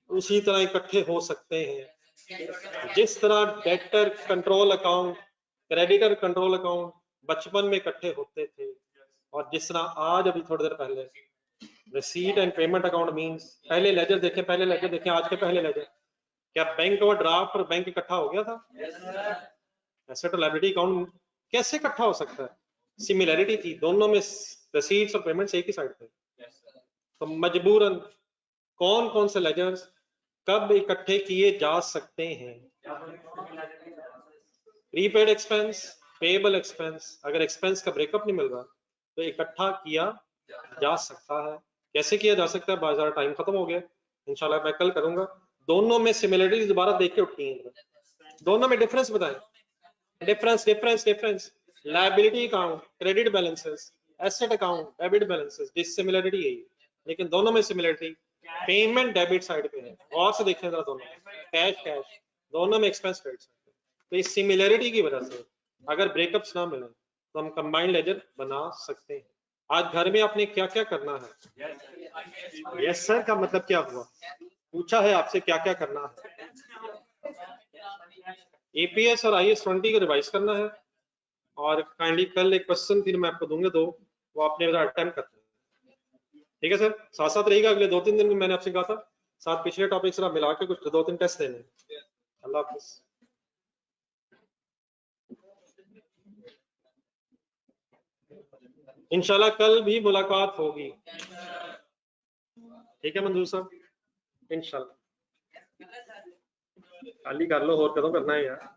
A: उसी तरह इकट्ठे हो सकते हैं। जिस तरह debtor control account, creditor control account बचपन में इकट्ठे होते थे, और जिस तरह आज अभी थोड़ी देर पहले receipt and payment account means, पहले लेजर देखें, पहले लेजर देखें, आज के पहले लेजर, क्या बैंक और ड्राफ्ट और बैंक इकट्ठा हो गया था? एसेट और लायबिलिटी अकाउंट कैसे इकट्ठा हो सकता है? सिमिलैरिटी थी दोनों में, रिसीट्स और पेमेंट्स एक ही साइड पे। तो मजबूरन कौन कौन से लेजर्स कब इकट्ठे किए जा सकते हैं? प्रीपेड एक्सपेंस, पेएबल एक्सपेंस, अगर एक्सपेंस का ब्रेकअप नहीं मिल रहा तो इकट्ठा किया जा सकता है। कैसे किया जा सकता है? बाजार टाइम खत्म हो गया, इंशाल्लाह मैं कल करूंगा। दोनों में सिमिलरिटीज दोबारा देख के उठती हैं, दोनों में डिफरेंस बताएं। Difference difference difference, liability account, credit balances, asset account, debit balances, dissimilarity यही, लेकिन दोनों में सिमिलरिटी पेमेंट डेबिट साइड पे है। और से देखें जरा, दोनों कैश कैश, दोनों में एक्सपेंस क्रेडिट साइड पे। तो इस सिमिलरिटी की वजह से अगर ब्रेकअप्स ना मिले तो हम कंबाइंड लेजर बना सकते हैं। आज घर में आपने क्या क्या करना है? यस सर का मतलब क्या हुआ? पूछा है आपसे क्या क्या करना है। एपीएस और आईएस 20 को रिवाइज करना है, और काइंडली कल एक क्वेश्चन फिर मैं आपको दूंगा दो, वो आपने अटेम्प्ट करना है। ठीक है सर, साथ साथ रहेगा अगले 2-3 दिन में, मैंने आपसे कहा था साथ पिछले टॉपिक से मिला के कुछ 2-3 टेस्ट देने। अल्लाह हाफिज। इंशाल्लाह कल भी मुलाकात होगी। ठीक है मंजूर साहब, इंशाल्लाह खाली कर लो, और कदों करना है यार।